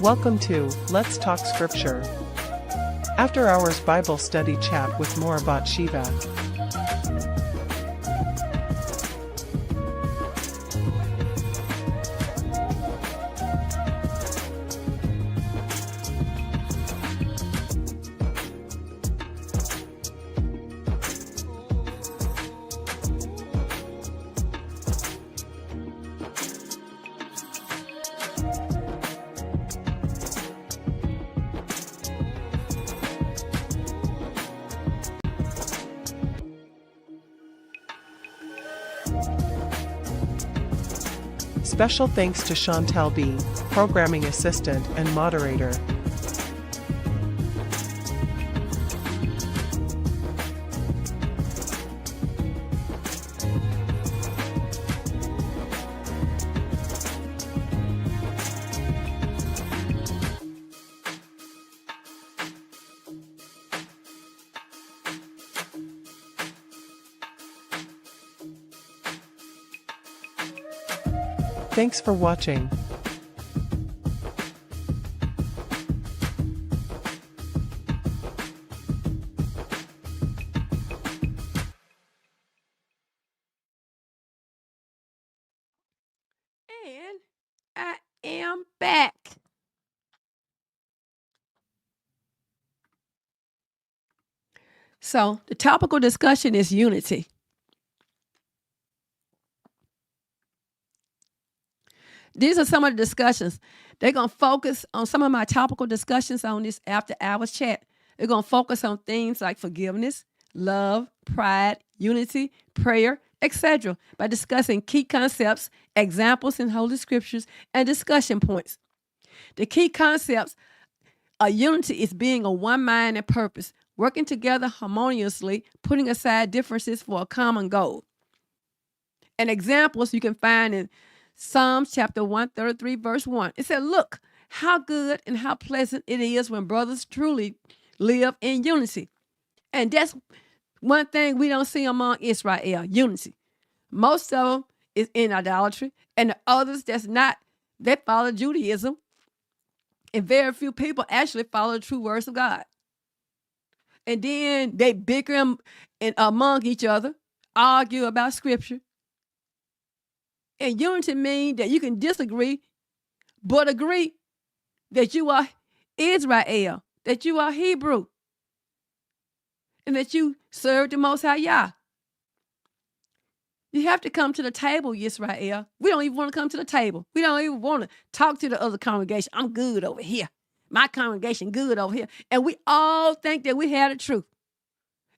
Welcome to Let's Talk Scripture. After Hours Bible Study Chat with Morah Bahtshevah. Special thanks to Chantel B., programming assistant and moderator. Thanks for watching. And I am back. So the topical discussion is unity. These are some of the discussions. They're going to focus on some of my topical discussions on this after hours chat. They're going to focus on things like forgiveness, love, pride, unity, prayer, etc. by discussing key concepts, examples in Holy Scriptures, and discussion points. The key concepts of unity is being of one mind and purpose, working together harmoniously, putting aside differences for a common goal. And examples you can find in Psalms chapter 133, verse 1. It said, look, how good and how pleasant it is when brothers truly live in unity. And that's one thing we don't see among Israel, unity. Most of them is in idolatry, and the others that's not, they follow Judaism. And very few people actually follow the true words of God. And then they bicker among each other, argue about scripture. And unity means that you can disagree, but agree that you are Israel, that you are Hebrew, and that you serve the Most High Yah. You have to come to the table, Israel. We don't even want to come to the table. We don't even want to talk to the other congregation. I'm good over here. My congregation good over here. And we all think that we have the truth.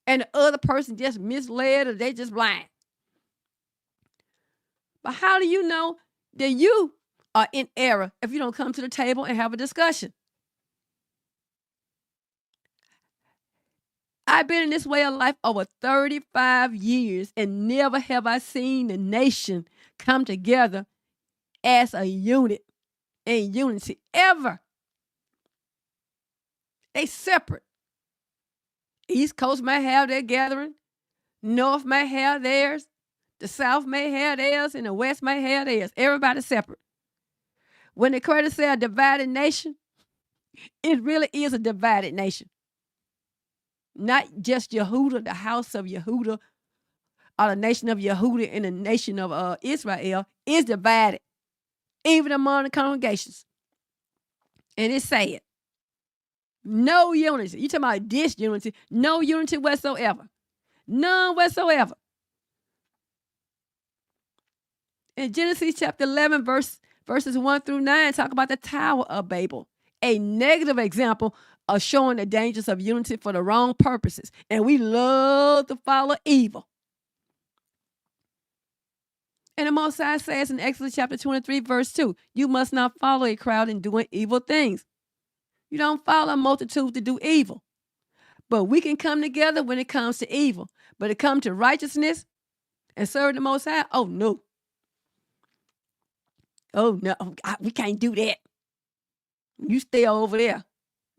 And the other person just misled or they just blind. But how do you know that you are in error if you don't come to the table and have a discussion? I've been in this way of life over 35 years, and never have I seen the nation come together as a unit in unity ever. They separate. East Coast may have their gathering. North may have theirs. The South may have theirs, and the West may have theirs. Everybody's separate. When the critics say a divided nation, it really is a divided nation. Not just Yehuda, the house of Yehuda, or the nation of Yehuda and the nation of Israel is divided, even among the congregations. And it's sad. No unity. You talking about disunity? No unity whatsoever. None whatsoever. In Genesis chapter 11, verses 1 through 9, talk about the Tower of Babel, a negative example of showing the dangers of unity for the wrong purposes. And we love to follow evil. And the Most High says in Exodus chapter 23, verse 2, you must not follow a crowd in doing evil things. You don't follow a multitude to do evil. But we can come together when it comes to evil. But it comes to righteousness and serve the Most High, oh no. Oh, no, we can't do that. You stay over there.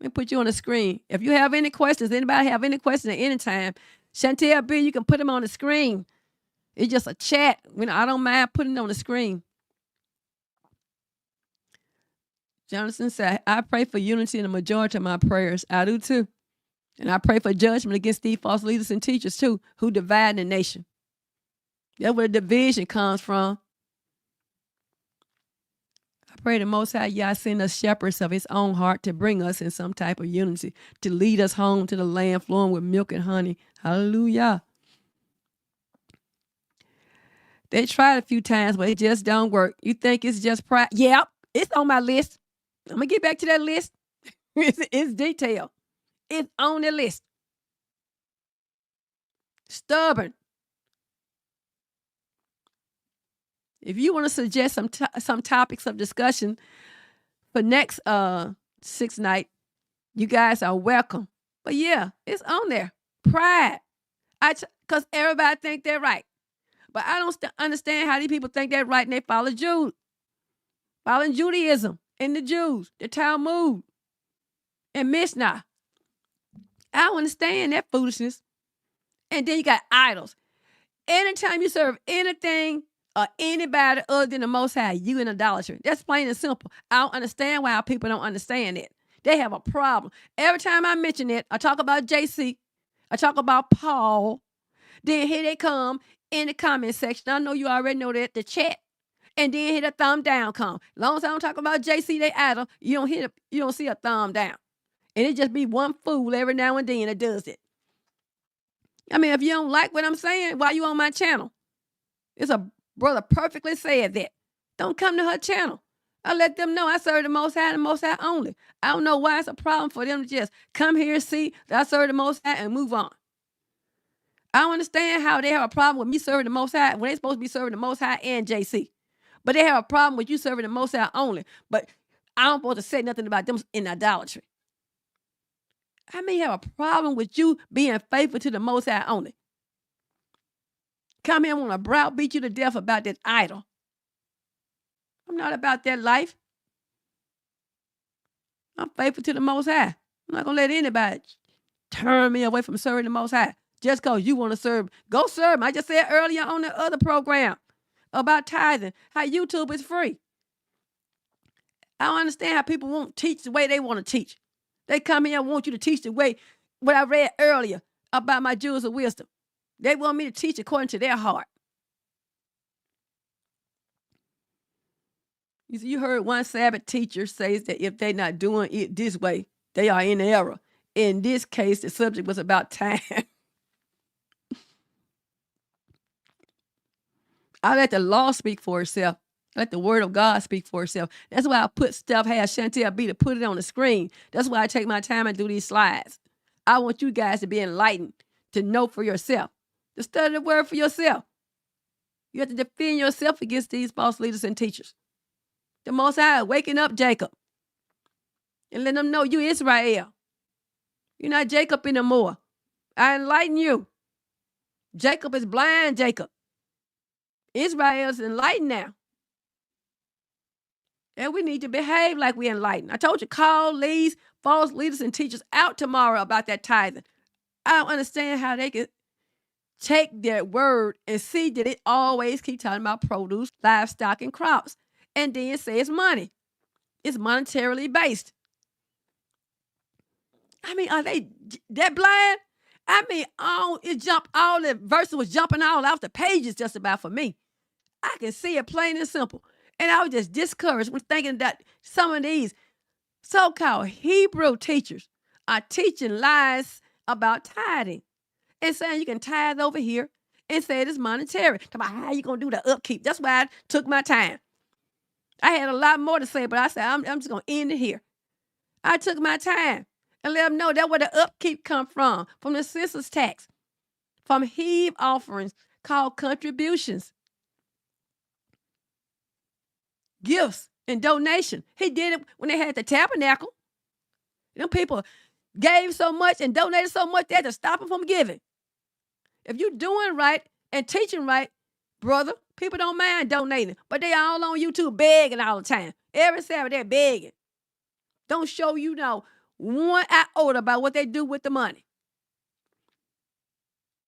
Let me put you on the screen. If you have any questions, anybody have any questions at any time, Chantel B., you can put them on the screen. It's just a chat. I don't mind putting it on the screen. Jonathan said, I pray for unity in the majority of my prayers. I do too. And I pray for judgment against these false leaders and teachers too, who divide the nation. That's where the division comes from. I pray the Most High Yah send us shepherds of his own heart to bring us in some type of unity, to lead us home to the land flowing with milk and honey. Hallelujah. They tried a few times, but it just don't work. You think it's just pride? Yep, it's on my list. I'm going to get back to that list. It's detailed. It's on the list. Stubborn. If you want to suggest some topics of discussion for next 6 night, you guys are welcome. But yeah, it's on there. Pride. Because everybody think they're right. But I don't understand how these people think they're right and they follow following Judaism and the Jews, the Talmud, and Mishnah. I don't understand that foolishness. And then you got idols. Anytime you serve anything or anybody other than the Most High, you in idolatry. That's plain and simple. I don't understand why our people don't understand it. They have a problem. Every time I mention it, I talk about JC, I talk about Paul. Then here they come in the comment section. I know you already know that, the chat. And then hit a thumb down come. As long as I don't talk about JC, they idol, you don't see a thumb down. And it just be one fool every now and then that does it. I mean, if you don't like what I'm saying, why you on my channel? It's a brother perfectly said that. Don't come to her channel. I let them know I serve the Most High and the Most High only. I don't know why it's a problem for them to just come here, see that I serve the Most High and move on. I don't understand how they have a problem with me serving the Most High when they're supposed to be serving the Most High and JC. But they have a problem with you serving the Most High only. But I don't supposed to say nothing about them in idolatry. I may have a problem with you being faithful to the Most High only. Come here and want to browbeat you to death about that idol. I'm not about that life. I'm faithful to the Most High. I'm not going to let anybody turn me away from serving the Most High just because you want to serve. Go serve him. I just said earlier on the other program about tithing, how YouTube is free. I don't understand how people won't teach the way they want to teach. They come here and want you to teach the way, what I read earlier about my jewels of wisdom. They want me to teach according to their heart. You heard one Sabbath teacher says that if they're not doing it this way, they are in error. In this case, the subject was about time. I let the law speak for itself. Let the word of God speak for itself. That's why I put stuff, have Chantel B to put it on the screen. That's why I take my time and do these slides. I want you guys to be enlightened, to know for yourself, to study the word for yourself. You have to defend yourself against these false leaders and teachers. The Most High waking up Jacob and letting them know you Israel. You're not Jacob anymore. I enlighten you. Jacob is blind, Jacob. Israel's enlightened now. And we need to behave like we enlightened. I told you, call these false leaders and teachers out tomorrow about that tithing. I don't understand how they can take their word and see that it always keep talking about produce, livestock, and crops. And then say it's money. It's monetarily based. I mean, are they that blind? I mean, all the verses was jumping all off the pages just about for me. I can see it plain and simple. And I was just discouraged with thinking that some of these so-called Hebrew teachers are teaching lies about tithing and saying you can tithe over here and say it is monetary. Talk about how you going to do the upkeep. That's why I took my time. I had a lot more to say, but I said, I'm just going to end it here. I took my time and let them know that's where the upkeep come from the census tax, from heave offerings called contributions, gifts, and donation. He did it when they had the tabernacle. Them people gave so much and donated so much, they had to stop them from giving. If you're doing right and teaching right, brother, people don't mind donating, but they all on YouTube begging all the time. Every Sabbath, they're begging. Don't show one iota about what they do with the money.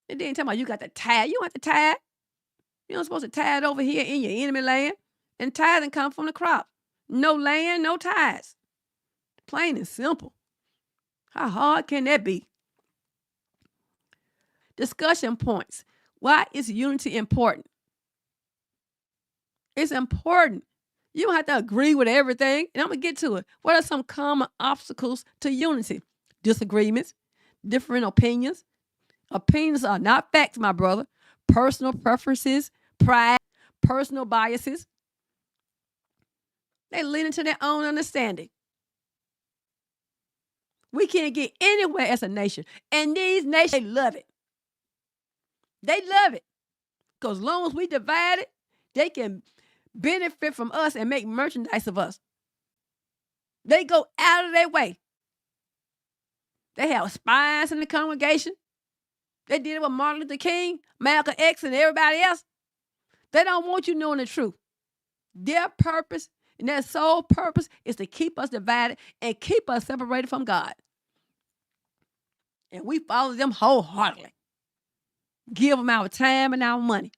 And then talking about you got to tithe. You don't have to tithe. You're not supposed to tithe over here in your enemy land. And tithing comes from the crop. No land, no tithes. Plain and simple. How hard can that be? Discussion points. Why is unity important? It's important. You don't have to agree with everything. And I'm going to get to it. What are some common obstacles to unity? Disagreements, different opinions. Opinions are not facts, my brother. Personal preferences, pride, personal biases. They lean into their own understanding. We can't get anywhere as a nation. And these nations, they love it. They love it. Because as long as we divide it, they can benefit from us and make merchandise of us. They go out of their way. They have spies in the congregation. They did it with Martin Luther King, Malcolm X, and everybody else. They don't want you knowing the truth. Their purpose and their sole purpose is to keep us divided and keep us separated from God. And we follow them wholeheartedly. Give them our time and our money.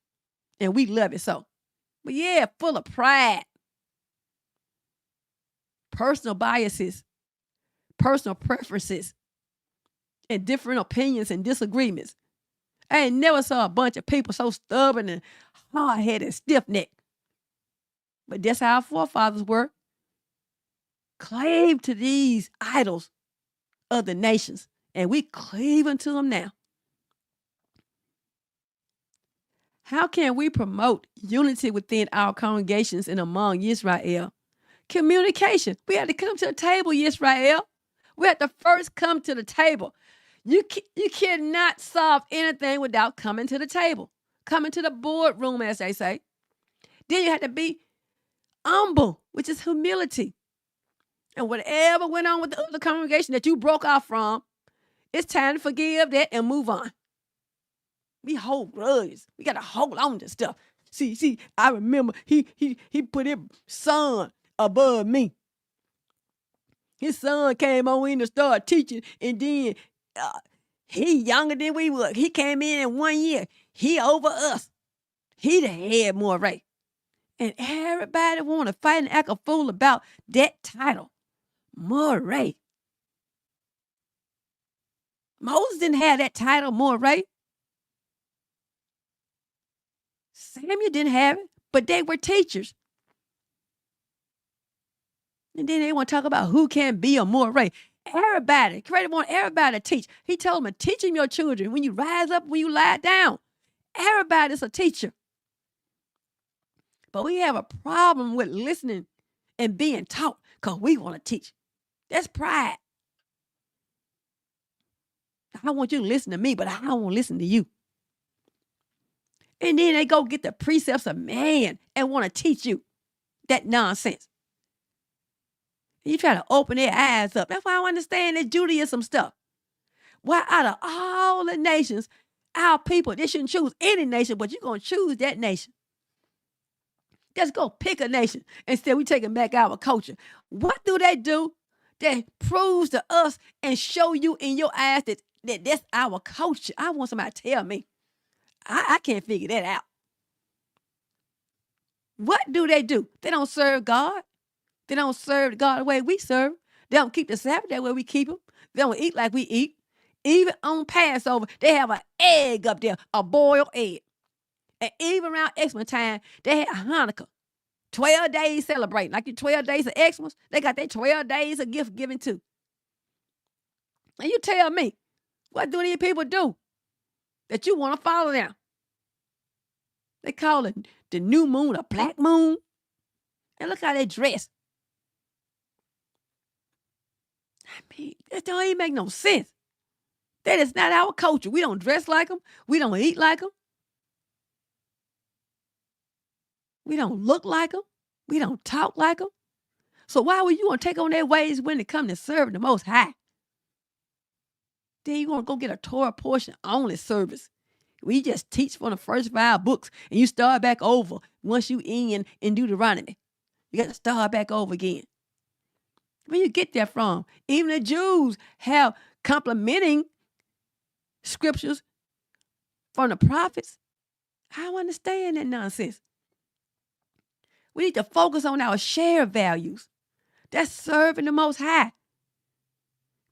And we love it so. But yeah, full of pride. Personal biases. Personal preferences. And different opinions and disagreements. I ain't never saw a bunch of people so stubborn and hard-headed and stiff-necked. But that's how our forefathers were. Clave to these idols of the nations. And we cleaving to them now. How can we promote unity within our congregations and among Israel? Communication. We had to come to the table, Israel. We had to first come to the table. You cannot solve anything without coming to the table. Coming to the boardroom, as they say. Then you have to be humble, which is humility. And whatever went on with the other congregation that you broke off from, it's time to forgive that and move on. We hold grudges. We got to hold on to stuff. See, I remember he put his son above me. His son came on in and started teaching, and then he younger than we were. He came in 1 year. He over us. He the head Morah. And everybody want to fight and act a fool about that title. Morah. Moses didn't have that title, Morah. Samuel didn't have it, but they were teachers. And then they want to talk about who can be a Morah. Everybody, Creator want everybody to teach. He told them to teach them your children when you rise up, when you lie down. Everybody's a teacher. But we have a problem with listening and being taught because we want to teach. That's pride. I want you to listen to me, but I don't want to listen to you. And then they go get the precepts of man and want to teach you that nonsense. You try to open their eyes up. That's why I don't understand this Judaism stuff. Why out of all the nations, our people, they shouldn't choose any nation, but you're going to choose that nation. Just go pick a nation. Instead, we taking back our culture. What do? That proves to us and show you in your eyes that that's our culture. I want somebody to tell me. I can't figure that out. What do? They don't serve God. They don't serve God the way we serve. They don't keep the Sabbath that way we keep them. They don't eat like we eat. Even on Passover, they have an egg up there, a boiled egg. And even around Xmas time, they had Hanukkah. 12 days celebrating. Like your 12 days of Xmas, they got their 12 days of gift giving too. And you tell me, what do these people do that you want to follow them? They call it the new moon a black moon. And look how they dress. I mean, that don't even make no sense. That is not our culture. We don't dress like them. We don't eat like them. We don't look like them. We don't talk like them. So why would you want to take on their ways when it comes to serving the Most High? Then you want to go get a Torah portion only service. We just teach from the first 5 books and you start back over once you in Deuteronomy. You got to start back over again. Where you get that from? Even the Jews have complementing scriptures from the prophets. I don't understand that nonsense. We need to focus on our shared values. That's serving the Most High.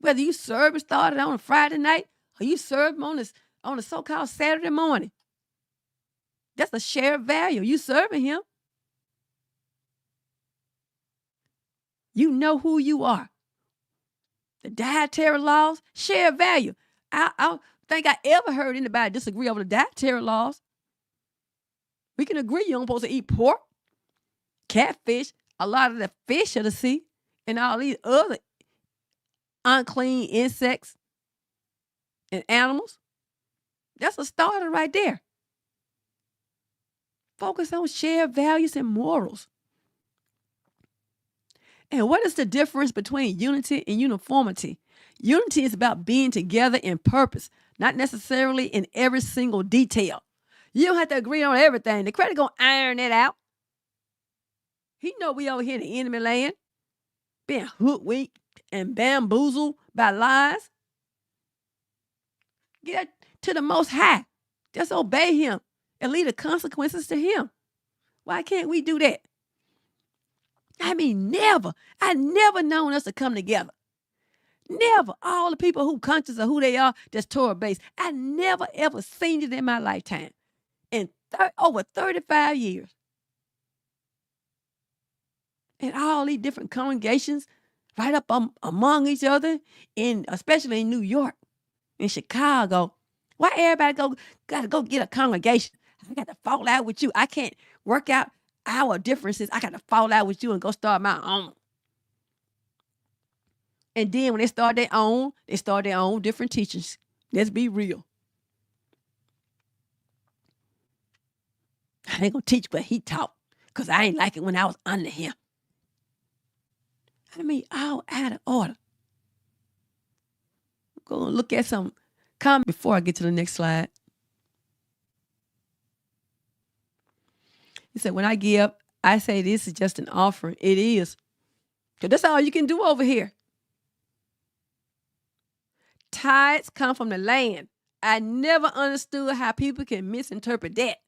Whether you serve and started on a Friday night or you serve on a so-called Saturday morning, that's a shared value. You serving Him. You know who you are. The dietary laws, shared value. I don't think I ever heard anybody disagree over the dietary laws. We can agree you don't supposed to eat pork, catfish, a lot of the fish of the sea, and all these other unclean insects and animals. That's a starter right there. Focus on shared values and morals. And what is the difference between unity and uniformity? Unity is about being together in purpose, not necessarily in every single detail. You don't have to agree on everything. The credit gonna iron it out. He know we over here in the enemy land, being hoodwinked and bamboozled by lies. Get to the Most High. Just obey Him and leave the consequences to Him. Why can't we do that? I mean, never. I never known us to come together. Never. All the people who conscious of who they are, that's Torah based. I never ever seen it in my lifetime. In over 35 years. And all these different congregations right up among each other, especially in New York, in Chicago. Why everybody gotta go get a congregation? I got to fall out with you. I can't work out our differences. I got to fall out with you and go start my own. And then when they start their own different teachings. Let's be real. I ain't going to teach what he taught because I ain't like it when I was under him. I mean, all out of order. I'm going to look at some comments before I get to the next slide. He said, when I give, I say this is just an offering. It is. Because that's all you can do over here. Tithes come from the land. I never understood how people can misinterpret that.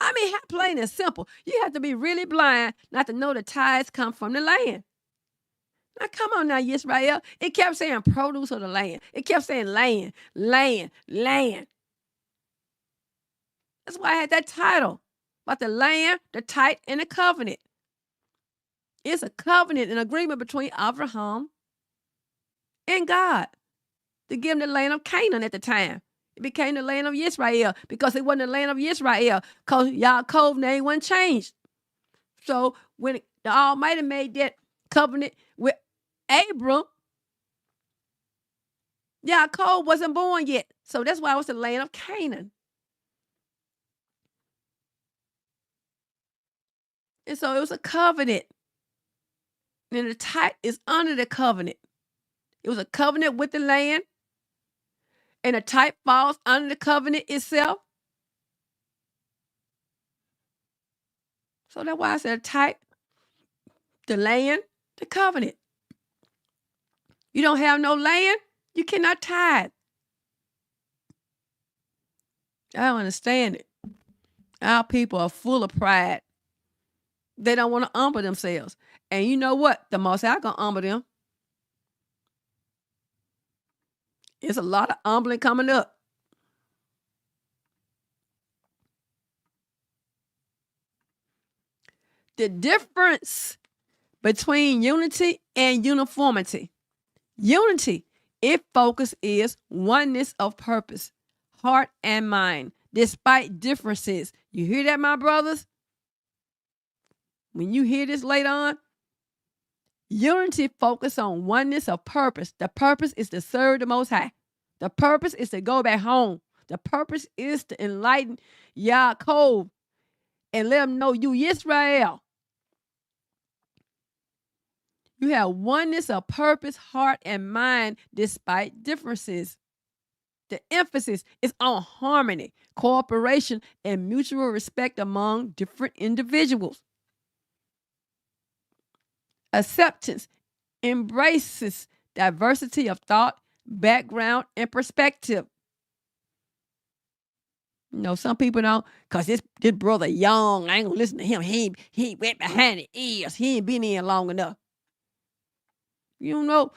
I mean, how plain and simple. You have to be really blind not to know the tithes come from the land. Now, come on now, Yisrael. It kept saying produce of the land. It kept saying land, land, land. That's why I had that title. About the land, the tithe, and the covenant. It's a covenant, an agreement between Abraham and God to give him the land of Canaan at the time. It became the land of Israel because it wasn't the land of Israel because Yaakov's name wasn't changed. So when the Almighty made that covenant with Abram, Yaakov wasn't born yet. So that's why it was the land of Canaan. And so it was a covenant. And the tithe is under the covenant. It was a covenant with the land. And the tithe falls under the covenant itself. So that's why I said tithe, the land, the covenant. You don't have no land, you cannot tithe. I don't understand it. Our people are full of pride. They don't want to humble themselves. And you know what? The Most High gonna humble them. It's a lot of humbling coming up. The difference between unity and uniformity. Unity, its focus is oneness of purpose, heart and mind, despite differences. You hear that, my brothers? When you hear this later on, unity focus on oneness of purpose. The purpose is to serve the Most High. The purpose is to go back home. The purpose is to enlighten Yaakov and let him know you Israel. You have oneness of purpose, heart, and mind despite differences. The emphasis is on harmony, cooperation, and mutual respect among different individuals. Acceptance embraces diversity of thought, background, and perspective. Some people don't, because this brother young, I ain't going to listen to him. He ain't wet behind the ears. He ain't been in long enough. You don't know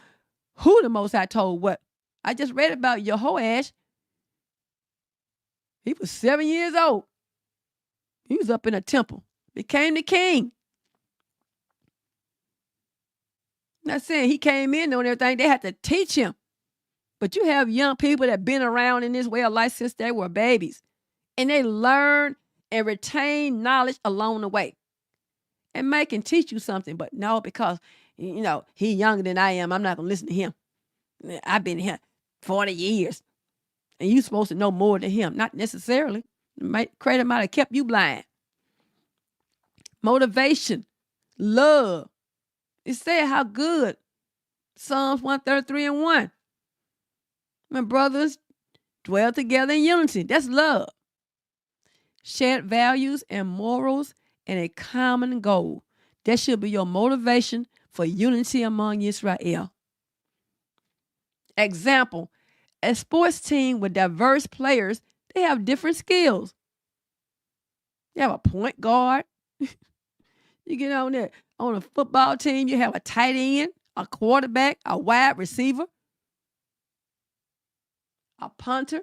who the Most High told what. I just read about Jehoash. He was 7 years old. He was up in a temple. Became the king. Not saying he came in knowing everything. They had to teach him. But you have young people that been around in this way of life since they were babies. And they learn and retain knowledge along the way. And may can teach you something, but no, because, he younger than I am, I'm not going to listen to him. I've been here 40 years. And you supposed to know more than him. Not necessarily. Credit might have kept you blind. Motivation. Love. It said how good. Psalms 133:1. When brothers dwell together in unity. That's love. Shared values and morals and a common goal. That should be your motivation for unity among Israel. Example, a sports team with diverse players, they have different skills. You have a point guard. You get on there. On a football team, you have a tight end, a quarterback, a wide receiver, a punter.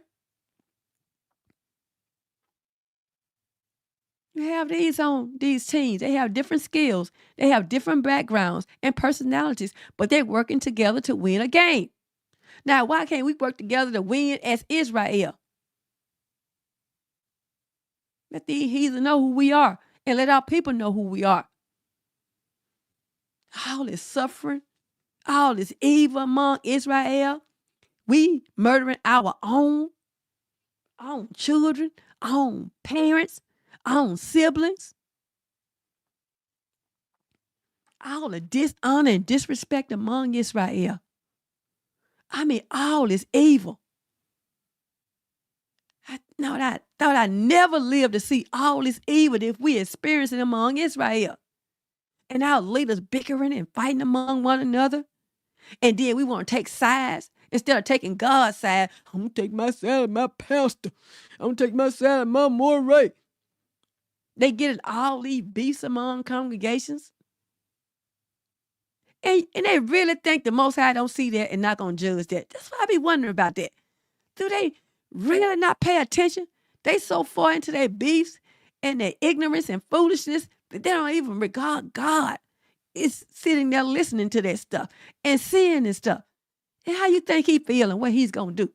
You have these on these teams. They have different skills. They have different backgrounds and personalities, but they're working together to win a game. Now, why can't we work together to win as Israel? Let the heathen know who we are and let our people know who we are. All this suffering, all this evil among Israel, we murdering our own children, own parents, own siblings. All the dishonor and disrespect among Israel. I mean, all this evil. I thought I never lived to see all this evil that we experiencing among Israel. And our leaders bickering and fighting among one another. And then we want to take sides. Instead of taking God's side, I'm going to take my side of my pastor. I'm going to take my side of my Morah. They get in all these beefs among congregations. And they really think the Most High don't see that and not going to judge that. That's why I be wondering about that. Do they really not pay attention? They so far into their beefs and their ignorance and foolishness that they don't even regard God. Is sitting there listening to that stuff and seeing this stuff. And how you think he feeling, what he's going to do?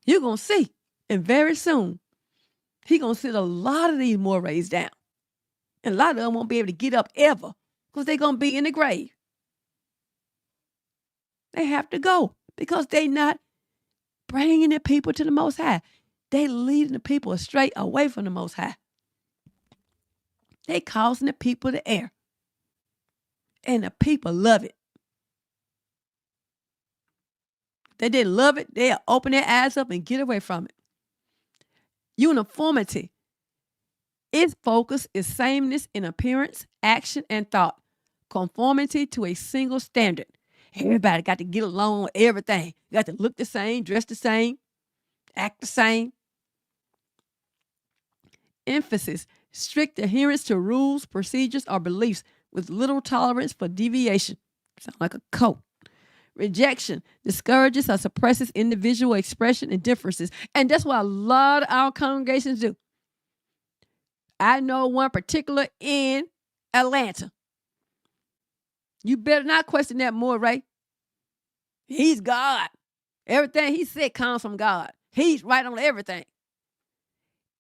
You're going to see. And very soon, he's going to sit a lot of these Morahs down. And a lot of them won't be able to get up ever because they're going to be in the grave. They have to go because they not bringing the people to the Most High. They leading the people astray away from the Most High. They causing the people to err. And the people love it. If they didn't love it, they'll open their eyes up and get away from it. Uniformity. Its focus is sameness in appearance, action, and thought. Conformity to a single standard. Everybody got to get along with everything. You got to look the same, dress the same, act the same. Emphasis. Strict adherence to rules, procedures, or beliefs with little tolerance for deviation. Sound like a cult. Rejection discourages or suppresses individual expression and differences. And that's what a lot of our congregations do. I know one particular in Atlanta. You better not question that more, Ray. He's God. Everything he said comes from God. He's right on everything.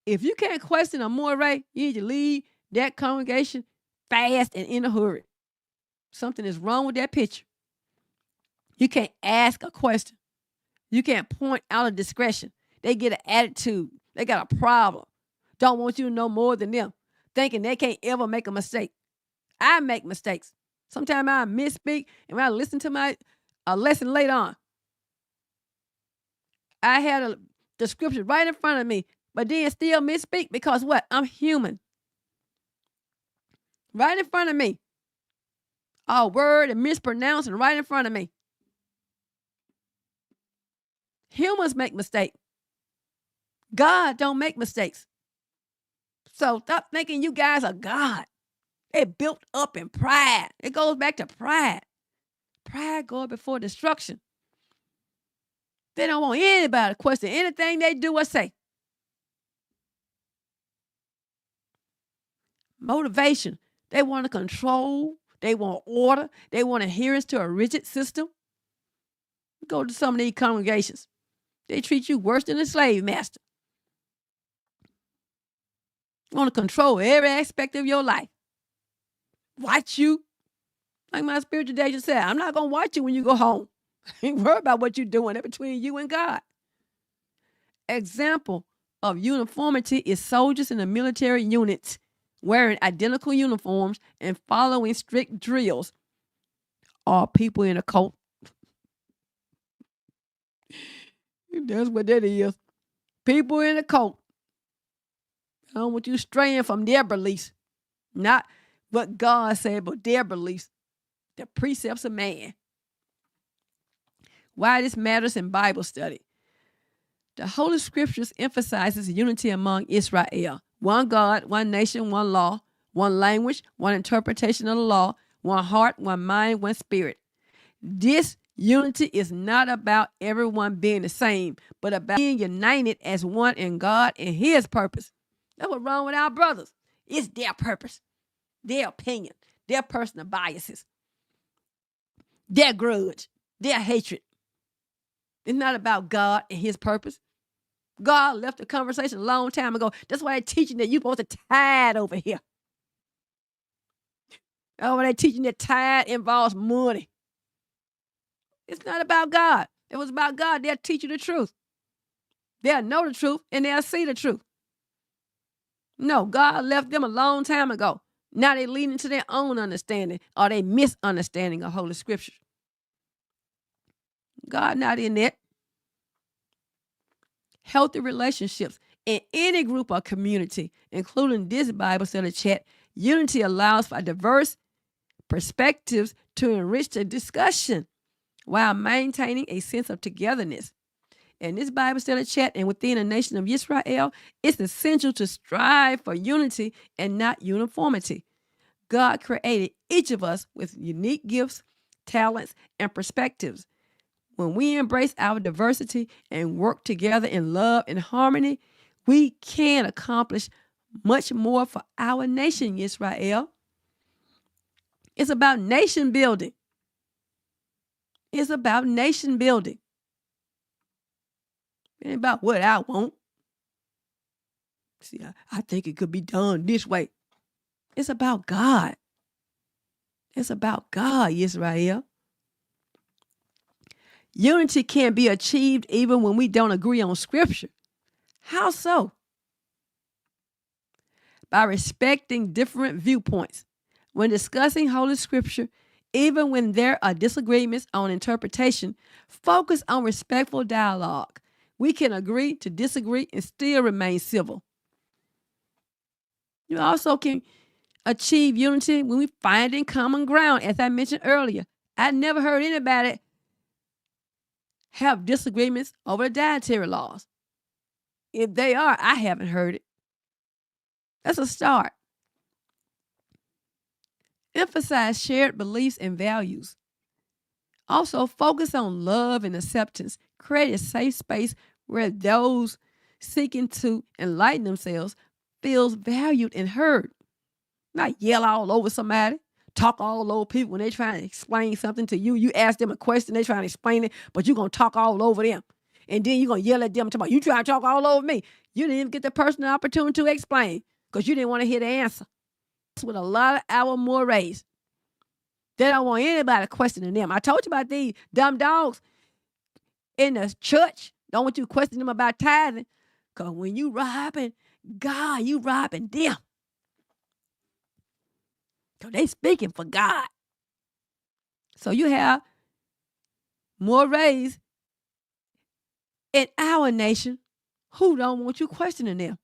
If you can't question a more, Ray, you need to leave that congregation fast and in a hurry. Something is wrong with that picture. You can't ask a question. You can't point out a discretion. They get an attitude. They got a problem. Don't want you to know more than them. Thinking they can't ever make a mistake. I make mistakes. Sometimes I misspeak, and when I listen to a lesson later on, I had the scripture right in front of me, but then still misspeak because what? I'm human. Right in front of me. A word and mispronouncing right in front of me. Humans make mistakes. God don't make mistakes. So stop thinking you guys are God. They're built up in pride. It goes back to pride. Pride goes before destruction. They don't want anybody to question anything they do or say. Motivation. They want to control. They want order. They want adherence to a rigid system. Go to some of these congregations. They treat you worse than a slave master. Want to control every aspect of your life. Watch you. Like my spiritual dad just said, I'm not going to watch you when you go home. Ain't worry about what you're doing. That's between you and God. Example of uniformity is soldiers in the military units wearing identical uniforms and following strict drills, or people in a cult. That's what that is. People in a cult. I don't want you straying from their beliefs. Not what God said, but their beliefs. The precepts of man. Why this matters in Bible study. The Holy Scriptures emphasizes unity among Israel. One God, one nation, one law, one language, one interpretation of the law, one heart, one mind, one spirit. This unity is not about everyone being the same, but about being united as one in God and His purpose. That's what's wrong with our brothers. It's their purpose, their opinion, their personal biases, their grudge, their hatred. It's not about God and His purpose. God left the conversation a long time ago. That's why they're teaching that you're supposed to tithe over here. Oh, they're teaching that tithe involves money. It's not about God. If it was about God, they'll teach you the truth. They'll know the truth and they'll see the truth. No, God left them a long time ago. Now they're leading to their own understanding or they misunderstanding of Holy Scripture. God not in that. Healthy relationships in any group or community, including this Bible study chat, unity allows for diverse perspectives to enrich the discussion while maintaining a sense of togetherness. In this Bible study chat and within the nation of Israel, it's essential to strive for unity and not uniformity. God created each of us with unique gifts, talents, and perspectives. When we embrace our diversity and work together in love and harmony, we can accomplish much more for our nation, Israel. It's about nation building. It's about nation building. It ain't about what I want. See, I think it could be done this way. It's about God. It's about God, Israel. Unity can be achieved even when we don't agree on Scripture. How so? By respecting different viewpoints. When discussing Holy Scripture, even when there are disagreements on interpretation, focus on respectful dialogue. We can agree to disagree and still remain civil. You also can achieve unity when we find in common ground, as I mentioned earlier. I never heard anybody have disagreements over the dietary laws. If they are, I haven't heard it. That's a start. Emphasize shared beliefs and values. Also, focus on love and acceptance. Create a safe space where those seeking to enlighten themselves feels valued and heard. Not yell all over somebody, talk all over people when they're trying to explain something to you. You ask them a question, they're trying to explain it, but you're going to talk all over them. And then you're going to yell at them, you trying to talk all over me. You didn't even get the person the opportunity to explain because you didn't want to hear the answer. That's with a lot of our mores. They don't want anybody questioning them. I told you about these dumb dogs in the church. Don't want you to question them about tithing. Because when you robbing God, you robbing them. So they speaking for God. So you have mores in our nation who don't want you questioning them.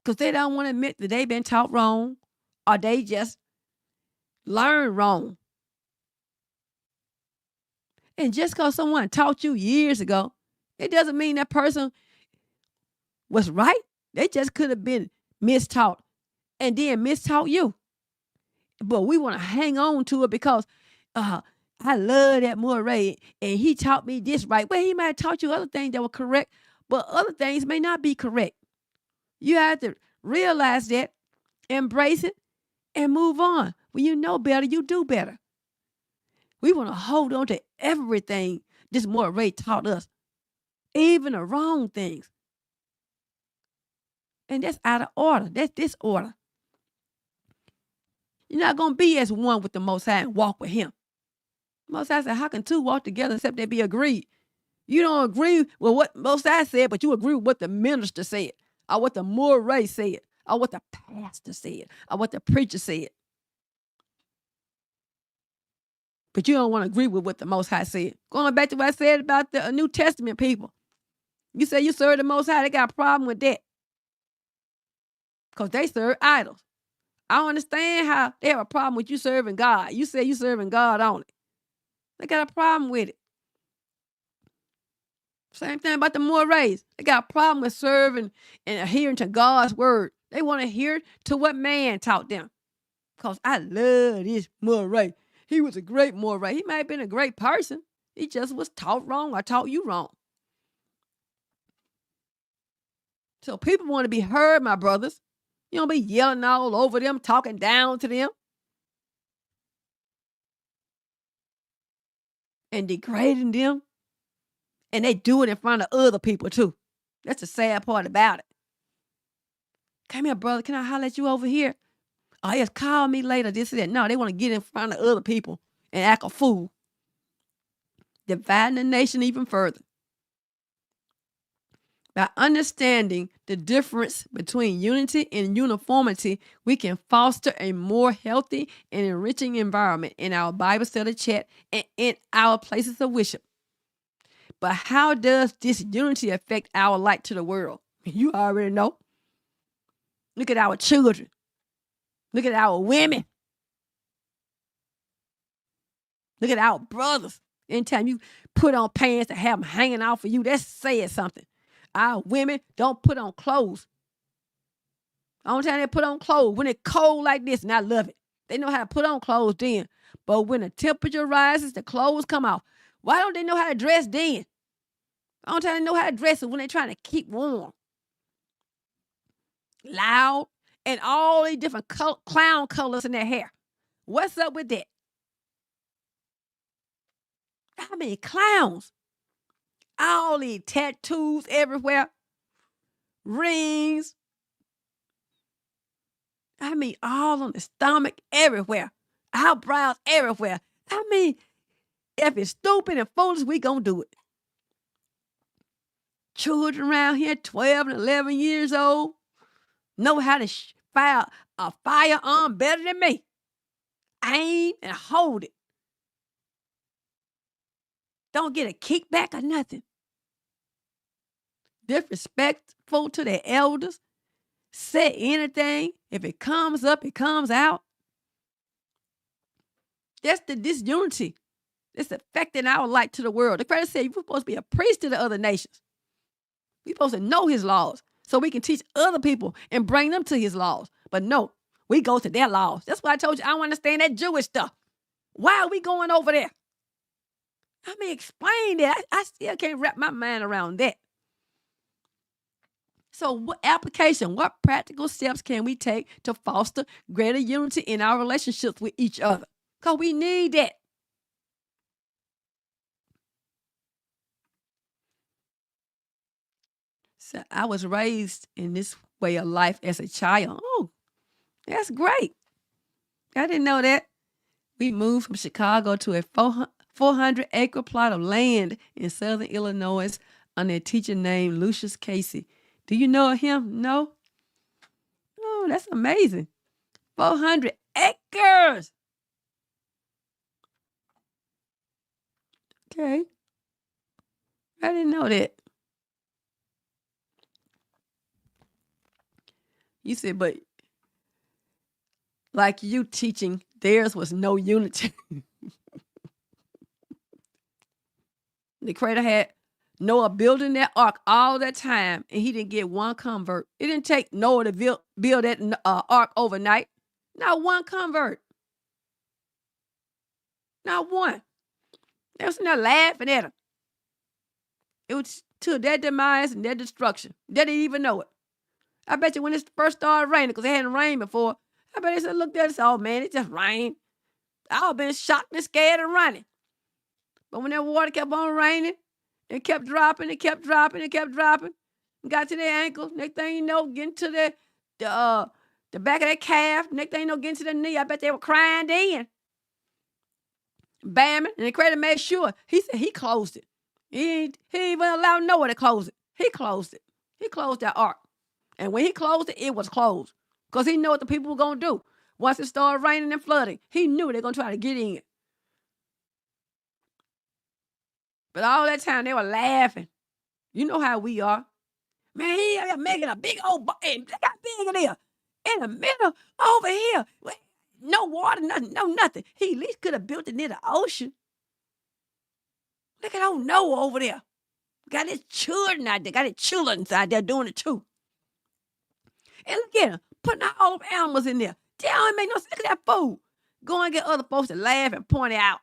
Because they don't want to admit that they've been taught wrong or they just learned wrong. And just because someone taught you years ago, it doesn't mean that person was right. They just could have been mistaught and then mistaught you. But we want to hang on to it because I love that Morah, and he taught me this right. Well, he might have taught you other things that were correct, but other things may not be correct. You have to realize that, embrace it, and move on. When you know better, you do better. We want to hold on to everything this Morah taught us, even the wrong things. And that's out of order. That's disorder. You're not going to be as one with the Most High and walk with him. Most High said, how can two walk together except they be agreed? You don't agree with what Most High said, but you agree with what the minister said, or what the Morah said, or what the pastor said, or what the preacher said. But you don't want to agree with what the Most High said. Going back to what I said about the New Testament people. You say you serve the Most High, they got a problem with that. Because they serve idols. I don't understand how they have a problem with you serving God. You say you serving God only. They got a problem with it. Same thing about the Morahs. They got a problem with serving and adhering to God's word. They want to adhere to what man taught them. Because I love this Morah. He was a great Morah. He might have been a great person. He just was taught wrong or taught you wrong. So people want to be heard, my brothers. You don't be yelling all over them, talking down to them, and degrading them. And they do it in front of other people too. That's the sad part about it. Come here, brother. Can I holler at you over here? Oh, yes, call me later. This and that. No, they want to get in front of other people and act a fool. Dividing the nation even further. By understanding the difference between unity and uniformity, we can foster a more healthy and enriching environment in our Bible study chat and in our places of worship. But how does this unity affect our light to the world? You already know. Look at our children. Look at our women. Look at our brothers. Anytime you put on pants to have them hanging out for you, that's saying something. Our women don't put on clothes. Only time they put on clothes when it's cold like this, and I love it. They know how to put on clothes then. But when the temperature rises, the clothes come off. Why don't they know how to dress then? Only time they know how to dress is when they're trying to keep warm. Loud, and all these different clown colors in their hair. What's up with that? I mean, clowns. All these tattoos everywhere. Rings. I mean, all on the stomach everywhere. Eyebrows everywhere. I mean, if it's stupid and foolish, we gonna do it. Children around here, 12 and 11 years old, know how to fire a firearm better than me. Aim and hold it. Don't get a kickback or nothing. Disrespectful to their elders. Say anything. If it comes up, it comes out. That's the disunity. It's affecting our light to the world. The Creator said you're supposed to be a priest to the other nations. We're supposed to know his laws so we can teach other people and bring them to his laws. But no, we go to their laws. That's why I told you I don't understand that Jewish stuff. Why are we going over there? I mean, explain that. I still can't wrap my mind around that. So what application, what practical steps can we take to foster greater unity in our relationships with each other? Because we need that. So I was raised in this way of life as a child. Oh, that's great. I didn't know that. We moved from Chicago to a 400-acre plot of land in southern Illinois under a teacher named Lucius Casey. Do you know him? No? Oh, that's amazing. 400 acres. Okay. I didn't know that. You said, but like you teaching, theirs was no unity. The Creator had Noah building that ark all that time, and he didn't get one convert. It didn't take Noah to build that ark overnight. Not one convert. Not one. They was in there laughing at him. It was to their demise and their destruction. They didn't even know it. I bet you when it first started raining, because it hadn't rained before, I bet they said, looked at it and said, oh man, it just rained. I've been shocked and scared and running. But when that water kept on raining, it kept dropping, it kept dropping, it kept dropping. Got to their ankle. Next thing you know, getting to the back of their calf. Next thing you know, getting to their knee. I bet they were crying then. Bamming. And the creator made sure. He said he closed it. He ain't even allowed Noah to close it. He closed it. He closed that ark. And when he closed it, it was closed. Because he knew what the people were going to do. Once it started raining and flooding, he knew they were going to try to get in. But all that time, they were laughing. You know how we are. Man, he making a big old, and look how big it is. In the middle, over here. No water, nothing, no nothing. He at least could have built it near the ocean. Look at old Noah over there. Got his children out there. Got his children out there doing it too. And look at him, putting all them animals in there. Damn, it make no sense. Look at that food. Go and get other folks to laugh and point it out.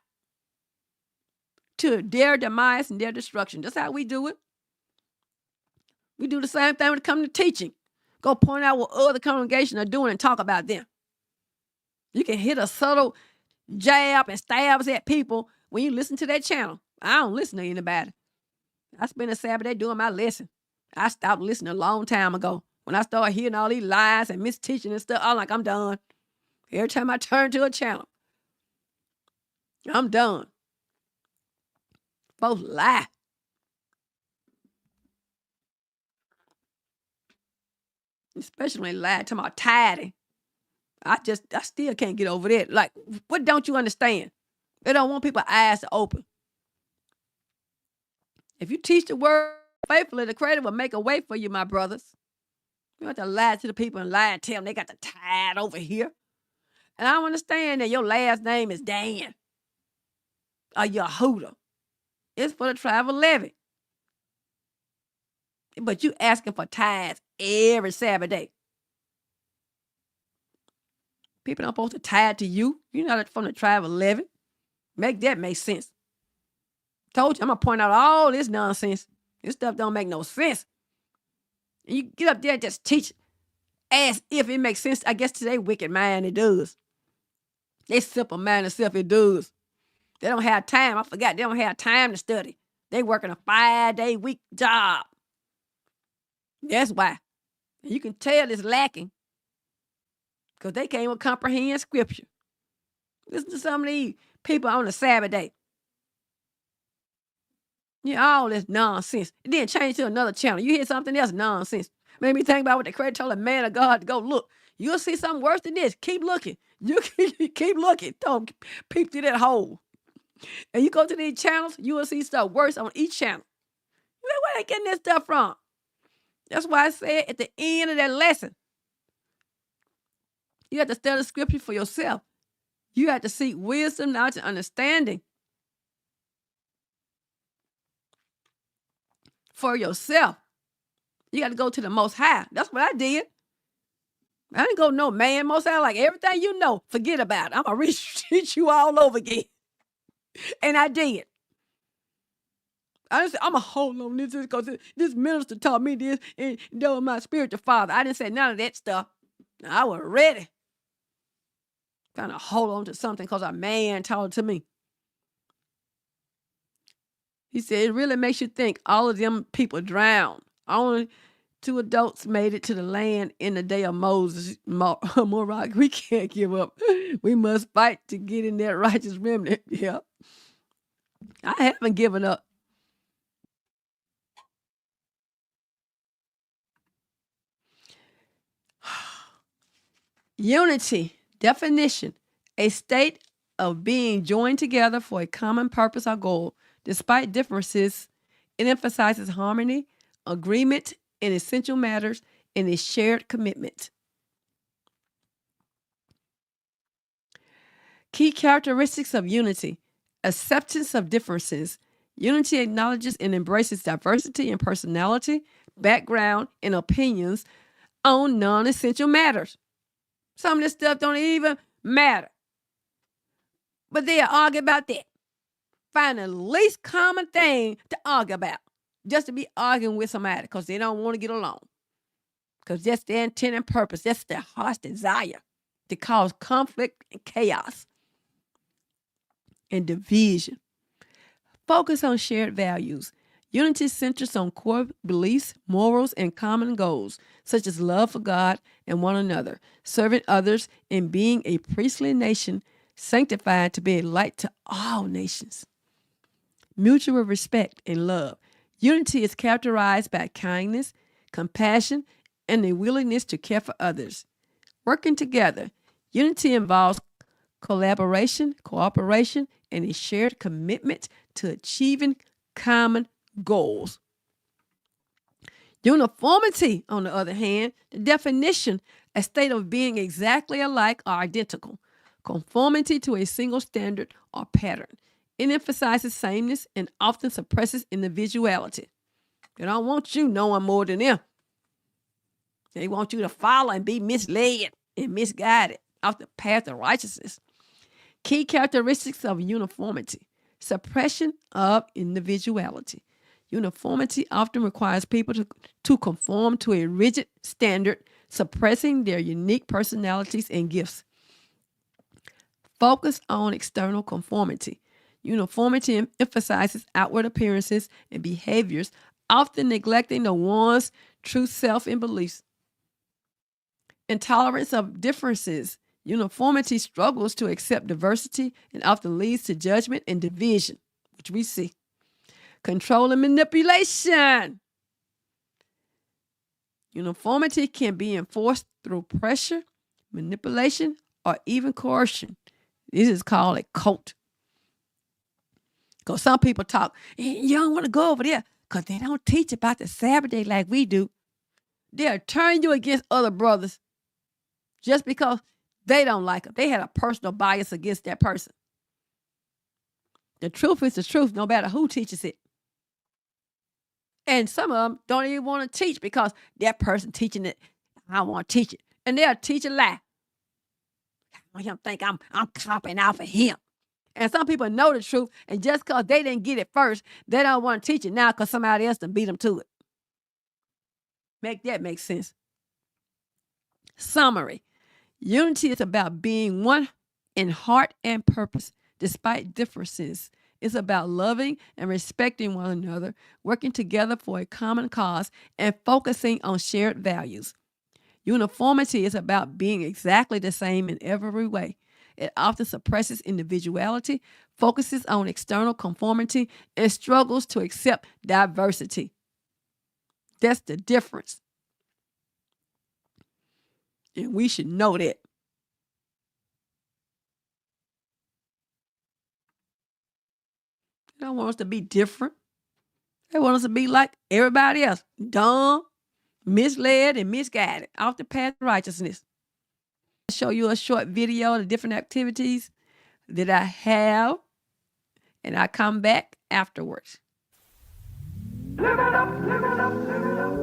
To their demise and their destruction. That's how we do it. We do the same thing when it comes to teaching. Go point out what other congregations are doing and talk about them. You can hit a subtle jab and stabs at people when you listen to that channel. I don't listen to anybody. I spent a Sabbath day doing my lesson. I stopped listening a long time ago. When I started hearing all these lies and misteaching and stuff, I'm like, I'm done. Every time I turn to a channel, I'm done. Both lie. Especially when they lie to my tithing. I still can't get over that. Like, what don't you understand? They don't want people's eyes to open. If you teach the word faithfully, the Creator will make a way for you, my brothers. You don't have to lie to the people and lie and tell them they got the tithe over here. And I don't understand that your last name is Dan or Yehuda. It's for the tribe of Levi. But you asking for tithes every Sabbath day. People don't supposed to tithe to you. You're not from the tribe of Levi. Make that make sense. Told you, I'm going to point out all this nonsense. This stuff don't make no sense. And you get up there and just teach as if it makes sense. I guess to their wicked mind it does. They simple mind and self it does. They don't have time. I forgot. They don't have time to study. They working a 5-day week job. That's why. You can tell it's lacking. Because they can't even comprehend scripture. Listen to some of these people on the Sabbath day. Yeah, all this nonsense. It didn't change to another channel. You hear something else, nonsense. Made me think about what the Creator told a man of God to go look. You'll see something worse than this. Keep looking. You keep looking. Don't peep through that hole. And you go to these channels, you will see stuff worse on each channel. Where they getting this stuff from? That's why I said at the end of that lesson, you have to study scripture for yourself. You have to seek wisdom, knowledge, and understanding for yourself. You got to go to the Most High. That's what I did. I didn't go to no man. Most High, like everything you know, forget about it. I'm going to teach you all over again. And I did. I didn't say, I'm going to hold on this because this minister taught me this and that was my spiritual father. I didn't say none of that stuff. I was ready. Trying to hold on to something because a man taught it to me. He said, it really makes you think all of them people drowned. Only 2 adults made it to the land in the day of Moses. Morah, we can't give up. We must fight to get in that righteous remnant. Yeah. I haven't given up. Unity, definition, a state of being joined together for a common purpose or goal. Despite differences, it emphasizes harmony, agreement in essential matters, and a shared commitment. Key characteristics of unity: acceptance of differences. Unity acknowledges and embraces diversity in personality, background, and opinions on non-essential matters. Some of this stuff don't even matter. But they'll argue about that. Find the least common thing to argue about. Just to be arguing with somebody because they don't want to get along. Because that's their intent and purpose. That's their heart's desire to cause conflict and chaos and division. Focus on shared values. Unity centers on core beliefs, morals, and common goals, such as love for God and one another, serving others, and being a priestly nation sanctified to be a light to all nations. Mutual respect and love. Unity is characterized by kindness, compassion, and a willingness to care for others. Working together. Unity involves collaboration, cooperation, and a shared commitment to achieving common goals. Uniformity, on the other hand, the definition, a state of being exactly alike or identical. Conformity to a single standard or pattern. It emphasizes sameness and often suppresses individuality. They don't want you knowing more than them. They want you to follow and be misled and misguided off the path of righteousness. Key characteristics of uniformity. Suppression of individuality. Uniformity often requires people to conform to a rigid standard, suppressing their unique personalities and gifts. Focus on external conformity. Uniformity emphasizes outward appearances and behaviors, often neglecting the one's true self and beliefs. Intolerance of differences. Uniformity struggles to accept diversity and often leads to judgment and division, which we see. Control and manipulation. Uniformity can be enforced through pressure, manipulation, or even coercion. This is called a cult. Because some people talk, you don't want to go over there because they don't teach about the Sabbath day like we do. They'll turn you against other brothers just because they don't like them. They had a personal bias against that person. The truth is the truth, no matter who teaches it. And some of them don't even want to teach because that person teaching it, I don't want to teach it. And they'll teach a lie. I don't think I'm copying off of him. And some people know the truth, and just because they didn't get it first, they don't want to teach it now because somebody else done beat them to it. Make that make sense. Summary. Unity is about being one in heart and purpose, despite differences. It's about loving and respecting one another, working together for a common cause, and focusing on shared values. Uniformity is about being exactly the same in every way. It often suppresses individuality, focuses on external conformity, and struggles to accept diversity. That's the difference. And we should know that. They don't want us to be different. They want us to be like everybody else. Dumb, misled, and misguided off the path of righteousness. I'll show you a short video of the different activities that I have, and I come back afterwards. Live it up, live it up, live it up.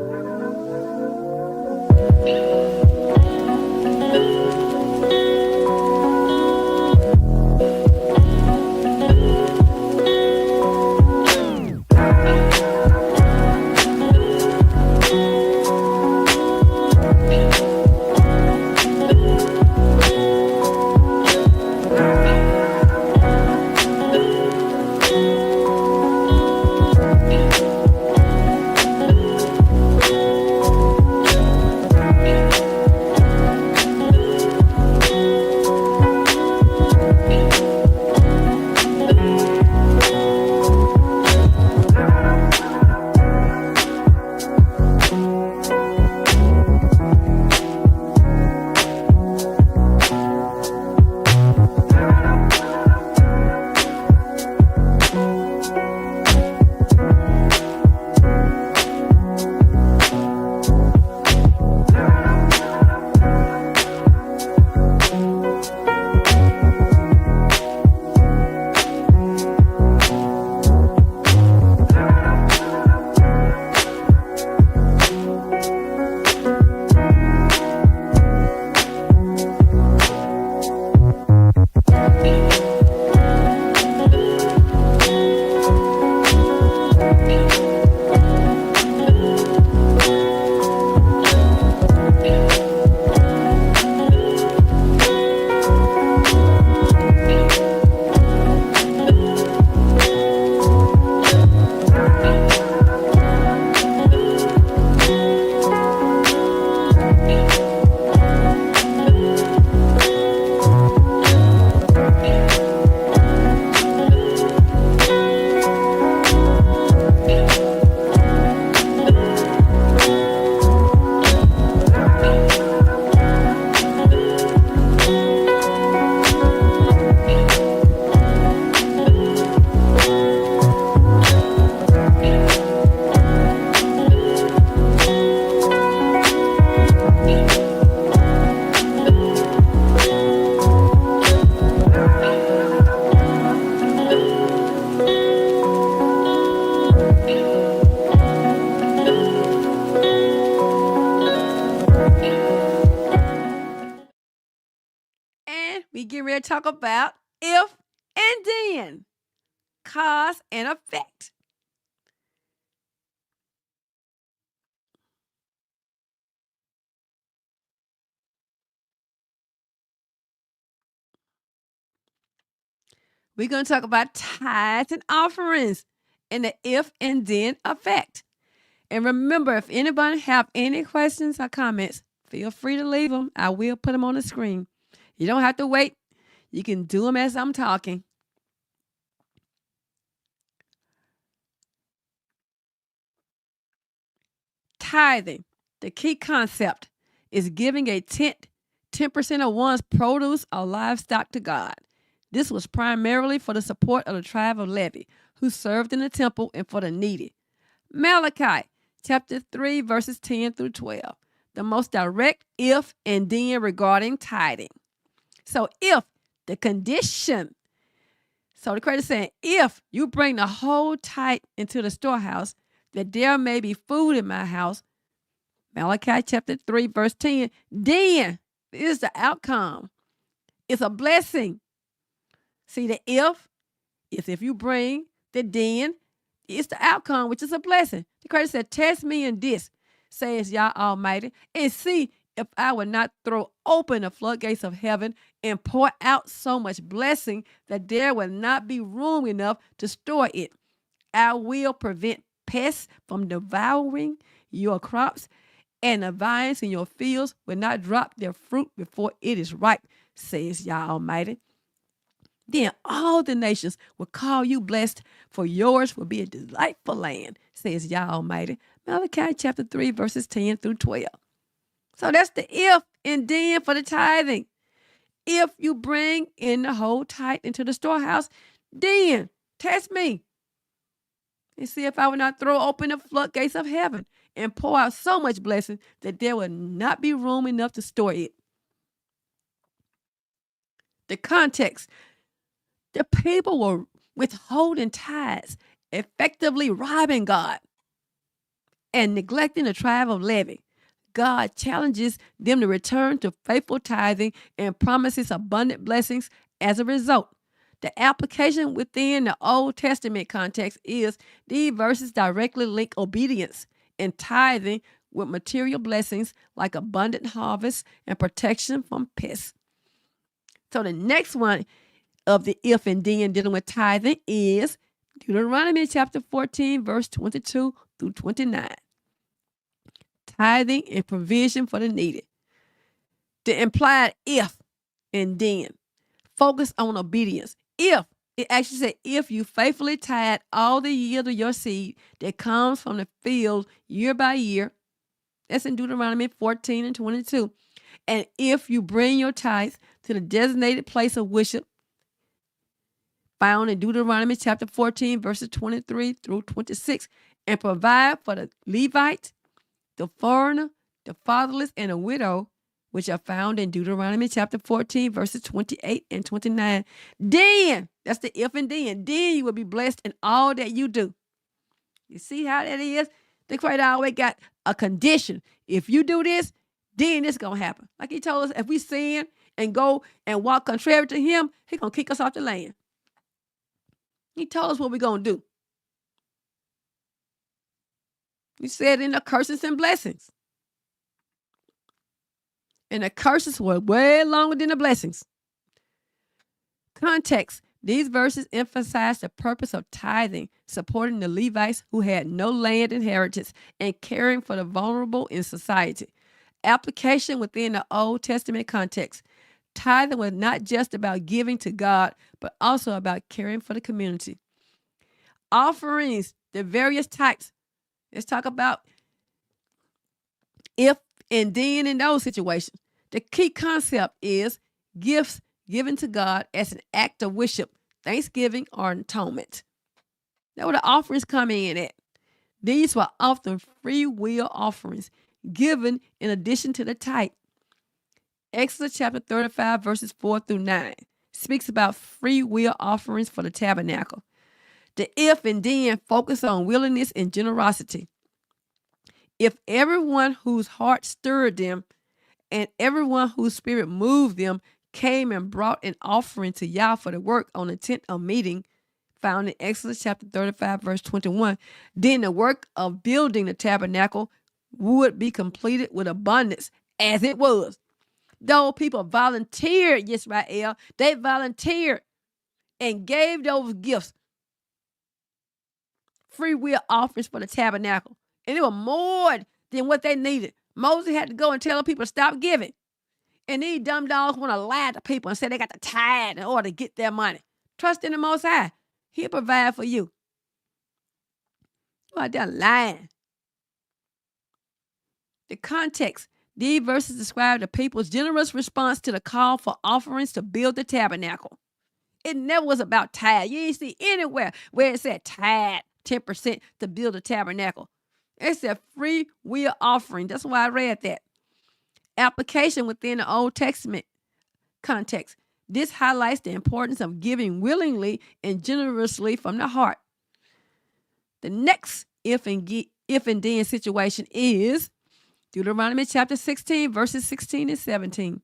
ready to talk about if and then, cause and effect. We're going to talk about tithes and offerings and the if and then effect. And remember, if anybody have any questions or comments, feel free to leave them. I will put them on the screen. You don't have to wait. You can do them as I'm talking. Tithing, the key concept, is giving a 10% of one's produce or livestock to God. This was primarily for the support of the tribe of Levi, who served in the temple, and for the needy. Malachi chapter 3, verses 10 through 12. The most direct if and then regarding tithing. So if the condition, so the creator is saying, if you bring the whole tithe into the storehouse, that there may be food in my house, Malachi chapter 3, verse 10, then is the outcome. It's a blessing. See, the if is if you bring, the then is the outcome, which is a blessing. The creator said, test me in this, says Yah Almighty, and see if I will not throw open the floodgates of heaven and pour out so much blessing that there will not be room enough to store it. I will prevent pests from devouring your crops, and the vines in your fields will not drop their fruit before it is ripe, says Yah Almighty. Then all the nations will call you blessed, for yours will be a delightful land, says Yah Almighty. Malachi chapter 3, verses 10 through 12. So that's the if and then for the tithing. If you bring in the whole tithe into the storehouse, then test me and see if I will not throw open the floodgates of heaven and pour out so much blessing that there will not be room enough to store it. The context. The people were withholding tithes, effectively robbing God and neglecting the tribe of Levi. God challenges them to return to faithful tithing and promises abundant blessings as a result. The application within the Old Testament context is these verses directly link obedience and tithing with material blessings like abundant harvest and protection from pests. So the next one of the if and then dealing with tithing is Deuteronomy chapter 14, verse 22 through 29. Tithing and provision for the needy. The implied if and then focus on obedience. If, it actually said, if you faithfully tithe all the yield of your seed that comes from the field year by year, that's in Deuteronomy 14 and 22. And if you bring your tithes to the designated place of worship, found in Deuteronomy chapter 14, verses 23 through 26, and provide for the Levite, the foreigner, the fatherless, and the widow, which are found in Deuteronomy chapter 14, verses 28 and 29. Then, that's the if and then you will be blessed in all that you do. You see how that is? The Creator always got a condition. If you do this, then this going to happen. Like he told us, if we sin and go and walk contrary to him, he's going to kick us off the land. He told us what we're going to do. He said in the curses and blessings. And the curses were way longer than the blessings. Context. These verses emphasize the purpose of tithing, supporting the Levites who had no land inheritance, and caring for the vulnerable in society. Application within the Old Testament context. Tithing was not just about giving to God, but also about caring for the community. Offerings, the various types. Let's talk about if and then in those situations. The key concept is gifts given to God as an act of worship, thanksgiving, or atonement. That's where the offerings come in at. These were often free will offerings given in addition to the tithe. Exodus chapter 35, verses 4 through 9 speaks about free will offerings for the tabernacle. The if and then focus on willingness and generosity. If everyone whose heart stirred them and everyone whose spirit moved them came and brought an offering to Yah for the work on the tent of meeting, found in Exodus chapter 35, verse 21, then the work of building the tabernacle would be completed with abundance as it was. Those people volunteered, Yisrael. They volunteered and gave those gifts, free will offerings for the tabernacle. And it was more than what they needed. Moses had to go and tell the people to stop giving. And these dumb dogs want to lie to people and say they got to tithe in order to get their money. Trust in the Most High. He'll provide for you. You out there lying. The context. These verses describe the people's generous response to the call for offerings to build the tabernacle. It never was about tithe. You ain't see anywhere where it said tithe 10% to build a tabernacle. It said free will offering. That's why I read that. Application within the Old Testament context. This highlights the importance of giving willingly and generously from the heart. The next if and then situation is Deuteronomy chapter 16, verses 16 and 17.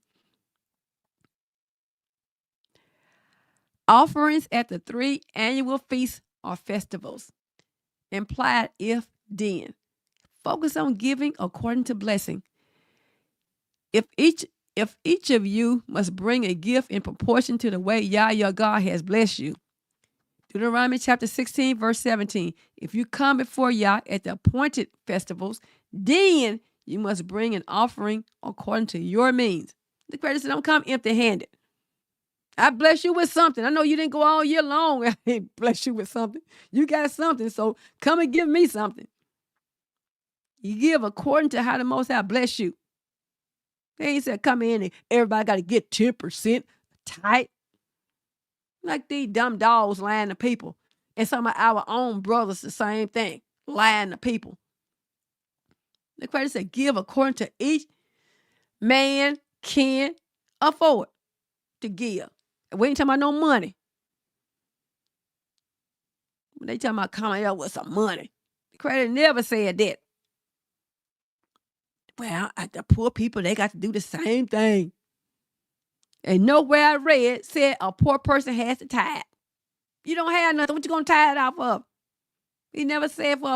Offerings at the 3 annual feasts or festivals. Implied if then. Focus on giving according to blessing. If each of you must bring a gift in proportion to the way Yah your God has blessed you. Deuteronomy chapter 16, verse 17. If you come before Yah at the appointed festivals, then you must bring an offering according to your means. The credit said, don't come empty-handed. I bless you with something. I know you didn't go all year long. I bless you with something. You got something, so come and give me something. You give according to how the Most High bless you. They ain't said come in and everybody got to get 10% tight. Like these dumb dogs lying to people. And some of our own brothers the same thing, lying to people. The credit said give according to each man can afford to give. And we ain't talking about no money. When they talking about coming up with some money. The credit never said that. Well, the poor people, they got to do the same thing. And nowhere I read said a poor person has to tithe. You don't have nothing. What you going to tithe off of? He never said for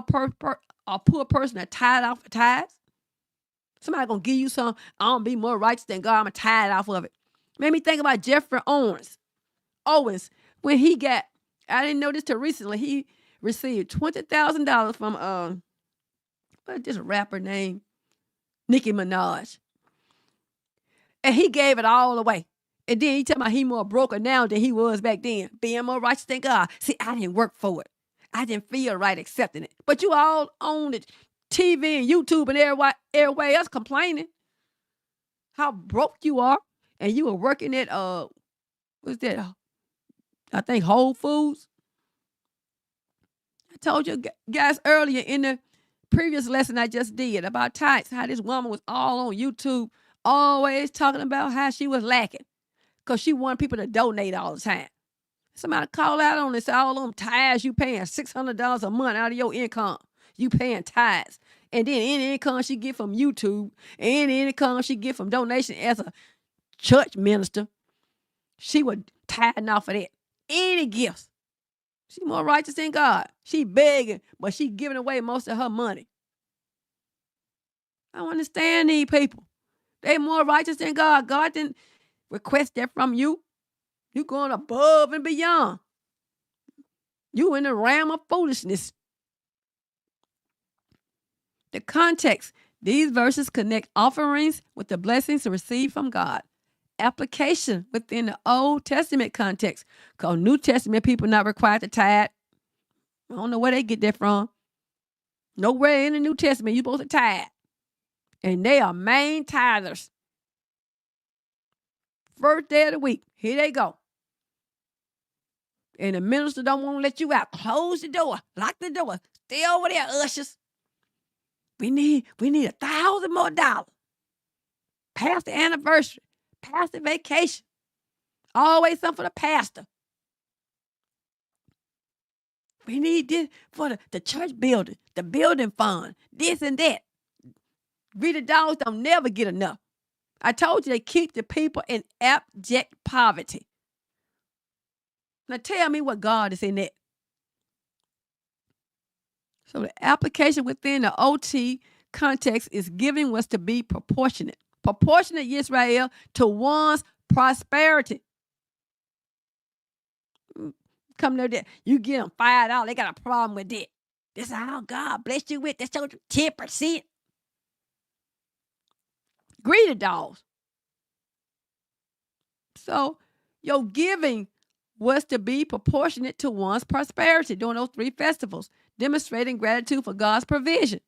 a poor person to tithe off of tithes. Somebody going to give you some, I'm going to be more righteous than God. I'm going to tithe off of it. Made me think about Jeffrey Owens. When he got, I didn't know this till recently, he received $20,000 from, what's this rapper named? Nicki Minaj. And he gave it all away. And then he tell me he more broken now than he was back then. Being more righteous than God. See, I didn't work for it. I didn't feel right accepting it. But you all on the TV and YouTube and everywhere else complaining how broke you are. And you were working at, what's that? I think Whole Foods. I told you guys earlier in the previous lesson I just did about tithes, how this woman was all on YouTube, always talking about how she was lacking because she wanted people to donate all the time. Somebody call out on this, all them tithes you paying $600 a month out of your income. You paying tithes. And then any income she get from YouTube, any income she get from donation as a church minister, she was tithing off of that. Any gifts. She more righteous than God. She begging, but she giving away most of her money. I don't understand these people. They more righteous than God. God didn't request that from you. You going above and beyond. You in the realm of foolishness. The context. These verses connect offerings with the blessings received from God. Application within the Old Testament context. Because New Testament people not required to tithe. I don't know where they get that from. Nowhere in the New Testament you supposed to tithe. And they are main tithers. First day of the week. Here they go. And the minister don't want to let you out. Close the door. Lock the door. Stay over there, ushers. We need $1,000 more. Past the anniversary. Past the vacation. Always something for the pastor. We need this for the church building, the building fund, this and that. We the dogs don't never get enough. I told you they keep the people in abject poverty. Now tell me what God is in that. So the application within the OT context is giving was to be proportionate. Proportionate, Israel, to one's prosperity. Come there, you give them $5, they got a problem with it. This is how God bless you with. That's your 10%. Greedy dogs. So your giving was to be proportionate to one's prosperity during those 3 festivals, demonstrating gratitude for God's provision.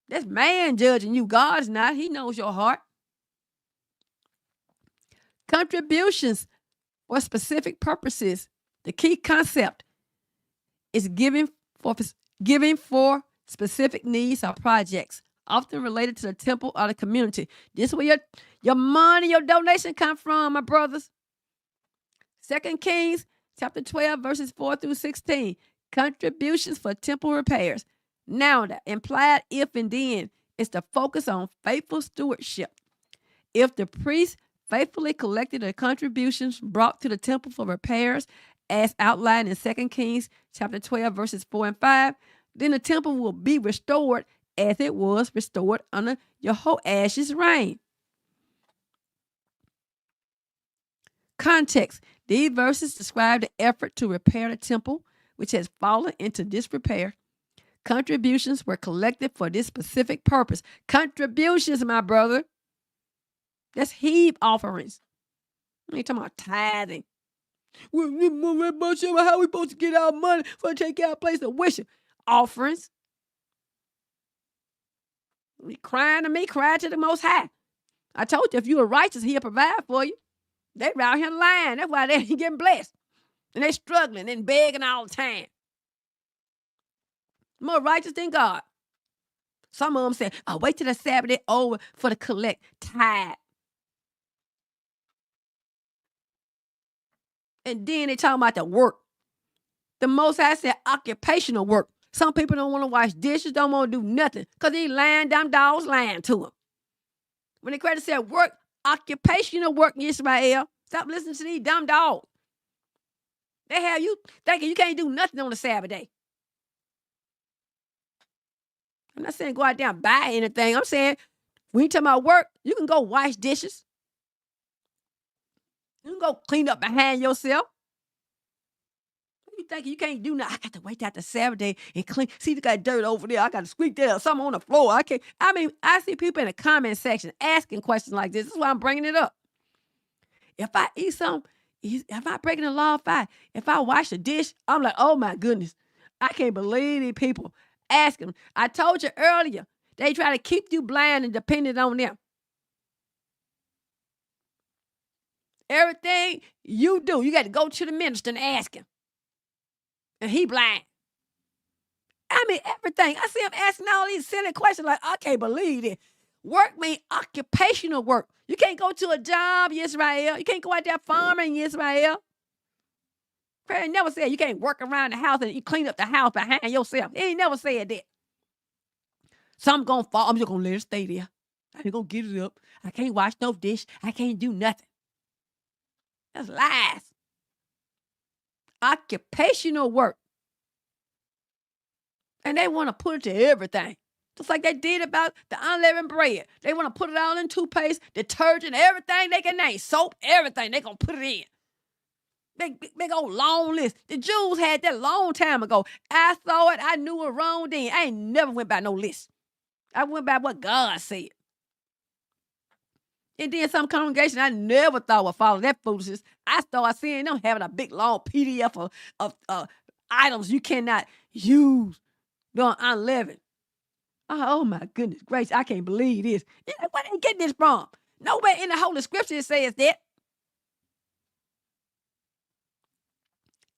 That's man judging you. God's not. He knows your heart. Contributions for specific purposes. The key concept is giving for specific needs or projects, often related to the temple or the community. This is where your money, your donation come from, my brothers. 2 Kings chapter 12, verses 4 through 16. Contributions for temple repairs. Now, the implied if and then is to focus on faithful stewardship. If the priest faithfully collected the contributions brought to the temple for repairs, as outlined in 2 Kings chapter 12, verses 4 and 5, then the temple will be restored as it was restored under Jehoash's reign. Context. These verses describe the effort to repair the temple, which has fallen into disrepair. Contributions were collected for this specific purpose. Contributions, my brother. That's heave offerings. I ain't talking about tithing. Morah Bahtshevah, how we supposed to get our money for take our place of worship? Offerings. You crying to me, cry to the Most High. I told you, if you are righteous, He'll provide for you. They around here lying. That's why they ain't getting blessed. And they struggling and begging all the time. More righteous than God. Some of them say, oh, wait till the Sabbath is over for the collect tithe. And then they talking about the work. The Most High said occupational work. Some people don't want to wash dishes, don't want to do nothing because they lying, them dogs lying to them. When the credit said work, occupational work in Israel, stop listening to these dumb dogs. They have you thinking you can't do nothing on the Sabbath day. I'm not saying go out there and buy anything. I'm saying when you talking about work, you can go wash dishes. You can go clean up behind yourself. You think you can't do nothing? I got to wait till the Sabbath day and clean. See, they got dirt over there. I got to squeak there. Something on the floor. I can't. I mean, I see people in the comment section asking questions like this. This is why I'm bringing it up. If I eat something, if I breaking the law, if I wash a dish, I'm like, oh my goodness, I can't believe these people asking. I told you earlier, they try to keep you blind and dependent on them. Everything you do, you got to go to the minister and ask him. And he blind. I mean, everything. I see him asking all these silly questions like, I can't believe it. Work means occupational work. You can't go to a job, Israel. You can't go out there farming, Israel. He never said you can't work around the house and you clean up the house behind yourself. He ain't never said that. Something gonna fall. I'm just gonna let it stay there. I ain't gonna get it up. I can't wash no dish. I can't do nothing. That's lies. Occupational work. And they want to put it to everything. Just like they did about the unleavened bread. They want to put it all in toothpaste, detergent, everything they can name. Soap, everything. They going to put it in. Big old long list. The Jews had that long time ago. I saw it. I knew it wrong then. I ain't never went by no list. I went by what God said. And then some congregation I never thought would follow that foolishness. I started seeing them having a big long PDF of items you cannot use during unleavened. Oh my goodness gracious, I can't believe this. Where they getting this from? Nowhere in the Holy Scripture says that.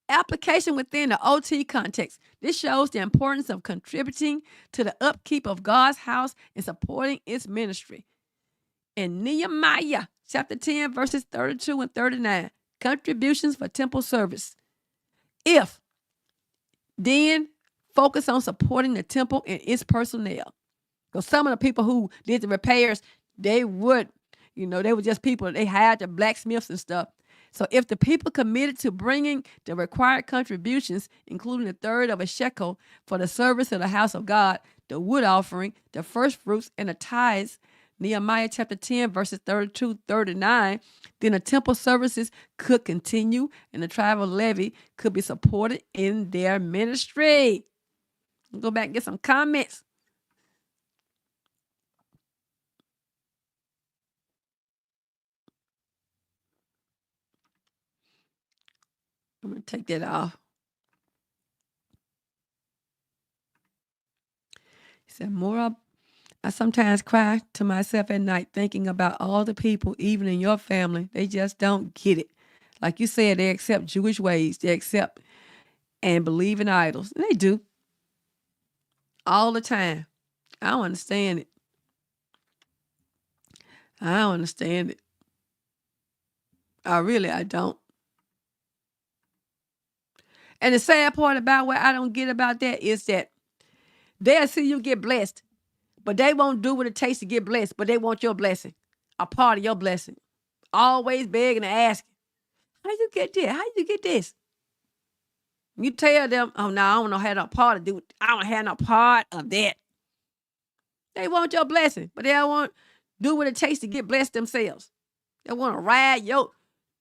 Application within the OT context. This shows the importance of contributing to the upkeep of God's house and supporting its ministry. In Nehemiah chapter 10, verses 32 and 39, contributions for temple service. If, then focus on supporting the temple and its personnel. Because some of the people who did the repairs they would, they were just people. They hired the blacksmiths and stuff. So if the people committed to bringing the required contributions, including a third of a shekel for the service of the house of God, the wood offering, the first fruits, and the tithes, Nehemiah chapter 10, verses 32, 39, then the temple services could continue and the tribal levy could be supported in their ministry. Go back and get some comments. I'm going to take that off. He said, Morah, I sometimes cry to myself at night thinking about all the people, even in your family, they just don't get it. Like you said, they accept Jewish ways. They accept and believe in idols. And they do. All the time. I don't understand it. I don't understand it. I don't. And the sad part about what I don't get about that is that they'll see you get blessed, but they won't do what it takes to get blessed, but they want your blessing, a part of your blessing. Always begging and asking, how you get this? How you get this? You tell them, oh, no, I don't know how no part to do it. I don't have no part of that. They want your blessing, but they don't want to do what it takes to get blessed themselves. They want to ride your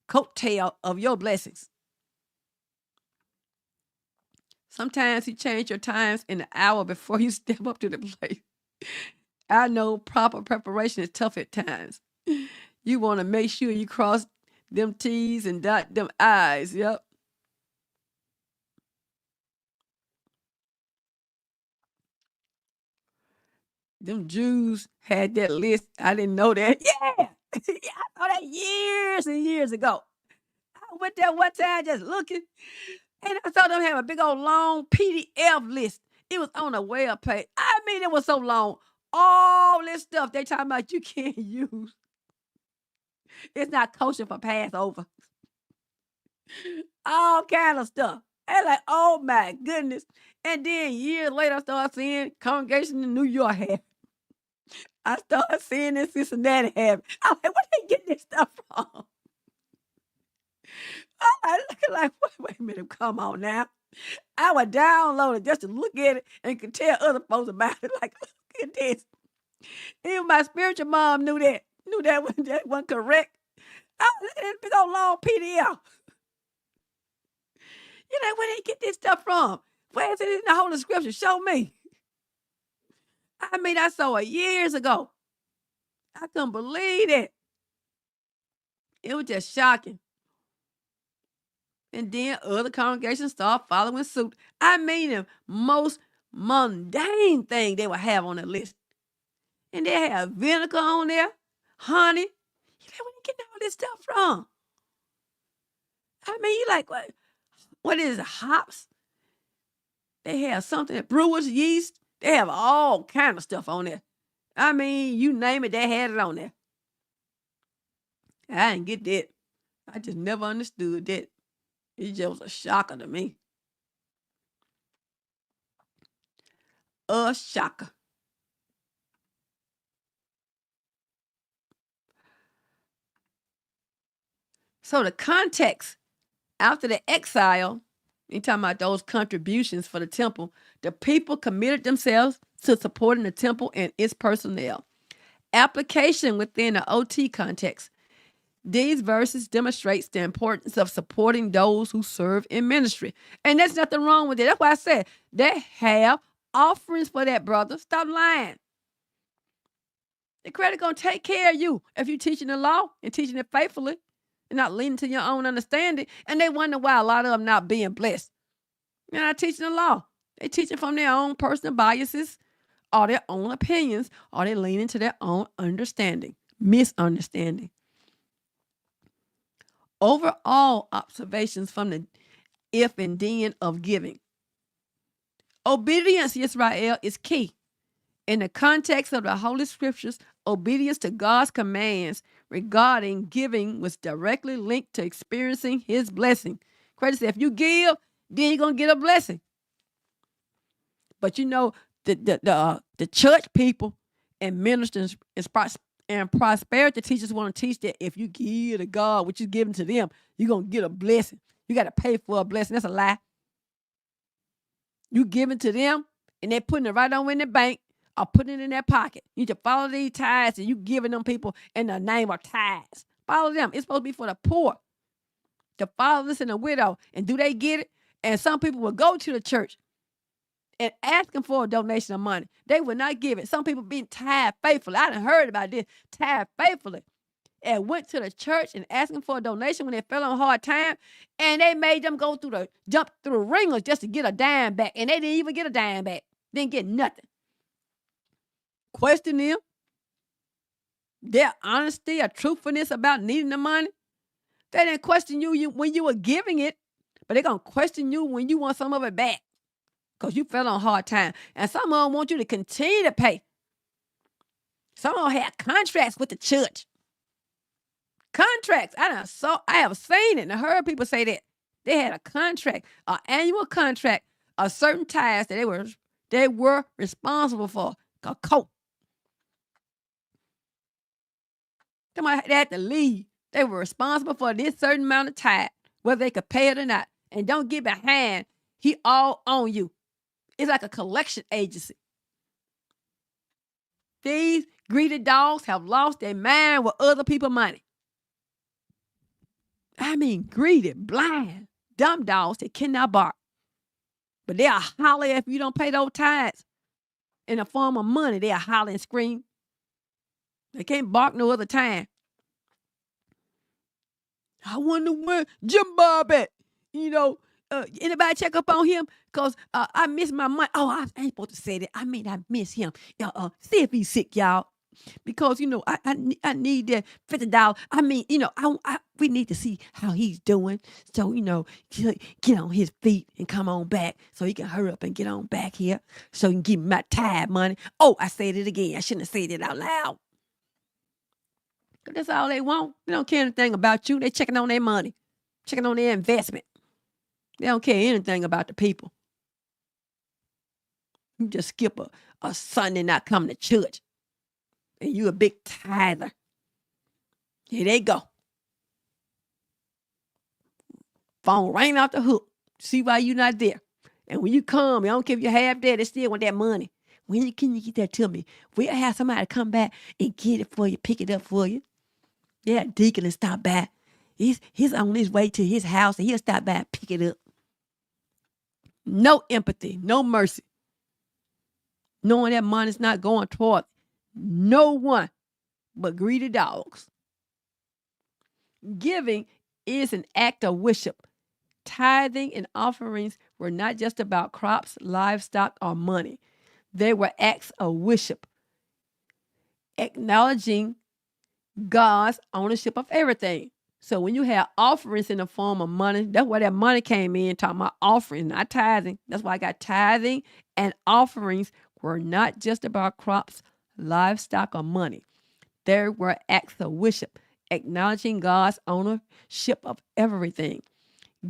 coattail of your blessings. Sometimes you change your times in an hour before you step up to the plate. I know proper preparation is tough at times. You want to make sure you cross them T's and dot them I's. Yep. Them Jews had that list. I didn't know that. Yeah. I saw that years and years ago. I went there one time just looking, and I saw them have a big old long PDF list. It was on a web page. I mean, it was so long. All this stuff they talking about you can't use. It's not kosher for Passover. All kind of stuff. And like, oh my goodness. And then years later, I started seeing congregation in New York have. I started seeing in Cincinnati have. I'm like, where they getting this stuff from? I looking like, wait a minute, come on now. I would download it just to look at it and could tell other folks about it. Like, look at this. Even my spiritual mom knew that wasn't correct. I was looking at this big old long PDF. You're like, where they get this stuff from? Where is it in the Holy Scripture? Show me. I mean, I saw it years ago. I couldn't believe it. It was just shocking. And then other congregations start following suit. I mean, the most mundane thing they would have on the list. And they have vinegar on there, honey. You're like, where you getting all this stuff from? I mean, you like, what is it, hops? They have something, brewer's yeast. They have all kind of stuff on there. I mean, you name it, they had it on there. I didn't get that. I just never understood that. It just was a shocker to me. A shocker. So the context after the exile, you talking about those contributions for the temple, the people committed themselves to supporting the temple and its personnel. Application within the OT context. These verses demonstrates the importance of supporting those who serve in ministry. And there's nothing wrong with it. That's why I said they have offerings for that, brother. Stop lying. The credit going to take care of you if you're teaching the law and teaching it faithfully and not leaning to your own understanding. And they wonder why a lot of them not being blessed. They're not teaching the law. They're teaching from their own personal biases or their own opinions, or they lean into their own understanding, misunderstanding. Overall observations from the if and then of giving. Obedience, Israel, is key. In the context of the Holy Scriptures, obedience to God's commands regarding giving was directly linked to experiencing His blessing. Credit said, if you give, then you're going to get a blessing. But you know, the church people and ministers And prosperity teachers want to teach that if you give to God what you're giving to them, you're going to get a blessing. You got to pay for a blessing. That's a lie. You give it to them, and they're putting it right on in the bank or putting it in their pocket. You need to follow these tithes, and you giving them people in the name of tithes. Follow them. It's supposed to be for the poor, the fatherless, and the widow. And do they get it? And some people will go to the church and asking for a donation of money. They will not give it. Some people being tithe faithfully. I done heard about this. Tithe faithfully. And went to the church and asking for a donation when they fell on hard time. And they made them jump through the ringers just to get a dime back. And they didn't even get a dime back. Didn't get nothing. Question them. Their honesty or truthfulness about needing the money. They didn't question you when you were giving it. But they're going to question you when you want some of it back. Because you fell on hard time. And some of them want you to continue to pay. Some of them have contracts with the church. Contracts. I have seen it and I heard people say that. They had a contract, an annual contract, a certain tithes that they were responsible for. A coat. Somebody had to leave. They were responsible for this certain amount of tithe, whether they could pay it or not. And don't get behind. He all on you. It's like a collection agency. These greedy dogs have lost their mind with other people's money. I mean, greedy, blind, dumb dogs that cannot bark. But they'll holler if you don't pay those tithes in the form of money. They'll holler and scream. They can't bark no other time. I wonder where Jim Bob at. Anybody check up on him? Because I miss my money. Oh, I ain't supposed to say that. I mean, I miss him. See if he's sick, y'all. Because, I need that $50. I mean, we need to see how he's doing. So, get on his feet and come on back so he can hurry up and get on back here so he can give me my tithe money. Oh, I said it again. I shouldn't have said it out loud. Because that's all they want. They don't care anything about you. They checking on their money, checking on their investment. They don't care anything about the people. You just skip a Sunday not coming to church. And you a big tither. Here they go. Phone ring off the hook. See why you not there. And when you come, I don't care if you're half there, they still want that money. When can you get that to me? We'll have somebody come back and get it for you, pick it up for you. Yeah, deacon and stop by. He's on his way to his house and he'll stop by and pick it up. No empathy, no mercy. Knowing that money's not going toward no one but greedy dogs. Giving is an act of worship. Tithing and offerings were not just about crops, livestock, or money. They were acts of worship, acknowledging God's ownership of everything. So when you have offerings in the form of money, that's where that money came in, talking about offerings, not tithing. That's why I got tithing and offerings were not just about crops, livestock, or money. They were acts of worship, acknowledging God's ownership of everything.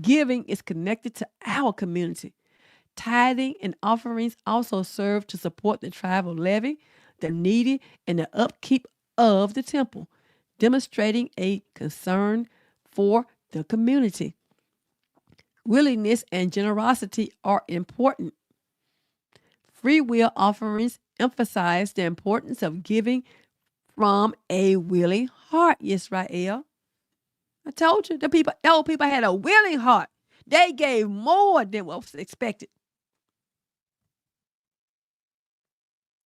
Giving is connected to our community. Tithing and offerings also serve to support the tribal levy, the needy, and the upkeep of the temple, demonstrating a concern for the community. Willingness and generosity are important. Free will offerings emphasize the importance of giving from a willing heart, Yisrael. I told you, the old people had a willing heart. They gave more than what was expected.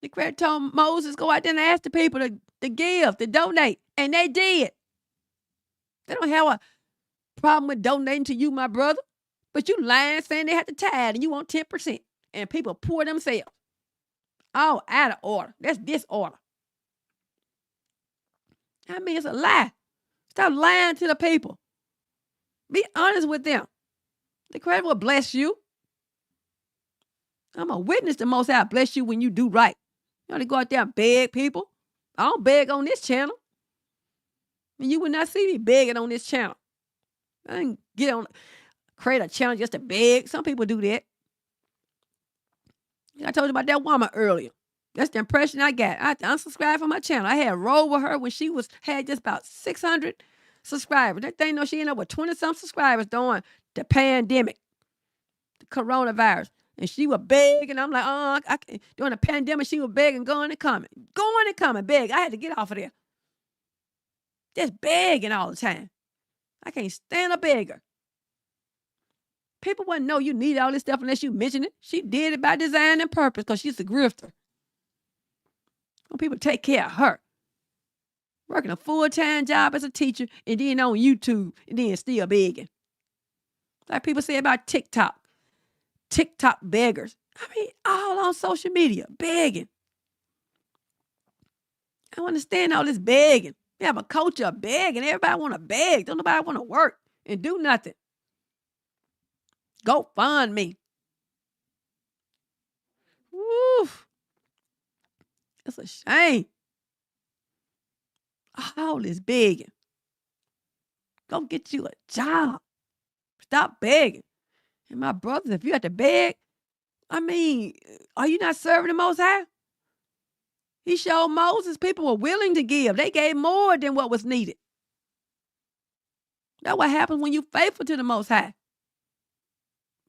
The Creator told Moses, go out there and ask the people to give, to donate. And they did. They don't have a problem with donating to you, my brother. But you lying saying they have to tithe and you want 10%. And people pour themselves. All out of order. That's disorder. I mean, it's a lie. Stop lying to the people. Be honest with them. The Creator will bless you. I'm a witness to Most High bless you when you do right. You want to go out there and beg people? I don't beg on this channel. And you would not see me begging on this channel. I didn't create a channel just to beg. Some people do that. I told you about that woman earlier. That's the impression I got. I had to unsubscribe from my channel. I had rolled with her when she had just about 600 subscribers. That thing, she ended up with 20-some subscribers during the pandemic, the coronavirus. And she was big, and I'm like, during the pandemic, she was big and going and coming. Going and coming, big. I had to get off of there. Just begging all the time. I can't stand a beggar. People wouldn't know you need all this stuff unless you mention it. She did it by design and purpose because she's a grifter. When people take care of her. Working a full-time job as a teacher and then on YouTube and then still begging. Like people say about TikTok. TikTok beggars. I mean, all on social media, begging. I don't understand all this begging. We have a culture of begging. Everybody want to beg. Don't nobody want to work and do nothing. Go fund me. Woo. It's a shame. All this begging. Go get you a job. Stop begging. And my brothers, if you have to beg, I mean, are you not serving the Most High? He showed Moses people were willing to give. They gave more than what was needed. That's what happens when you're faithful to the Most High.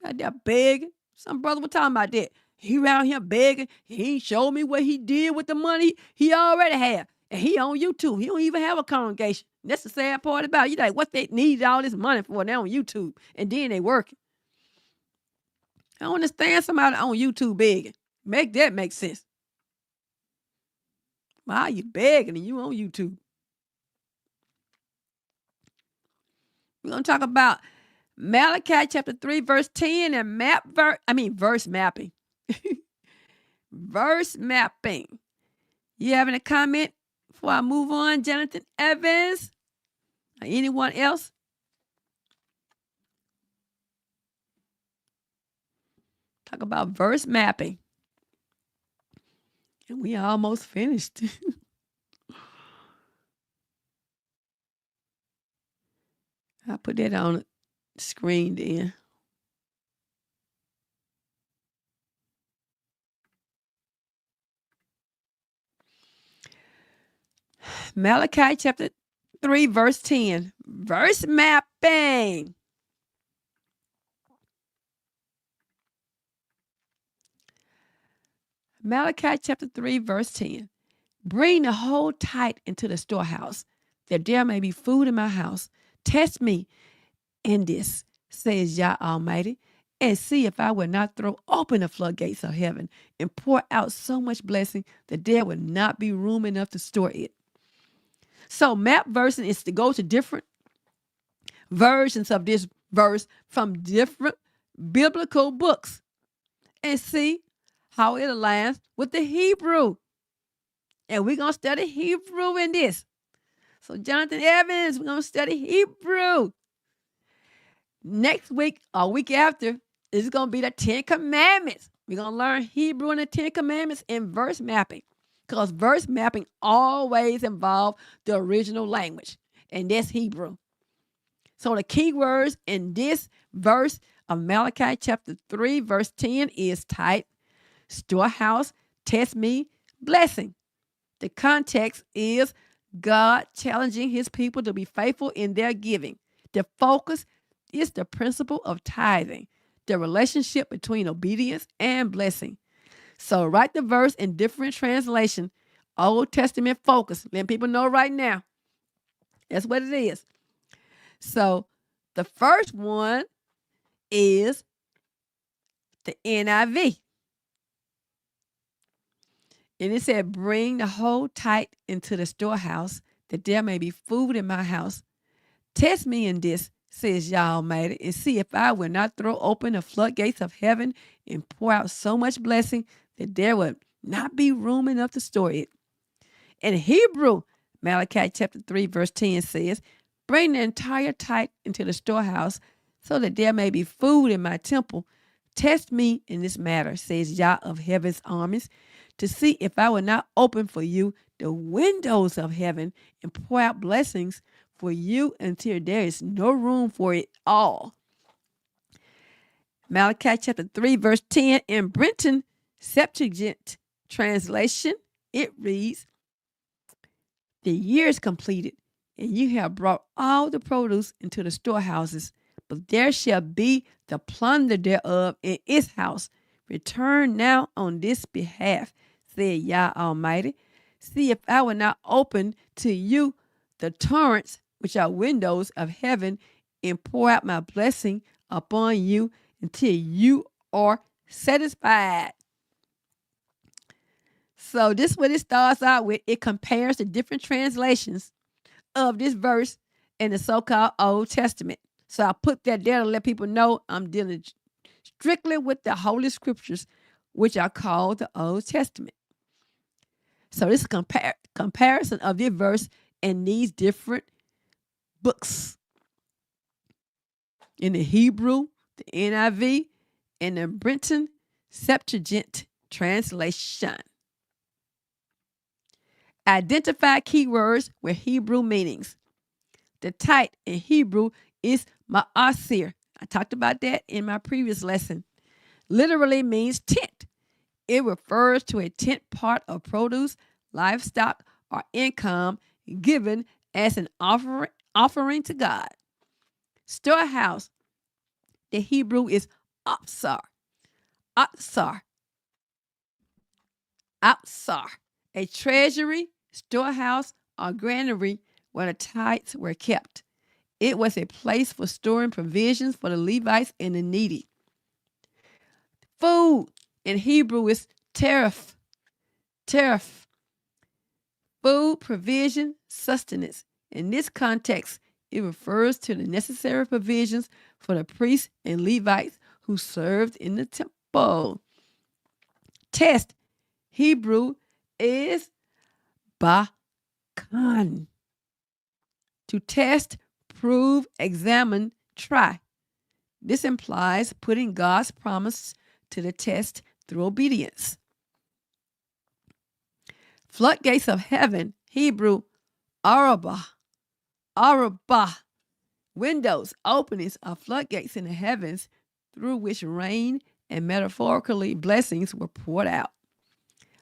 Out there begging. Some brother was talking about that. He around here begging. He ain't showed me what he did with the money he already had. And he on YouTube. He don't even have a congregation. That's the sad part about it. You like, what they need all this money for? They on YouTube. And then they working. I don't understand somebody on YouTube begging. Make that make sense. Why are you begging and you on YouTube? We're going to talk about Malachi chapter 3, verse 10 and verse mapping. Verse mapping. You have any comment before I move on, Jonathan Evans? Or anyone else? Talk about verse mapping. And we almost finished. I'll put that on the screen then. Malachi chapter 3, verse 10. Verse mapping. Malachi chapter 3, verse 10. Bring the whole tithe into the storehouse, that there may be food in my house. Test me in this, says Yah Almighty, and see if I will not throw open the floodgates of heaven and pour out so much blessing that there will not be room enough to store it. So map versing is to go to different versions of this verse from different biblical books and see how it aligns with the Hebrew. And we're going to study Hebrew in this. So Jonathan Evans, we're going to study Hebrew. Next week or week after is going to be the 10 Commandments. We're going to learn Hebrew and the 10 Commandments in verse mapping. Because verse mapping always involves the original language. And that's Hebrew. So the key words in this verse of Malachi chapter 3, verse 10 is tithe, storehouse, test me, blessing. The context is God challenging his people to be faithful in their giving. The focus is the principle of tithing, the relationship between obedience and blessing. So write the verse in different translation, Old Testament focus. Letting people know right now. That's what it is. So the first one is the NIV. And it said, bring the whole tithe into the storehouse, that there may be food in my house. Test me in this, says Yah Almighty, and see if I will not throw open the floodgates of heaven and pour out so much blessing that there would not be room enough to store it. In Hebrew, Malachi chapter 3, verse 10 says, bring the entire tithe into the storehouse so that there may be food in my temple. Test me in this matter, says Yah of heaven's armies, to see if I will not open for you the windows of heaven and pour out blessings for you until there is no room for it all. Malachi chapter 3, verse 10 in Brenton Septuagint translation, it reads, the year is completed, and you have brought all the produce into the storehouses, but there shall be the plunder thereof in its house. Return now on this behalf, said Yah Almighty. See if I will not open to you the torrents which are windows of heaven and pour out my blessing upon you until you are satisfied. So this is what it starts out with. It compares the different translations of this verse in the so-called Old Testament. So I put that there to let people know I'm dealing strictly with the Holy Scriptures, which are called the Old Testament. So this is comparison of this verse in these different books. In the Hebrew, the NIV, and the Brenton Septuagint translation. Identify keywords with Hebrew meanings. The tithe in Hebrew is ma'asir. I talked about that in my previous lesson. Literally means tenth. It refers to a tenth part of produce, livestock, or income given as an offering to God. Storehouse. The Hebrew is apsar. Apsar. Apsar. A treasury, storehouse, or granary where the tithes were kept. It was a place for storing provisions for the Levites and the needy. Food in Hebrew is teref. Teref. Food, provision, sustenance. In this context, it refers to the necessary provisions for the priests and Levites who served in the temple. Test. Hebrew is bakan. To test, prove, examine, try. This implies putting God's promise to the test through obedience. Floodgates of heaven, Hebrew, arabah. Arabah. Windows, openings are floodgates in the heavens through which rain and metaphorically blessings were poured out.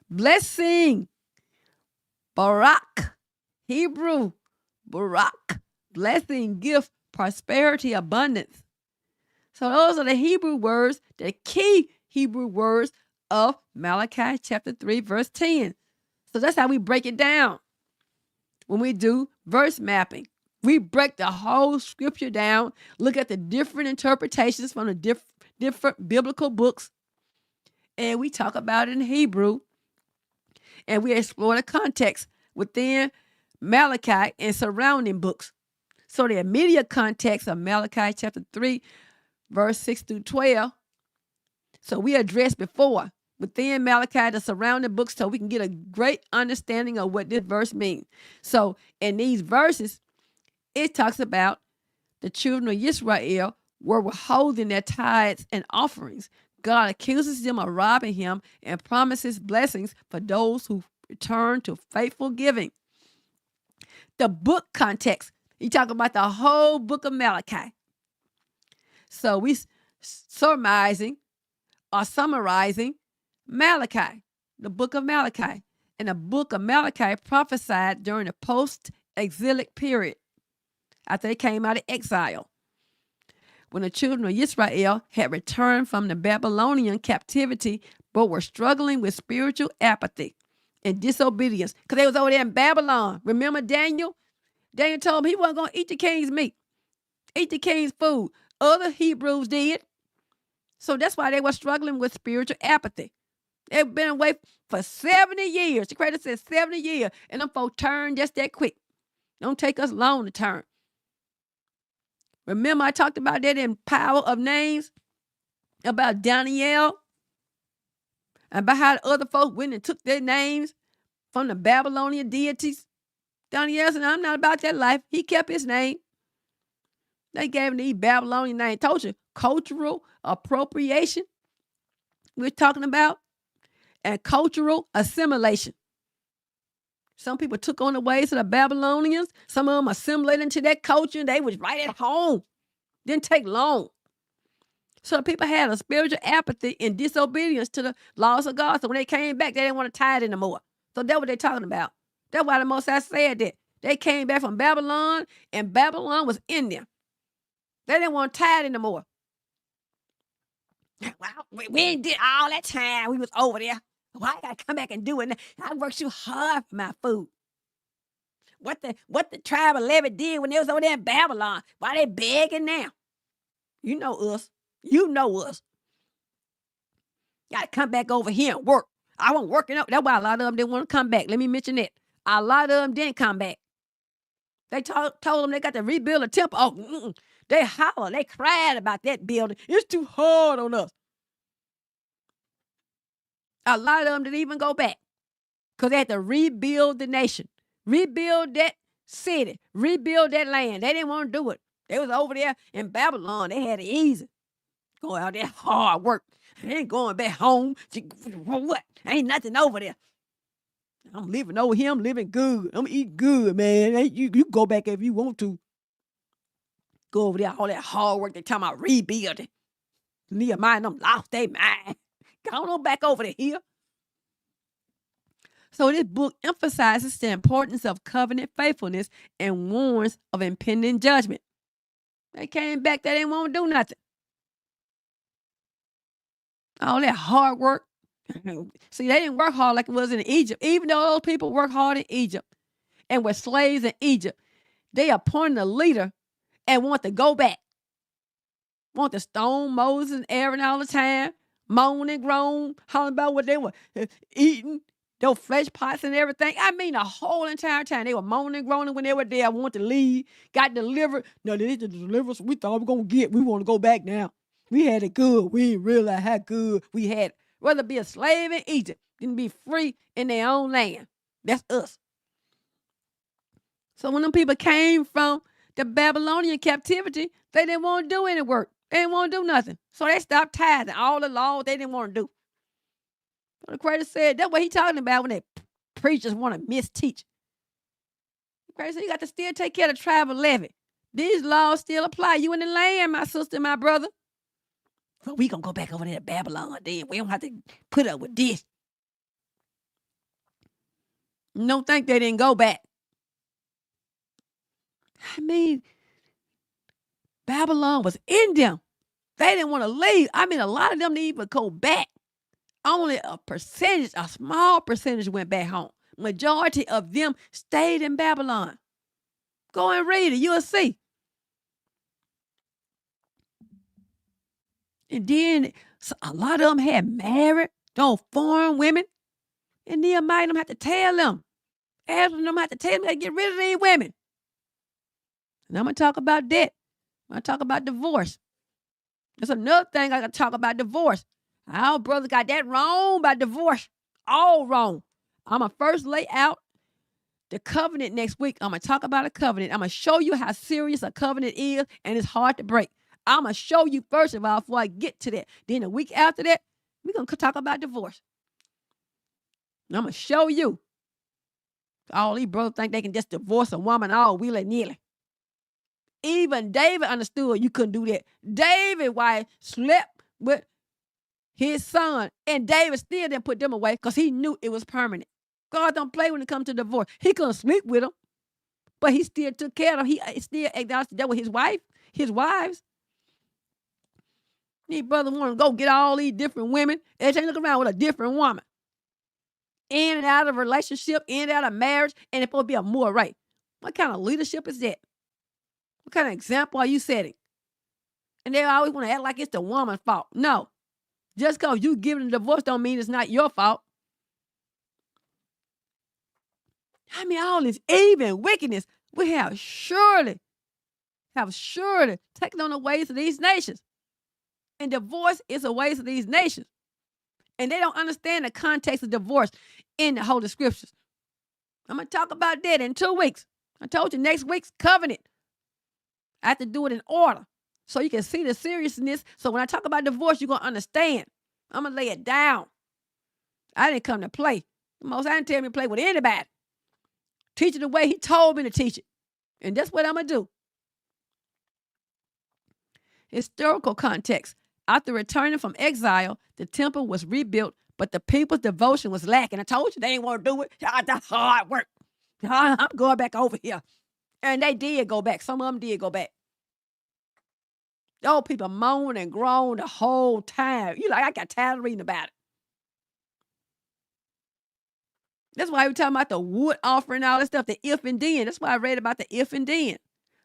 Blessing, barak. Hebrew, barak. Blessing, gift, prosperity, abundance. So those are the Hebrew words, the key Hebrew words of Malachi chapter 3, verse 10. So that's how we break it down. When we do verse mapping, we break the whole scripture down, look at the different interpretations from the different biblical books, and we talk about it in Hebrew, and we explore the context within Malachi and surrounding books. So the immediate context of Malachi chapter 3, verse 6 through 12. So we addressed before within Malachi the surrounding books so we can get a great understanding of what this verse means. So in these verses, it talks about the children of Israel were withholding their tithes and offerings. God accuses them of robbing him and promises blessings for those who return to faithful giving. The book context, you talk about the whole book of Malachi. So we summarizing Malachi, the book of Malachi. And the book of Malachi prophesied during the post-exilic period after they came out of exile, when the children of Israel had returned from the Babylonian captivity but were struggling with spiritual apathy and disobedience because they was over there in Babylon. Remember Daniel? Daniel told him he wasn't going to eat the king's meat, eat the king's food. Other Hebrews did. So that's why they were struggling with spiritual apathy. They've been away for 70 years. The creator says 70 years. And them folks turn just that quick. Don't take us long to turn. Remember I talked about that in Power of Names? About Daniel? About how the other folks went and took their names from the Babylonian deities? Daniel said, I'm not about that life. He kept his name. They gave him the Babylonian name. Told you, cultural appropriation we're talking about, and cultural assimilation. Some people took on the ways of the Babylonians. Some of them assimilated into that culture. They was right at home. Didn't take long. So the people had a spiritual apathy and disobedience to the laws of God. So when they came back, they didn't want to tithe anymore. So that's what they're talking about. That's why the Most High said that. They came back from Babylon, and Babylon was in them. They didn't want to tithe anymore. Well, we ain't did all that time. We was over there. Why I gotta come back and do it? I worked too hard for my food. What the tribe of Levi did when they was over there in Babylon? Why they begging now? You know us. You know us. Gotta come back over here and work. I wasn't working up. That's why a lot of them didn't want to come back. Let me mention that. A lot of them didn't come back. They told them they got to rebuild a temple. Oh, they hollered. They cried about that building. It's too hard on us. A lot of them didn't even go back because they had to rebuild the nation, rebuild that city, rebuild that land. They didn't want to do it. They was over there in Babylon. They had it easy. Go out there, hard work. They ain't going back home. What? Ain't nothing over there. I'm living over here. I'm living good. I'm eating good, man. You go back if you want to. Go over there, all that hard work. They talking about rebuilding. Nehemiah and them lost their mind. Go on back over to here. So this book emphasizes the importance of covenant faithfulness and warns of impending judgment. They came back, they didn't want to do nothing. All that hard work. See, they didn't work hard like it was in Egypt. Even though those people worked hard in Egypt and were slaves in Egypt, they appointed a leader and want to go back. Want to stone Moses and Aaron all the time, moan and groan, hollering about what they were eating, those flesh pots and everything. I mean, the whole entire time they were moaning and groaning when they were there. Want to leave, got delivered. No, they didn't deliver us. We thought we were going to get. We want to go back now. We had it good. We didn't realize how good we had it. Rather be a slave in Egypt than be free in their own land. That's us. So when them people came from the Babylonian captivity, they didn't want to do any work. They didn't want to do nothing. So they stopped tithing. All the laws they didn't want to do. So the Creator said, that's what he talking about when the preachers want to misteach. The Creator said, you got to still take care of the tribe of Levi. These laws still apply. You in the land, my sister, my brother. But we going to go back over there to Babylon then. We don't have to put up with this. Don't think they didn't go back. I mean, Babylon was in them. They didn't want to leave. I mean, a lot of them didn't even go back. Only a small percentage went back home. Majority of them stayed in Babylon. Go and read it. You'll see. And then a lot of them had married those foreign women. And Nehemiah them had to tell them. Ezra them had to tell them to get rid of these women. And I'm going to talk about that. I'm going to talk about divorce. That's another thing I got to talk about, divorce. Our brother got that wrong about divorce. All wrong. I'm going to first lay out the covenant next week. I'm going to talk about a covenant. I'm going to show you how serious a covenant is, and it's hard to break. I'm going to show you first of all before I get to that. Then a week after that, we're going to talk about divorce. And I'm going to show you. All these brothers think they can just divorce a woman all willy-nilly. Even David understood you couldn't do that. David's wife slept with his son, and David still didn't put them away because he knew it was permanent. God don't play when it comes to divorce. He couldn't sleep with them, but he still took care of them. He still acknowledged that with his wives. These brothers want to go get all these different women. They ain't looking around with a different woman. In and out of a relationship, in and out of marriage, and it's supposed to be a more right. What kind of leadership is that? What kind of example are you setting? And they always want to act like it's the woman's fault. No. Just because you giving a divorce don't mean it's not your fault. I mean, all this evil and wickedness we have surely taken on the ways of these nations. And divorce is a ways of these nations. And they don't understand the context of divorce in the Holy Scriptures. I'm going to talk about that in 2 weeks. I told you next week's covenant. I have to do it in order so you can see the seriousness. So when I talk about divorce, you're going to understand. I'm going to lay it down. I didn't come to play. The Most High didn't tell me to play with anybody. Teach it the way he told me to teach it. And that's what I'm going to do. Historical context. After returning from exile, the temple was rebuilt, but the people's devotion was lacking. I told you they didn't want to do it. That's hard work. I'm going back over here. And they did go back. Some of them did go back. Those people moaned and groaned the whole time. You like, I got tired of reading about it. That's why we're talking about the wood offering, all that stuff, the if and then. That's why I read about the if and then.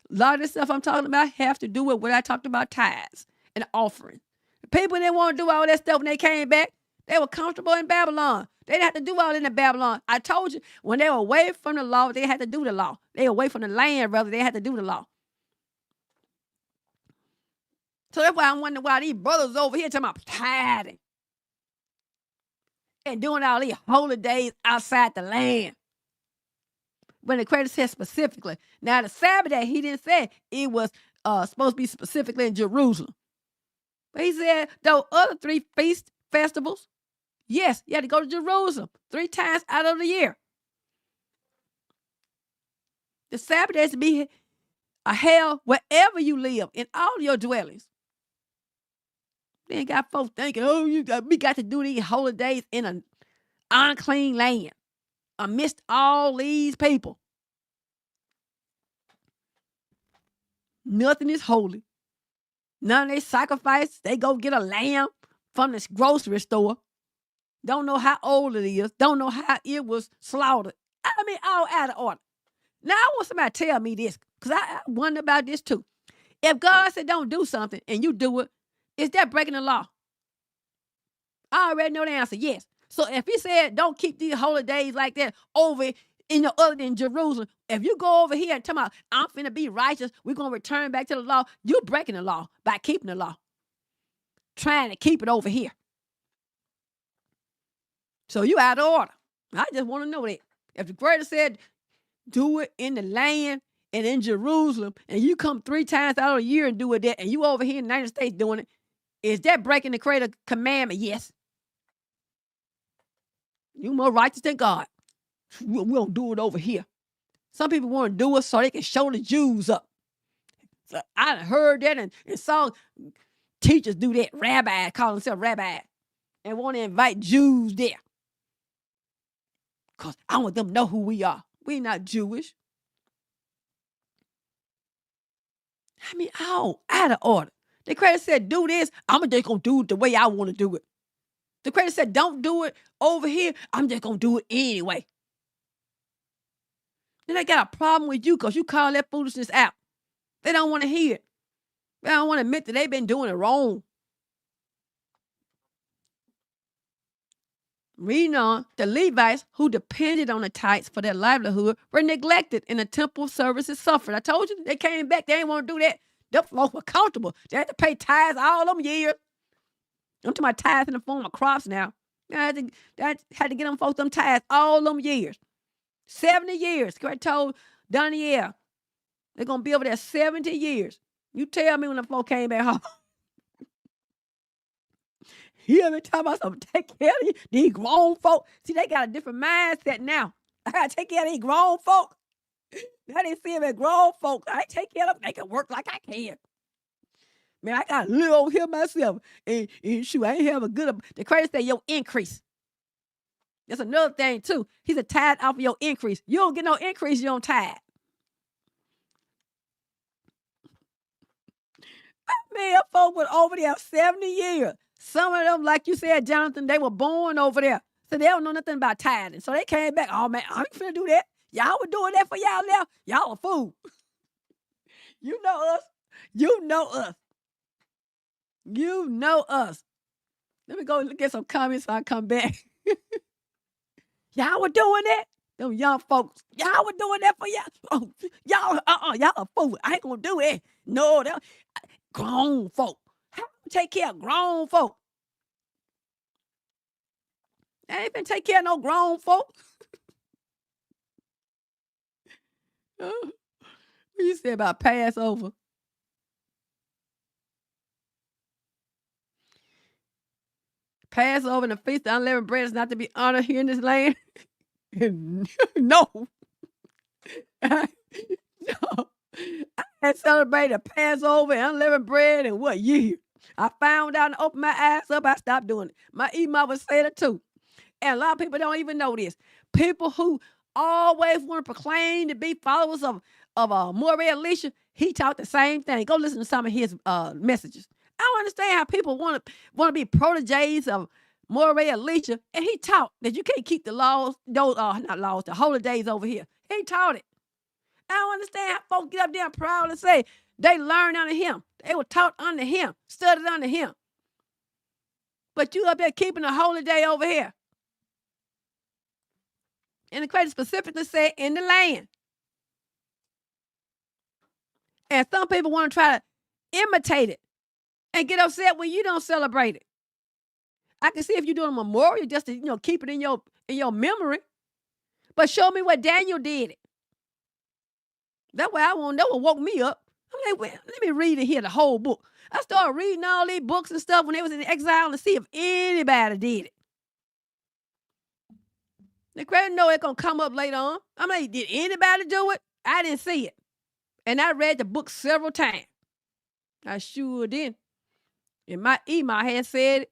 A lot of the stuff I'm talking about have to do with what I talked about, tithes and offering. The people didn't want to do all that stuff when they came back. They were comfortable in Babylon. They didn't have to do all in Babylon. I told you, when they were away from the law, they had to do the law. They were away from the land, rather, they had to do the law. So that's why I'm wondering why these brothers over here talking about tithing and doing all these holy days outside the land. When the credit says specifically. Now, the Sabbath day, he didn't say it was supposed to be specifically in Jerusalem. But he said, those other 3 feast festivals, yes, you had to go to Jerusalem 3 times out of the year. The Sabbath day is to be held wherever you live, in all your dwellings. Then got folks thinking, oh, we got to do these holy days in an unclean land amidst all these people. Nothing is holy. None of they sacrifice. They go get a lamb from the grocery store. Don't know how old it is. Don't know how it was slaughtered. I mean, all out of order. Now, I want somebody to tell me this, because I wonder about this too. If God said don't do something and you do it, is that breaking the law? I already know the answer, yes. So if he said don't keep these holy days like that over in the other than Jerusalem, if you go over here and tell me, I'm finna be righteous, we're going to return back to the law, you're breaking the law by keeping the law. Trying to keep it over here. So you out of order. I just want to know that. If the greater said do it in the land and in Jerusalem, and you come 3 times out of a year and do it there, and you over here in the United States doing it, is that breaking the creator commandment? Yes. You more righteous than God. We don't do it over here. Some people want to do it so they can show the Jews up. So I heard that and saw teachers do that. Rabbi, call themselves rabbi, and want to invite Jews there. Because I want them to know who we are. We're not Jewish. I mean, all out of order. The creator said, do this. I'm just going to do it the way I want to do it. The creator said, don't do it over here. I'm just going to do it anyway. Then they got a problem with you because you call that foolishness out. They don't want to hear it. They don't want to admit that they've been doing it wrong. Reading on, the Levites who depended on the tithes for their livelihood were neglected and the temple services suffered. I told you, they came back. They didn't want to do that. Them folks were comfortable. They had to pay tithes all them years. I'm talking about tithes in the form of crops now. They had to get them folks them tithes all them years. 70 years. I told Danielle, they're going to be over there 70 years. You tell me when the folks came back home. He ever talking about something, take care of these grown folk. See, they got a different mindset now. I got to take care of these grown folk. Now they see them as grown folk. I take care of them. They can work like I can. Man, I got to live over here myself. And shoot, I ain't have a good... The credit say your increase. That's another thing, too. He's a tithe off of your increase. You don't get no increase, you don't tithe. Man, folk went over there 70 years. Some of them, like you said, Jonathan, they were born over there. So they don't know nothing about tithing. So they came back, oh, man, I ain't finna do that. Y'all were doing that for y'all now. Y'all a fool. You know us. You know us. You know us. Let me go look at some comments so I come back. Y'all were doing that? Them young folks. Y'all were doing that for y'all. Oh, y'all a fool. I ain't gonna do it. No, grown folk. How do you take care of grown folk? I ain't been take care of no grown folk. What you say about Passover? Passover and the Feast of Unleavened Bread is not to be honored here in this land? No. No. I had celebrated Passover and unleavened bread in what year? I found out and opened my eyes up. I stopped doing it. My mother said it too. And a lot of people don't even know this. People who always want to proclaim to be followers of Morah Alicia, he taught the same thing. Go listen to some of his messages. I don't understand how people want to be proteges of Morah Alicia, and he taught that you can't keep the laws, those not laws, the holy days over here. He taught it. I don't understand how folks get up there and proud and say they learned under him. They were taught under him, studied under him. But you up there keeping the holy day over here. And the creator specifically said in the land. And some people want to try to imitate it and get upset when you don't celebrate it. I can see if you're doing a memorial just to keep it in your memory. But show me what Daniel did. That's why I want to know what woke me up. I'm like, well, let me read and hear the whole book. I started reading all these books and stuff when they was in exile to see if anybody did it. The credit know it's going to come up later on. I'm like, did anybody do it? I didn't see it. And I read the book several times. I sure did. And my email had said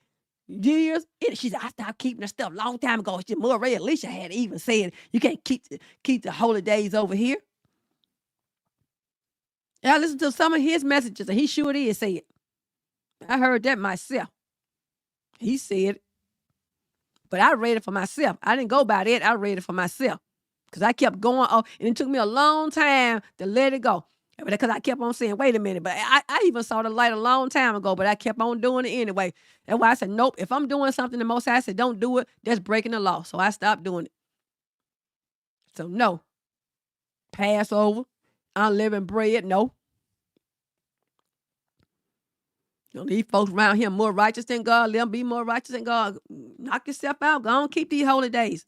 years. She said, I stopped keeping the stuff a long time ago. Morah Alicia had even said, you can't keep the holy days over here. And I listened to some of his messages, and he sure did say it. I heard that myself. He said it. But I read it for myself. I didn't go by that. I read it for myself. Because I kept going on, and it took me a long time to let it go. Because I kept on saying, wait a minute. But I even saw the light a long time ago, but I kept on doing it anyway. That's why I said, nope, if I'm doing something the Most High said, don't do it, that's breaking the law. So I stopped doing it. So no. Passover, unleavened bread, no. These folks around here more righteous than God. Let them be more righteous than God. Knock yourself out. Go on, keep these holy days.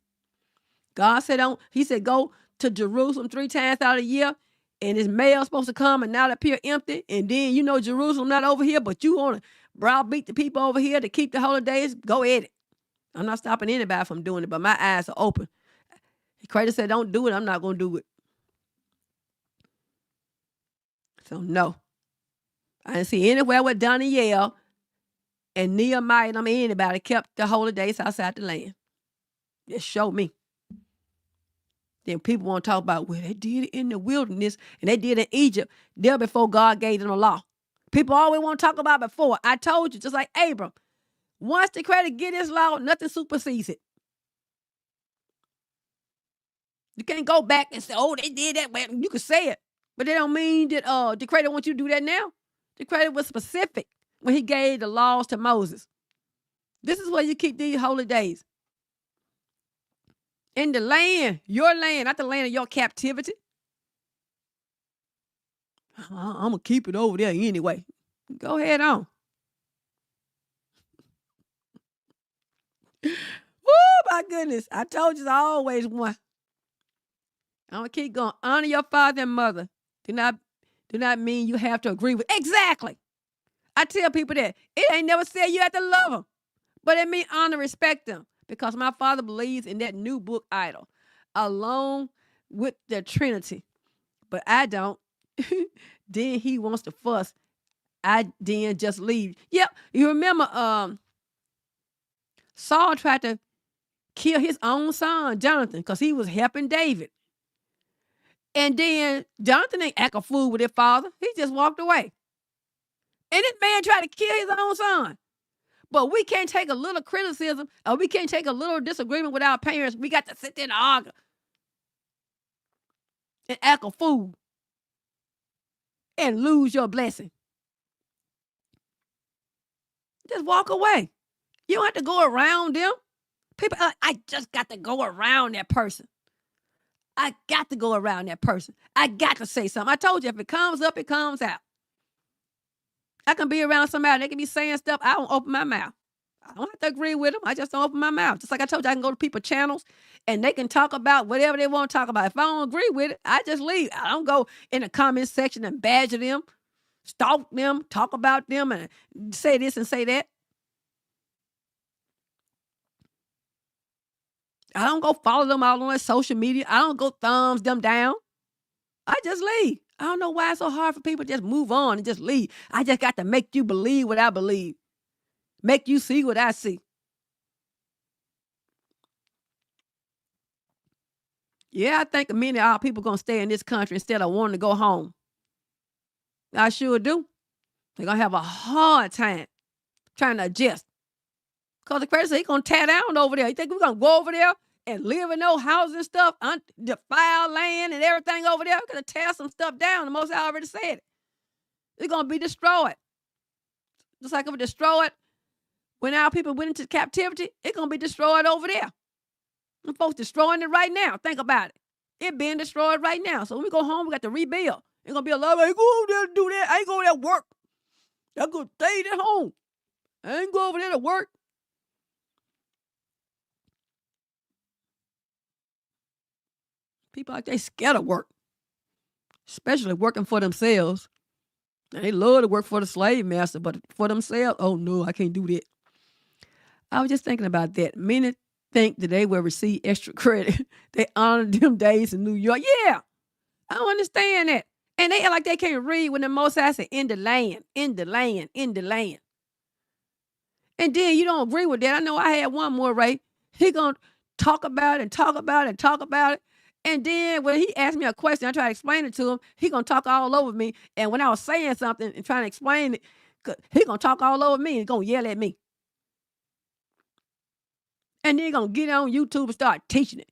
God said, he said, go to Jerusalem 3 times out of the year, and his mail supposed to come and now it appear empty. And then Jerusalem not over here, but you want to browbeat the people over here to keep the holy days. Go at it. I'm not stopping anybody from doing it, but my eyes are open. The creator said, don't do it. I'm not going to do it. So no. I didn't see anywhere where Daniel and Nehemiah, anybody kept the holy days outside the land. Just show me. Then people want to talk about, well, they did it in the wilderness and they did it in Egypt there before God gave them the law. People always want to talk about before. I told you, just like Abram, once the creator get his law, nothing supersedes it. You can't go back and say, oh, they did that. Well, you can say it, but they don't mean that the creator wants you to do that now. The creator was specific when he gave the laws to Moses. This is where you keep these holy days. In the land, your land, not the land of your captivity. I'm going to keep it over there anyway. Go ahead on. Woo, my goodness. I told you I always won. I'm going to keep going. Honor your father and mother. Do not mean you have to agree with. Exactly. I tell people that. It ain't never said you have to love them. But it means honor, respect them. Because my father believes in that new book idol. Along with the Trinity. But I don't. Then he wants to fuss. I then just leave. Yep. You remember Saul tried to kill his own son, Jonathan, because he was helping David. And then Jonathan ain't act a fool with his father. He just walked away. And this man tried to kill his own son. But we can't take a little criticism or we can't take a little disagreement with our parents. We got to sit there and argue and act a fool and lose your blessing. Just walk away. You don't have to go around them. People are like, I just got to go around that person. I got to go around that person. I got to say something. I told you, if it comes up, it comes out. I can be around somebody. They can be saying stuff. I don't open my mouth. I don't have to agree with them. I just don't open my mouth. Just like I told you, I can go to people's channels and they can talk about whatever they want to talk about. If I don't agree with it, I just leave. I don't go in the comment section and badger them, stalk them, talk about them, and say this and say that. I don't go follow them all on social media. I don't go thumbs them down. I just leave. I don't know why it's so hard for people to just move on and just leave. I just got to make you believe what I believe. Make you see what I see. Yeah, I think many of our people going to stay in this country instead of wanting to go home. I sure do. They're going to have a hard time trying to adjust. Because the crazy, he's going to tear down over there. You think we're going to go over there and live in those houses and stuff, defile land and everything over there? We're going to tear some stuff down. The Most High already said it. It's going to be destroyed. Just like it was destroyed when our people went into captivity, it's going to be destroyed over there. And folks destroying it right now. Think about it. It being destroyed right now. So when we go home, we got to rebuild. It's going to be a lot of, I ain't go over there to do that. I ain't go over there to work. I'm going to stay at home. I ain't go over there to work. People like they scared of work, especially working for themselves. And they love to work for the slave master, but for themselves, oh no, I can't do that. I was just thinking about that. Many think that they will receive extra credit. They honor them days in New York. Yeah, I don't understand that. And they act like they can't read when the Most High say, in the land, in the land, in the land. And then you don't agree with that. I know I had one more, right? He going to talk about it and talk about it and talk about it. And then when he asked me a question, I try to explain it to him. He going to talk all over me. And when I was saying something and trying to explain it, he going to talk all over me and going to yell at me. And then he going to get on YouTube and start teaching it.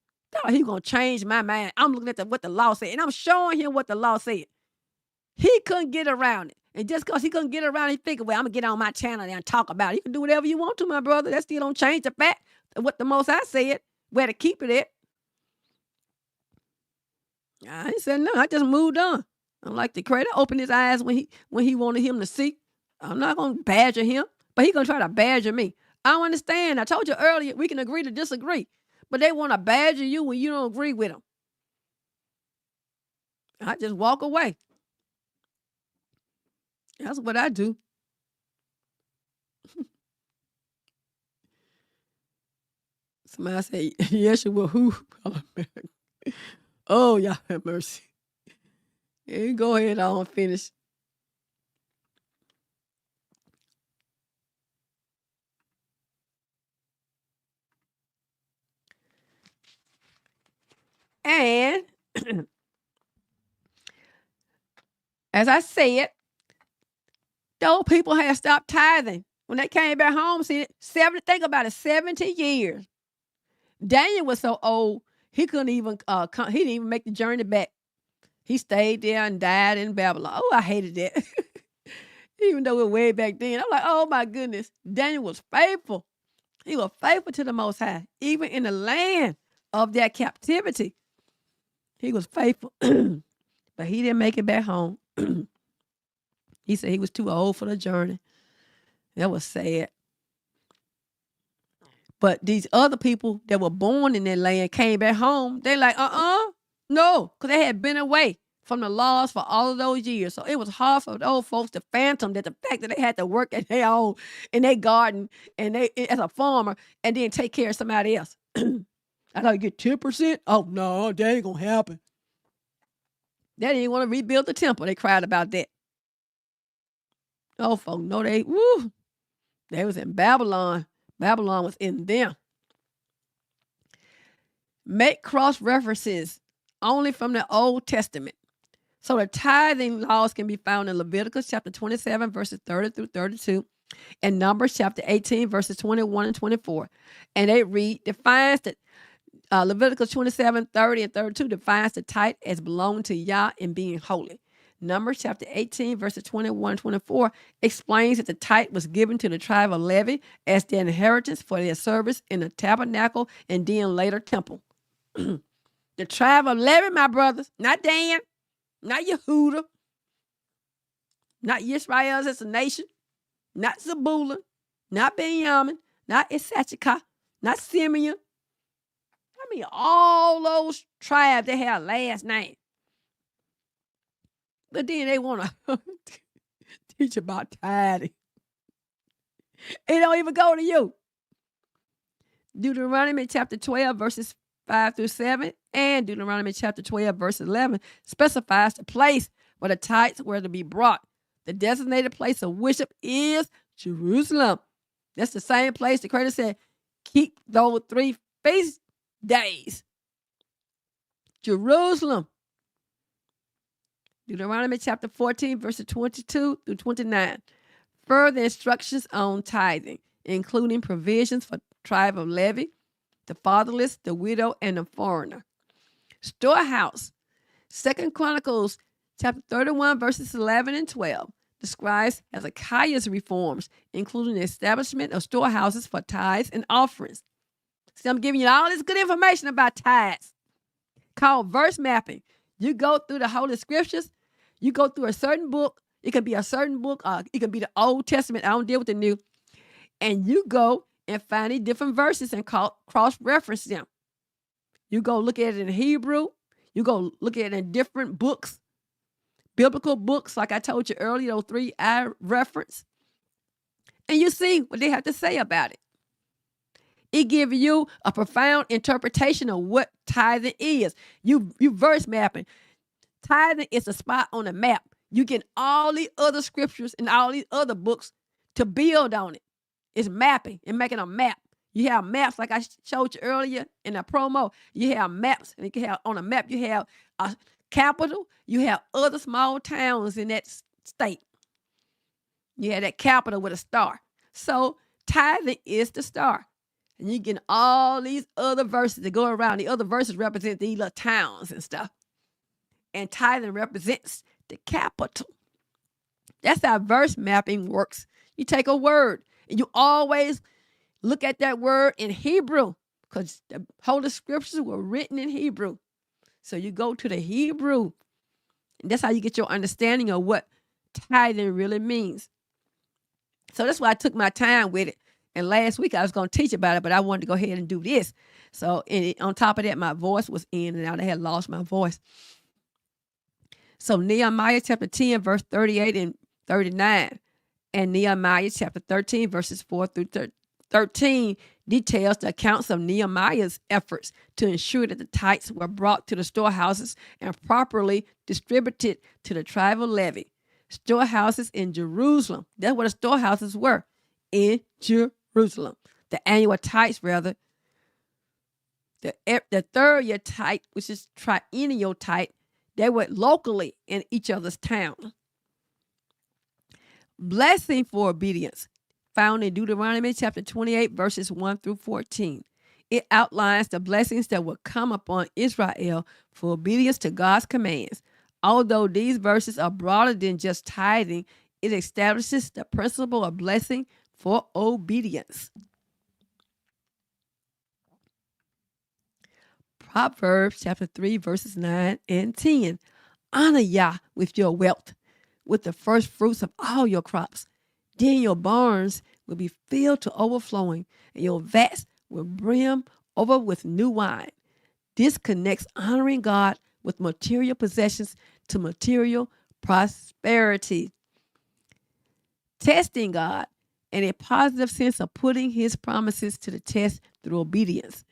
He going to change my mind. I'm looking at what the law said. And I'm showing him what the law said. He couldn't get around it. And just because he couldn't get around it, he figured, well, I'm going to get on my channel and talk about it. You can do whatever you want to, my brother. That still don't change the fact of what the Most High said, where to keep it at. I ain't said no. I just moved on. I'm like the creator opened his eyes when he wanted him to see. I'm not going to badger him, but he going to try to badger me. I don't understand. I told you earlier, we can agree to disagree, but they want to badger you when you don't agree with them. I just walk away. That's what I do. Somebody say, Yeshua who? Oh, y'all have mercy. And go ahead on and finish. And as I said, those people had stopped tithing when they came back home. See, think about it, 70 years. Daniel was so old, he couldn't even he didn't even make the journey back. He stayed there and died in Babylon. Oh, I hated that. Even though we're way back then. I'm like, oh my goodness. Daniel was faithful. He was faithful to the Most High. Even in the land of their captivity, he was faithful. But he didn't make it back home. He said he was too old for the journey. That was sad. But these other people that were born in that land came back home. They like, no, because they had been away from the laws for all of those years. So it was hard for those folks to fathom that the fact that they had to work at their own, in their garden, and they as a farmer, and then take care of somebody else. I thought you get 10%. Oh, no, that ain't going to happen. They didn't want to rebuild the temple. They cried about that. Oh, folks, no, they was in Babylon. Babylon was in them. Make cross references only from the Old Testament. So the tithing laws can be found in Leviticus chapter 27, verses 30 through 32, and Numbers chapter 18, verses 21 and 24. And they defines that Leviticus 27, 30 and 32 defines the tithe as belonging to Yah and being holy. Numbers chapter 18, verses 21 and 24 explains that the tithe was given to the tribe of Levi as their inheritance for their service in the tabernacle and then later temple. The tribe of Levi, my brothers, not Dan, not Yehuda, not Yisrael as a nation, not Zebulun, not Benjamin, not Issachar, not Simeon. I mean, all those tribes, they have last name. But then they want to teach about tithing. It don't even go to you. Deuteronomy chapter 12, verses 5 through 7, and Deuteronomy chapter 12, verse 11 specifies the place where the tithes were to be brought. The designated place of worship is Jerusalem. That's the same place the Creator said, keep those 3 feast days. Jerusalem. Deuteronomy chapter 14, verses 22 through 29. Further instructions on tithing, including provisions for tribe of Levi, the fatherless, the widow, and the foreigner. Storehouse. 2 Chronicles chapter 31, verses 11 and 12 describes Hezekiah's reforms, including the establishment of storehouses for tithes and offerings. See, I'm giving you all this good information about tithes, called verse mapping. You go through the Holy Scriptures, you go through a certain book. It could be a certain book, it could be the Old Testament. I don't deal with the New. And you go and find these different verses and cross-reference them. You go look at it in Hebrew. You go look at it in different books, biblical books, like I told you earlier, those 3 I reference. And you see what they have to say about it. It gives you a profound interpretation of what tithing is. You verse mapping. Tithing is a spot on the map. You get all these other scriptures and all these other books to build on it. It's mapping and making a map. You have maps like I showed you earlier in the promo. You have maps, and you can have on a map. You have a capital. You have other small towns in that state. You have that capital with a star. So tithing is the star. And you get all these other verses that go around. The other verses represent these little towns and stuff. And tithing represents the capital. That's how verse mapping works. You take a word and you always look at that word in Hebrew, because the Holy Scriptures were written in Hebrew. So you go to the Hebrew, and that's how you get your understanding of what tithing really means. So that's why I took my time with it. And last week I was going to teach about it, but I wanted to go ahead and do this. So on top of that, my voice was in, and I had lost my voice. So Nehemiah chapter 10, verse 38 and 39, and Nehemiah chapter 13, verses 4 through 13 details the accounts of Nehemiah's efforts to ensure that the tithes were brought to the storehouses and properly distributed to the tribe of Levi. Storehouses in Jerusalem. That's where the storehouses were, in Jerusalem. The annual tithes, rather. The third year tithe, which is triennial tithe, they were locally in each other's town. Blessing for obedience, found in Deuteronomy chapter 28, verses 1 through 14. It outlines the blessings that will come upon Israel for obedience to God's commands. Although these verses are broader than just tithing, it establishes the principle of blessing for obedience. Proverbs chapter 3, verses 9 and 10. Honor Yah with your wealth, with the first fruits of all your crops. Then your barns will be filled to overflowing, and your vats will brim over with new wine. This connects honoring God with material possessions to material prosperity. Testing God in a positive sense of putting his promises to the test through obedience.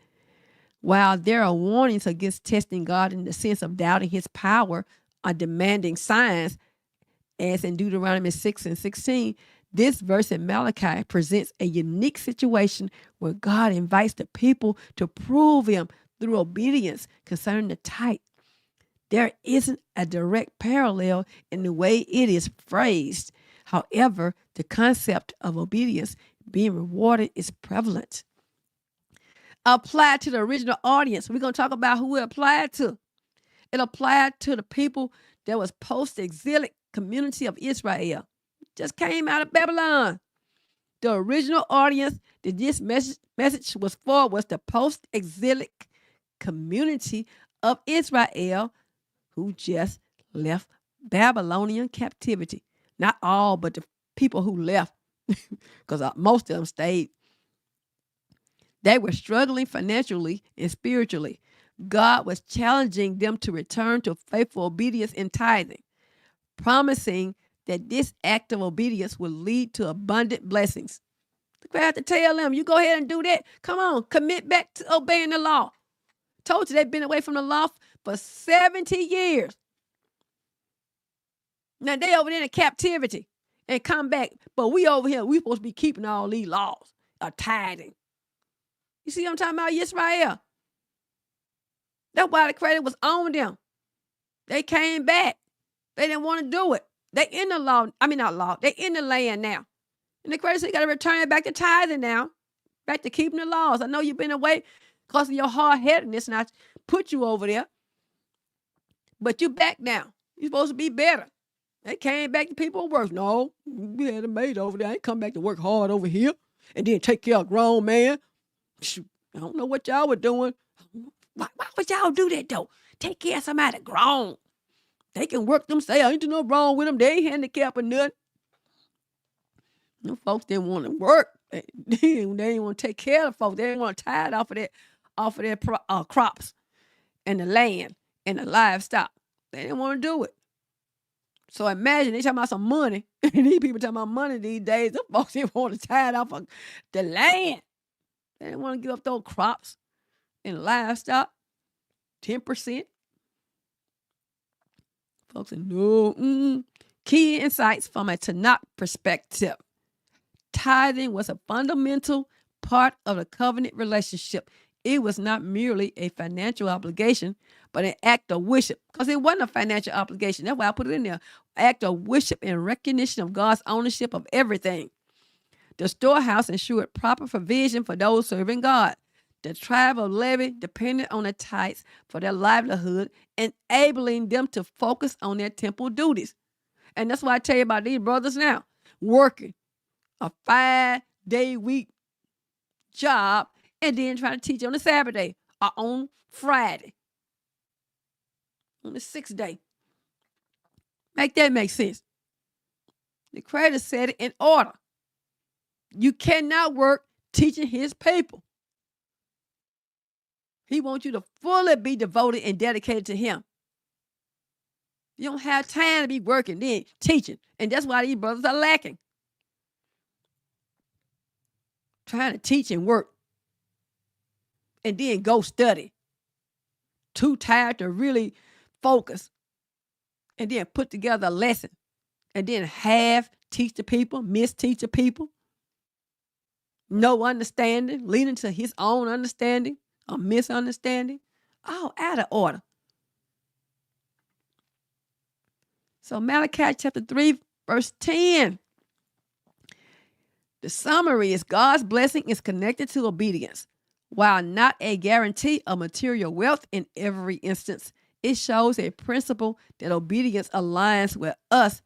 While there are warnings against testing God in the sense of doubting his power or demanding signs, as in Deuteronomy 6 and 16, this verse in Malachi presents a unique situation where God invites the people to prove him through obedience concerning the tithe. There isn't a direct parallel in the way it is phrased. However, the concept of obedience being rewarded is prevalent. Applied to the original audience. We're going to talk about who it applied to. It applied to the people that was post-exilic community of Israel. Just came out of Babylon. The original audience that this message was for was the post-exilic community of Israel who just left Babylonian captivity. Not all, but the people who left, because most of them stayed. They were struggling financially and spiritually. God was challenging them to return to faithful obedience in tithing, promising that this act of obedience will lead to abundant blessings. I have to tell them, you go ahead and do that. Come on, commit back to obeying the law. Told you they've been away from the law for 70 years. Now they over there in captivity and come back. But we over here, we supposed to be keeping all these laws of tithing. You see what I'm talking about, Israel? That's why the credit was on them. They came back. They didn't want to do it. They in the law. I mean, not law. They in the land now. And the credit said, you got to return it back to tithing now. Back to keeping the laws. I know you've been away because of your hard-headedness, and I put you over there. But you back now. You're supposed to be better. They came back to people worse. No, we had a maid over there. I ain't come back to work hard over here and then take care of a grown man. Shoot, I don't know what y'all were doing. Why would y'all do that, though? Take care of somebody grown. They can work themselves. Ain't no wrong with them. They ain't handicapped or nothing. Them folks didn't want to work. They didn't want to take care of folks. They didn't want to tithe off of their crops and the land and the livestock. They didn't want to do it. So imagine they talking about some money. And these people talking about money these days. Them folks didn't want to tithe off of the land. They didn't want to give up those crops and livestock. 10%. Folks said, no. Key insights from a Tanakh perspective. Tithing was a fundamental part of the covenant relationship. It was not merely a financial obligation, but an act of worship. Because it wasn't a financial obligation. That's why I put it in there. Act of worship and recognition of God's ownership of everything. The storehouse ensured proper provision for those serving God. The tribe of Levi depended on the tithes for their livelihood, enabling them to focus on their temple duties. And that's why I tell you about these brothers now, working a 5-day week job and then trying to teach on the Sabbath day or on Friday, on the 6th day. Make that make sense. The Creator said it in order. You cannot work teaching his people. He wants you to fully be devoted and dedicated to him. You don't have time to be working, then teaching. And that's why these brothers are lacking. Trying to teach and work. And then go study. Too tired to really focus. And then put together a lesson. And then half teach the people, misteach the people. No understanding, leading to his own understanding. A misunderstanding, all out of order. So Malachi chapter 3, verse 10. The summary is God's blessing is connected to obedience. While not a guarantee of material wealth in every instance, it shows a principle that obedience aligns us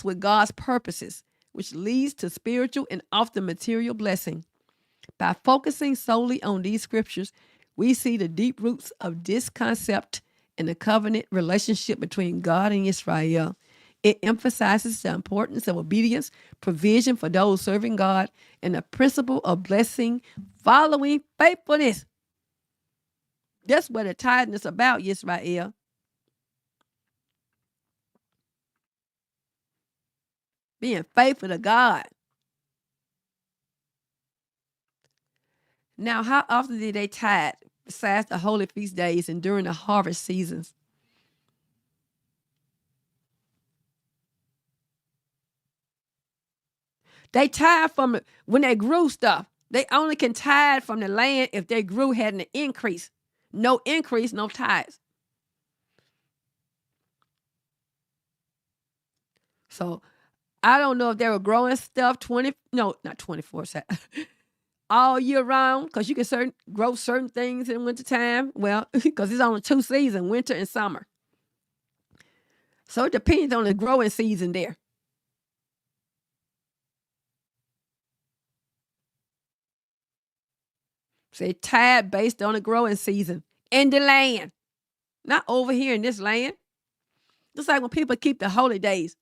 with God's purposes, which leads to spiritual and often material blessing. By focusing solely on these scriptures, we see the deep roots of this concept in the covenant relationship between God and Israel. It emphasizes the importance of obedience, provision for those serving God, and the principle of blessing following faithfulness. That's what the tithing is about, Israel. Being faithful to God. Now, how often did they tithe besides the holy feast days and during the harvest seasons? They tithe from when they grew stuff. They only can tithe from the land if they grew, had an increase. No increase, no tithes. So I don't know if they were growing stuff not 24/7. All year round, because you can grow certain things in wintertime. Well, because it's only 2 seasons, winter and summer. So it depends on the growing season there. So they tithe based on the growing season in the land. Not over here in this land. Just like when people keep the holy days.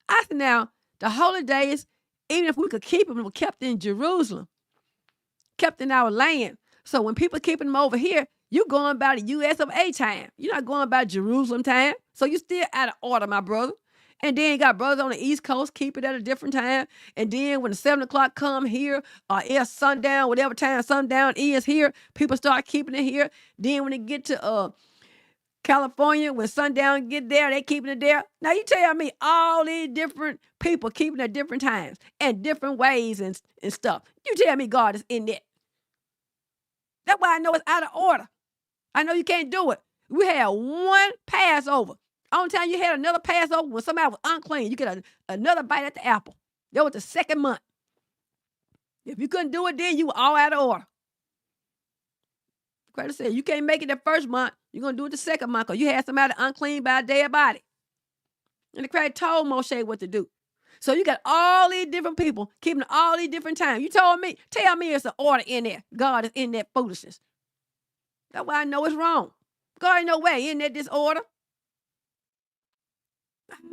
I said now, the holy days, even if we could keep them, were kept in Jerusalem. Kept in our land. So when people keeping them over here, you're going by the US of A time. You're not going by Jerusalem time. So you still out of order, my brother. And then you got brothers on the East Coast keep it at a different time. And then when the 7 o'clock come here, or it's sundown, whatever time sundown is here, people start keeping it here. Then when they get to California, when sundown get there, they keeping it there. Now you tell me all these different people keeping it at different times and different ways and stuff. You tell me God is in there. That's why I know it's out of order. I know you can't do it. We had one Passover. Only time you had another Passover when somebody was unclean, you get another bite at the apple. That was the second month. If you couldn't do it then, you were all out of order. Christ said, you can't make it the first month. You're going to do it the second month because you had somebody unclean by a dead body. And the Christ told Moshe what to do. So you got all these different people keeping all these different times. You tell me it's an order in there. God is in that foolishness. That's why I know it's wrong. God ain't no way in that disorder.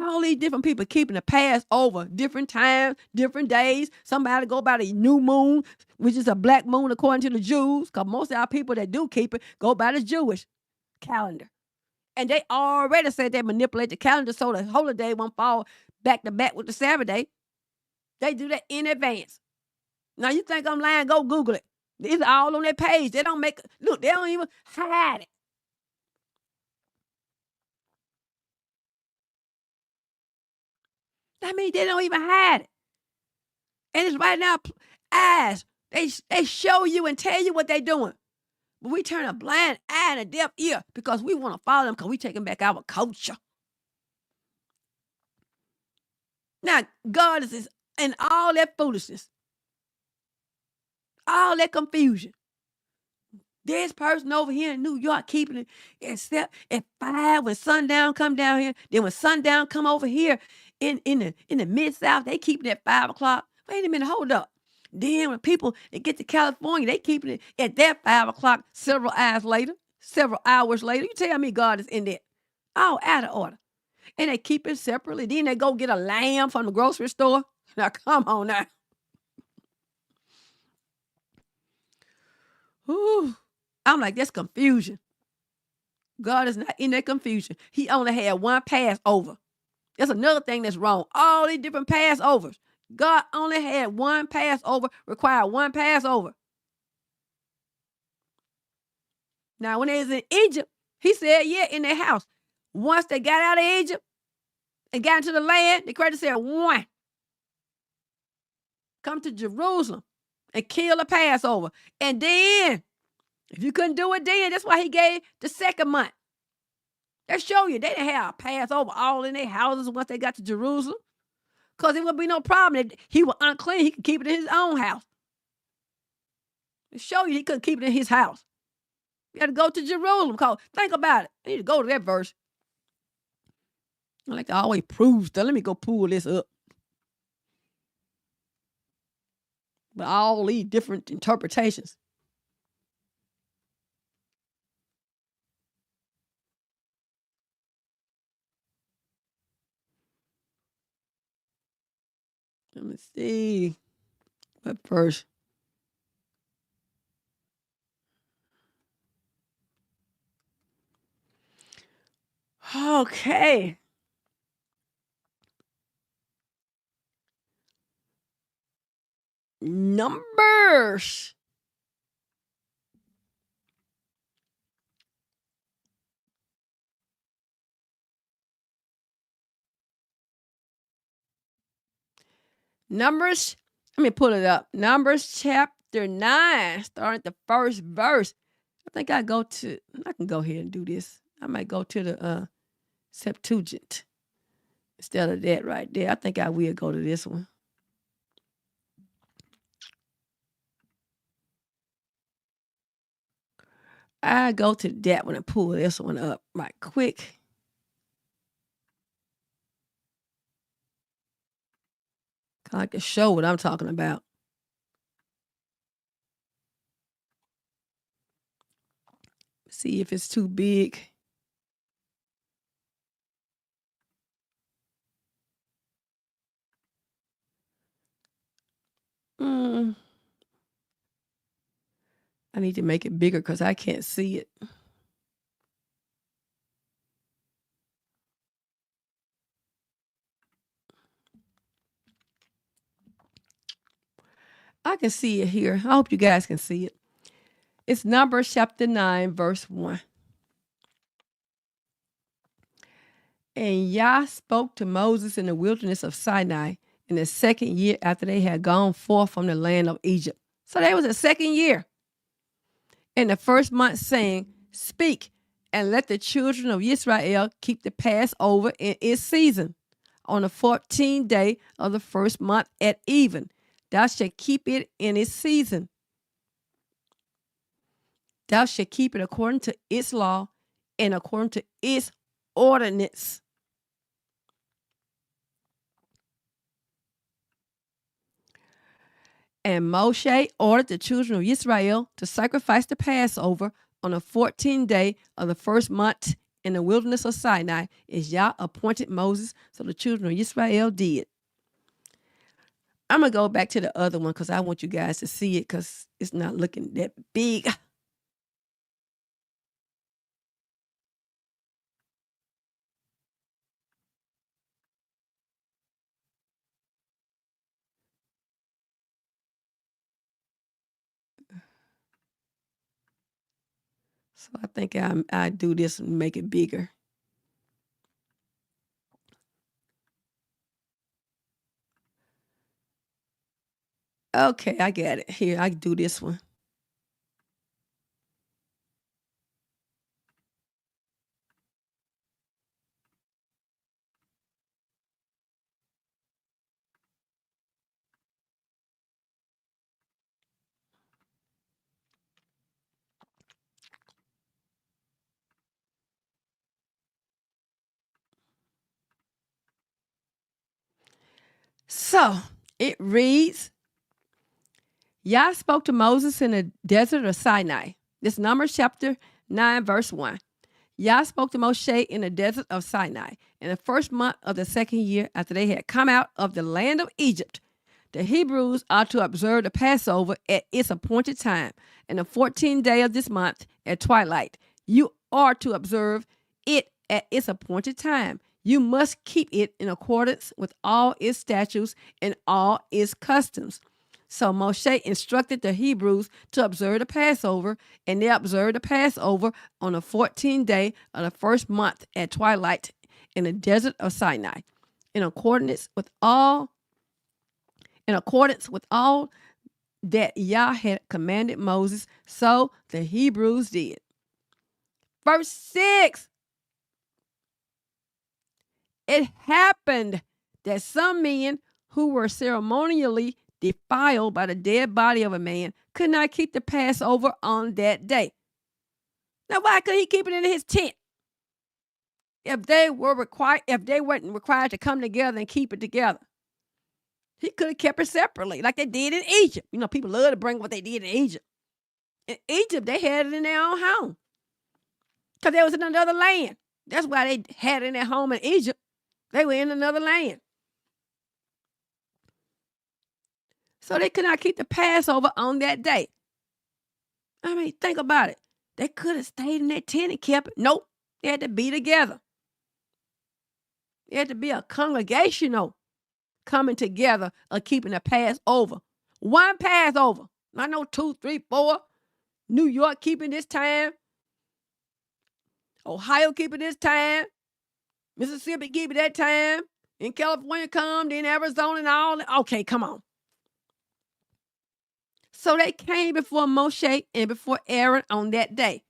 All these different people keeping the Passover, different times, different days. Somebody go by the new moon, which is a black moon according to the Jews, because most of our people that do keep it go by the Jewish calendar. And they already said they manipulate the calendar so the holiday won't fall back to back with the Sabbath day. They do that in advance. Now you think I'm lying? Go Google it. It's all on their page. They don't make, look, they don't even hide it. I mean, they don't even hide it. And it's right now, eyes. They show you and tell you what they're doing. But we turn a blind eye and a deaf ear because we want to follow them because we taking back our culture. Now, God is in all that foolishness, all that confusion. This person over here in New York keeping it except at 5 when sundown come down here. Then when sundown come over here in the Mid-South, they keeping it at 5 o'clock. Wait a minute, hold up. Then when people they get to California, they keeping it at their 5 o'clock several hours later. You tell me God is in there. All out of order. And they keep it separately. Then they go get a lamb from the grocery store. Now, come on now. Ooh. I'm like, that's confusion. God is not in that confusion. He only had one Passover. That's another thing that's wrong. All these different Passovers. God only had one Passover, required one Passover. Now, when they was in Egypt, he said, yeah, in their house. Once they got out of Egypt and got into the land, the Creator said, one, come to Jerusalem and kill the Passover. And then, if you couldn't do it then, that's why he gave the second month. That show you they didn't have a Passover all in their houses once they got to Jerusalem. Because it would be no problem. If he was unclean, he could keep it in his own house. It show you he couldn't keep it in his house. You had to go to Jerusalem. Because think about it. I need to go to that verse. I like to always prove stuff. Let me go pull this up. But all these different interpretations. Let me see. What verse? Okay. Numbers. Numbers, let me pull it up. Numbers chapter 9, starting at the first verse. I think I can go ahead and do this. I might go to the Septuagint instead of that right there. I think I will go to this one. I go to that one and pull this one up right quick. I like to show what I'm talking about. See if it's too big. I need to make it bigger because I can't see it. I can see it here. I hope you guys can see it. It's Numbers chapter 9, verse 1. And Yah spoke to Moses in the wilderness of Sinai in the second year after they had gone forth from the land of Egypt. So that was the second year. In the first month, saying, Speak, and let the children of Israel keep the Passover in its season. On the 14th day of the first month at even, thou shalt keep it in its season. Thou shalt keep it according to its law and according to its ordinance. And Moshe ordered the children of Israel to sacrifice the Passover on the 14th day of the first month in the wilderness of Sinai, as Yah appointed Moses, so the children of Israel did. I'm going to go back to the other one because I want you guys to see it because it's not looking that big. So I think I do this and make it bigger. Okay, I got it. Here, I can do this one. So it reads, Yah spoke to Moses in the desert of Sinai. This Numbers chapter 9, verse 1. Yah spoke to Moshe in the desert of Sinai in the first month of the second year after they had come out of the land of Egypt. The Hebrews are to observe the Passover at its appointed time, and the 14th day of this month at twilight. You are to observe it at its appointed time. You must keep it in accordance with all its statutes and all its customs. So Moshe instructed the Hebrews to observe the Passover, and they observed the Passover on the 14th day of the first month at twilight in the desert of Sinai, in accordance with all that Yah had commanded Moses. So the Hebrews did. Verse 6. It happened that some men who were ceremonially defiled by the dead body of a man could not keep the Passover on that day. Now, why couldn't he keep it in his tent? If they weren't required to come together and keep it together, he could have kept it separately, like they did in Egypt. You know, people love to bring what they did in Egypt. In Egypt, they had it in their own home because they was in another land. That's why they had it in their home in Egypt. They were in another land. So they could not keep the Passover on that day. I mean, think about it. They could have stayed in their tent and kept it. Nope. They had to be together. They had to be a congregational coming together of keeping the Passover. One Passover. Not no 2, 3, 4. New York keeping this time. Ohio keeping this time. Mississippi keeping that time. In California come, then Arizona and all that. Okay, come on. So they came before Moshe and before Aaron on that day.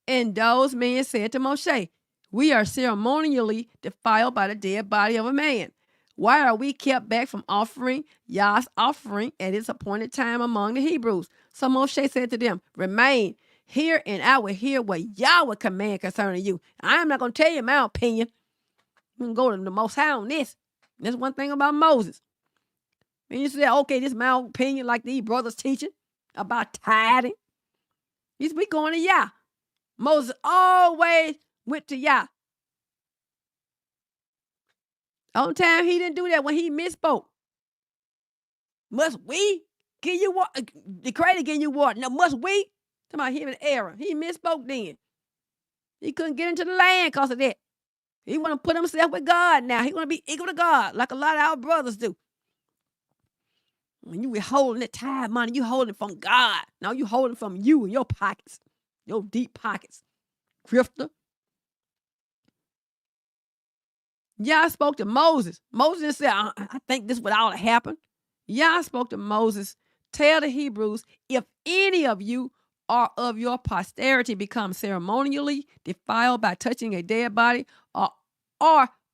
And those men said to Moshe, we are ceremonially defiled by the dead body of a man. Why are we kept back from offering Yah's offering at its appointed time among the Hebrews? So Moshe said to them, remain here and I will hear what Yah will command concerning you. I am not going to tell you my opinion. You can go to the Most High on this. That's one thing about Moses. And you say, okay, this is my opinion like these brothers teaching about tithing. We going to Yah. Moses always went to Yah. On time he didn't do that when he misspoke. Must we give you water? The credit give you water. Now must we? Talking about him and Aaron. He misspoke then. He couldn't get into the land because of that. He want to put himself with God now. He want to be equal to God like a lot of our brothers do. When you withholding that tithe money, you holding it from God. Now you holding from you in your pockets, your deep pockets. Grifter. Yah spoke to Moses. Moses said, I think this would ought to happen. Yah spoke to Moses, tell the Hebrews, if any of you or of your posterity become ceremonially defiled by touching a dead body or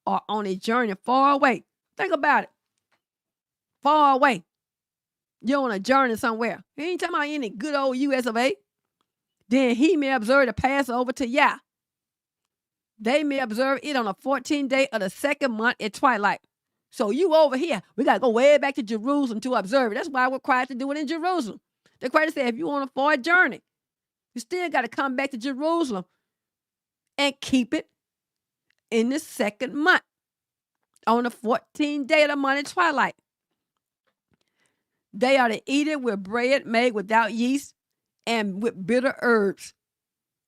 on a journey far away. Think about it. Far away. You're on a journey somewhere. He ain't talking about any good old US of A. Then he may observe the Passover to Yah. They may observe it on the 14th day of the second month at twilight. So you over here, we got to go way back to Jerusalem to observe it. That's why we're required to do it in Jerusalem. The Creator said, if you want a far journey, you still got to come back to Jerusalem and keep it in the second month on the 14th day of the month at twilight. They are to eat it with bread made without yeast and with bitter herbs.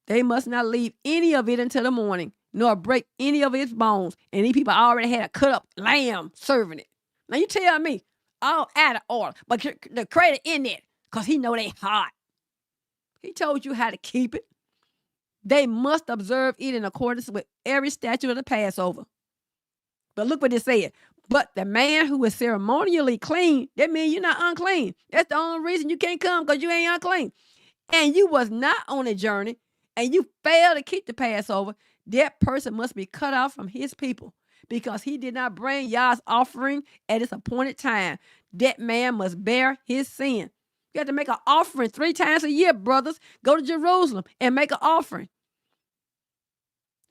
They must not leave any of it until the morning, nor break any of its bones. And these people already had a cut up lamb serving it. Now you tell me, all out of order, but the credit in it, because he know they hot. He told you how to keep it. They must observe it in accordance with every statute of the Passover. But look what it said. But the man who is ceremonially clean, that means you're not unclean. That's the only reason you can't come, because you ain't unclean. And you was not on a journey, and you failed to keep the Passover, that person must be cut off from his people, because he did not bring Yah's offering at its appointed time. That man must bear his sin. You have to make an offering 3 times a year, brothers. Go to Jerusalem and make an offering.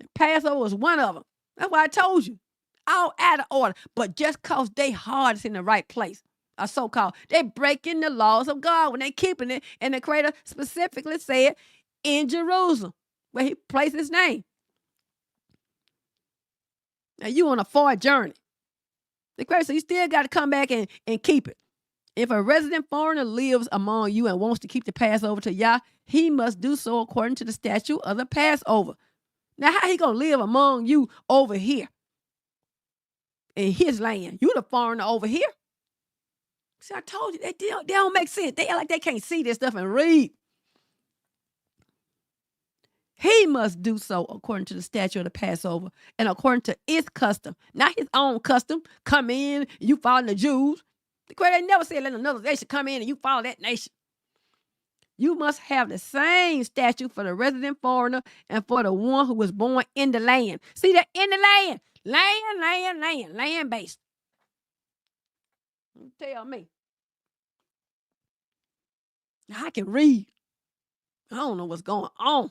The Passover was one of them. That's why I told you. All out of order. But just because they heart is in the right place, or so-called, they breaking the laws of God when they keeping it. And the Creator specifically said in Jerusalem, where he placed his name. Now you on a far journey. The Creator said you still got to come back and keep it. If a resident foreigner lives among you and wants to keep the Passover to Yah, he must do so according to the statute of the Passover. Now, how he going to live among you over here in his land? You the foreigner over here. See, I told you, they don't make sense. They act like they can't see this stuff and read. He must do so according to the statute of the Passover and according to its custom, not his own custom. Come in, you follow the Jews. The Creator never said let another nation come in and you follow that nation. You must have the same statute for the resident foreigner and for the one who was born in the land. See that? In the land. Land-based. Tell me. Now, I can read. I don't know what's going on.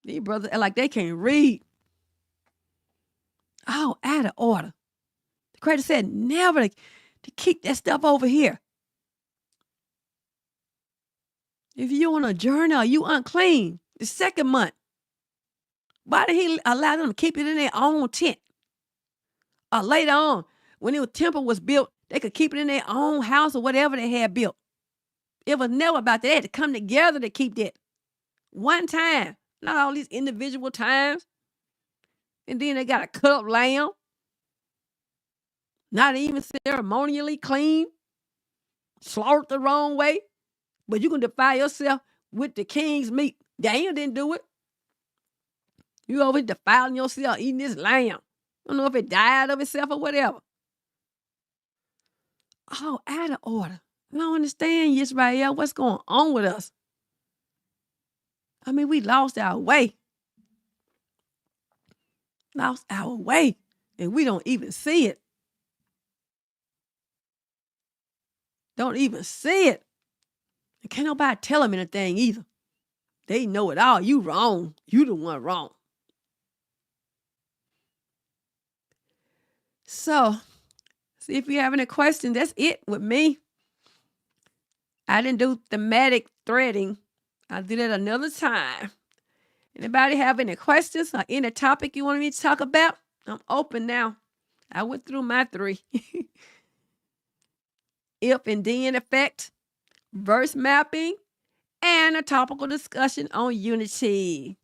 These brothers act like they can't read. Oh, out of order. The Creator said never to keep that stuff over here. If you're on a journey or you unclean, the second month, why did he allow them to keep it in their own tent? Or later on, when the temple was built, they could keep it in their own house or whatever they had built. It was never about that. They had to come together to keep that. One time, not all these individual times. And then they got a cut up lamb. Not even ceremonially clean. Slaughtered the wrong way. But you can defile yourself with the king's meat. Daniel didn't do it. You over here defiling yourself, eating this lamb. I don't know if it died of itself or whatever. Oh, out of order. I don't understand, Israel. What's going on with us? I mean, we lost our way. Lost our way. And we don't even see it. Don't even see it. And can't nobody tell them anything either. They know it all. You wrong. You the one wrong. So, see if you have any questions. That's it with me. I didn't do thematic threading. I did it another time. Anybody have any questions or any topic you want me to talk about? I'm open now. I went through my 3. If and then effect, verse mapping, and a topical discussion on unity.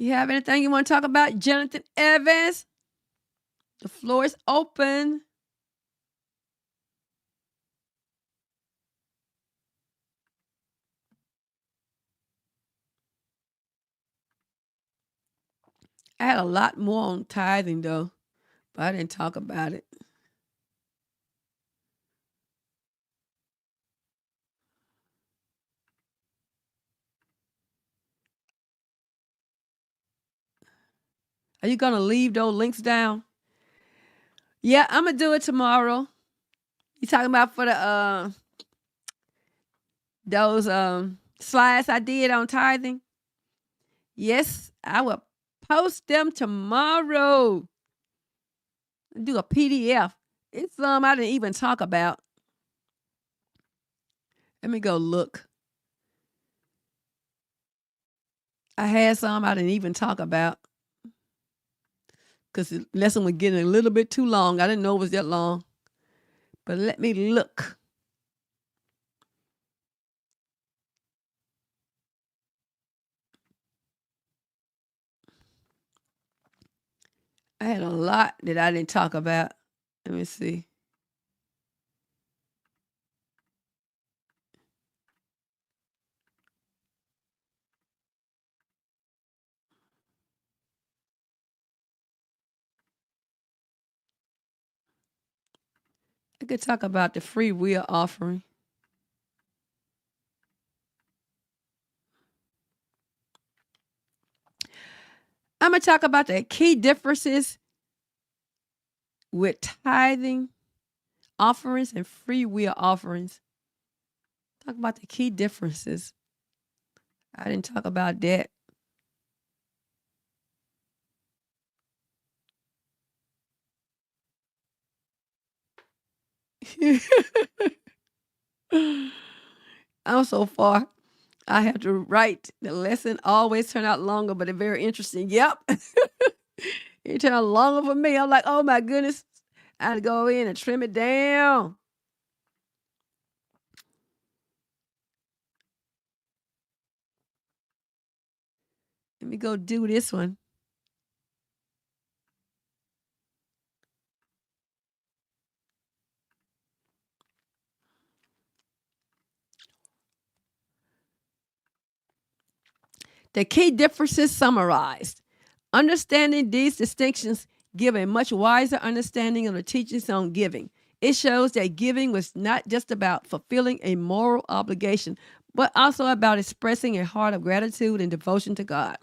You have anything you want to talk about, Jonathan Evans? The floor is open. I had a lot more on tithing, though, but I didn't talk about it. Are you going to leave those links down? Yeah, I'm going to do it tomorrow. You talking about for the those slides I did on tithing? Yes, I will post them tomorrow. Do a PDF. It's some I didn't even talk about. Let me go look. I had some I didn't even talk about because the lesson was getting a little bit too long. I didn't know it was that long. But let me look. I had a lot that I didn't talk about. Let me see. I could talk about the free will offering. I'm going to talk about the key differences with tithing offerings and free will offerings. Talk about the key differences. I didn't talk about that. I'm so far. I have to write the lesson. Always turn out longer, but it's very interesting. Yep. It turned out longer for me. I'm like, oh my goodness. I had to go in and trim it down. Let me go do this one. The key differences summarized. Understanding these distinctions give a much wiser understanding of the teachings on giving. It shows that giving was not just about fulfilling a moral obligation, but also about expressing a heart of gratitude and devotion to God.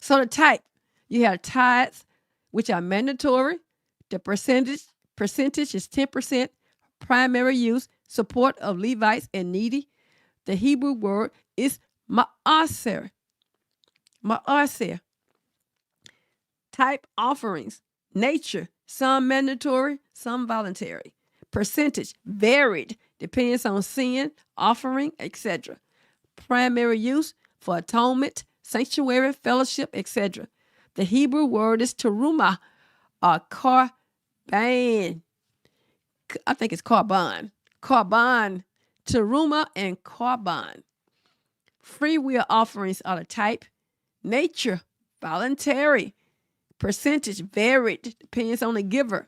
So the type, you have tithes, which are mandatory. The percentage is 10%. Primary use, support of Levites and needy. The Hebrew word is ma'aser. Ma'aser. Type offerings, nature, some mandatory, some voluntary. Percentage, varied, depends on sin, offering, etc. Primary use, for atonement, sanctuary, fellowship, etc. The Hebrew word is terumah or karban. I think it's karban. Karban, terumah, and karban. Free will offerings are the type. Nature, voluntary. Percentage, varied, depends on the giver.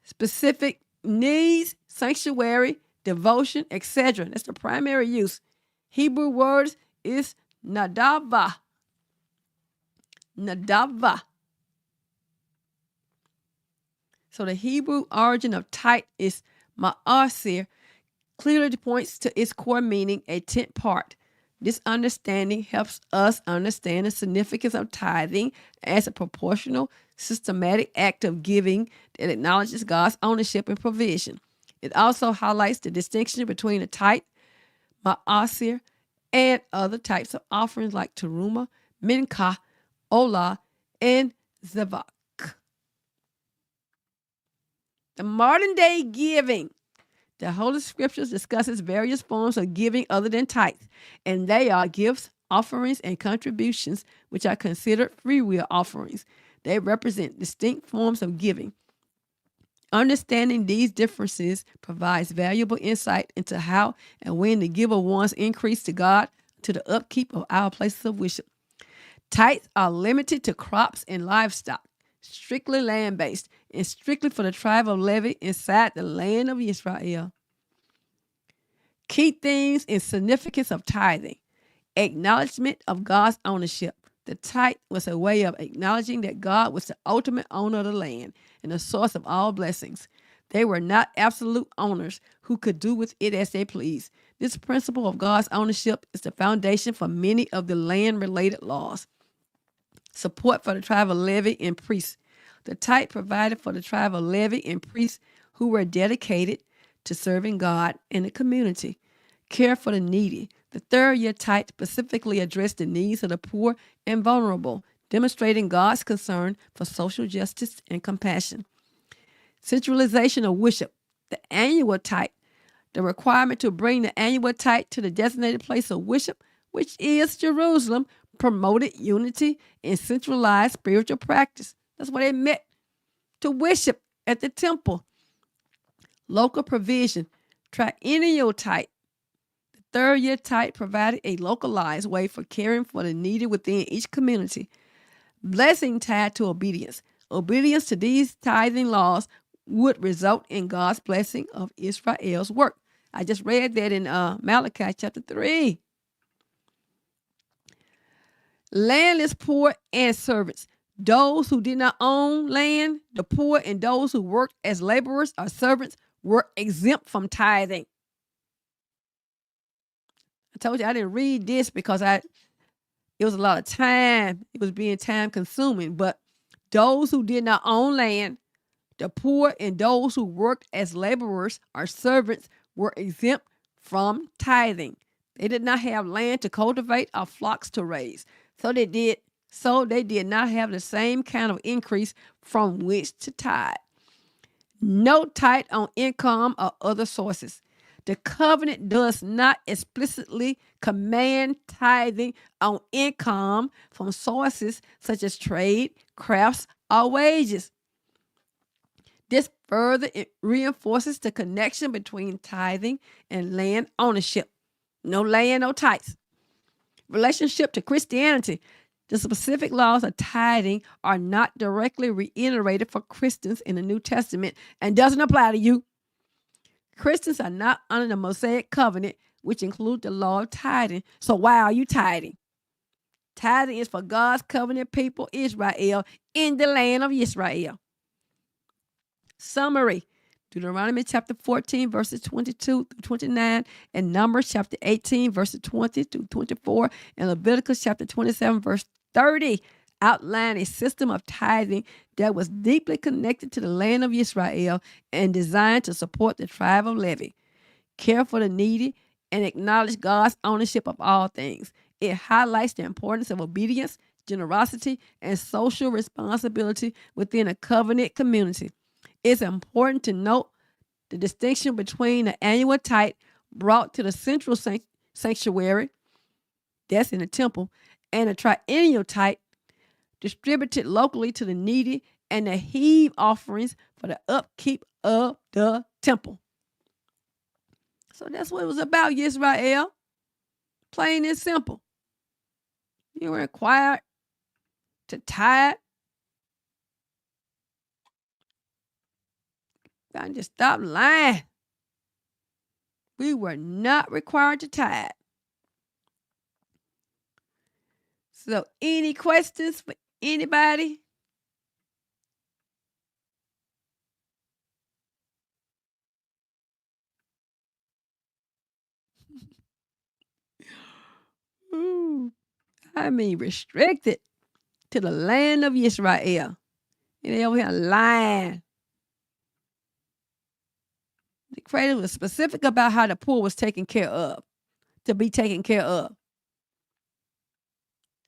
Specific needs, sanctuary, devotion, etc. That's the primary use. Hebrew words is nadava. Nadava. So the Hebrew origin of tithe is ma'asir, clearly points to its core meaning, a tenth part. This understanding helps us understand the significance of tithing as a proportional, systematic act of giving that acknowledges God's ownership and provision. It also highlights the distinction between the tithe, ma'asir, and other types of offerings like terumah, mincha, olah, and zavak. The modern day giving. The Holy Scriptures discusses various forms of giving other than tithes, and they are gifts, offerings, and contributions, which are considered free will offerings. They represent distinct forms of giving. Understanding these differences provides valuable insight into how and when to give of one's increase to God to the upkeep of our places of worship. Tithes are limited to crops and livestock, strictly land-based, and strictly for the tribe of Levi inside the land of Israel. Key themes and significance of tithing. Acknowledgement of God's ownership. The tithe was a way of acknowledging that God was the ultimate owner of the land and the source of all blessings. They were not absolute owners who could do with it as they pleased. This principle of God's ownership is the foundation for many of the land-related laws. Support for the tribe of Levi and priests. The tithe provided for the tribe of Levi and priests who were dedicated to serving God and the community. Care for the needy. The third-year tithe specifically addressed the needs of the poor and vulnerable, demonstrating God's concern for social justice and compassion. Centralization of worship. The annual tithe. The requirement to bring the annual tithe to the designated place of worship, which is Jerusalem, promoted unity and centralized spiritual practice. That's what it meant, to worship at the temple. Local provision. Triennial tithe. The third-year tithe provided a localized way for caring for the needy within each community. Blessing tied to obedience. Obedience to these tithing laws would result in God's blessing of Israel's work. I just read that in Malachi chapter 3. Landless poor and servants. Those who did not own land, the poor, and those who worked as laborers or servants were exempt from tithing. I told you I didn't read this because it was a lot of time. It was being time consuming. But those who did not own land, the poor, and those who worked as laborers or servants were exempt from tithing. They did not have land to cultivate or flocks to raise. So they did not have the same kind of increase from which to tithe. No tithe on income or other sources. The covenant does not explicitly command tithing on income from sources such as trade, crafts, or wages. This further reinforces the connection between tithing and land ownership. No land, no tithes. Relationship to Christianity. The specific laws of tithing are not directly reiterated for Christians in the New Testament and doesn't apply to you. Christians are not under the Mosaic covenant, which includes the law of tithing. So why are you tithing? Tithing is for God's covenant people, Israel, in the land of Israel. Summary. Deuteronomy chapter 14, verses 22 through 29, and Numbers chapter 18, verses 20 through 24, and Leviticus chapter 27, verse 30 outline a system of tithing that was deeply connected to the land of Israel and designed to support the tribe of Levi, care for the needy, and acknowledge God's ownership of all things. It highlights the importance of obedience, generosity, and social responsibility within a covenant community. It's important to note the distinction between the annual tithe brought to the central sanctuary, that's in the temple, and a triennial tithe distributed locally to the needy, and the heave offerings for the upkeep of the temple. So that's what it was about, Israel. Plain and simple. You were required to tithe. I just stop lying. We were not required to tithe. So any questions for anybody? I mean, restricted to the land of Israel. And they over here lying. The Creator was specific about how the poor was taken care of, to be taken care of.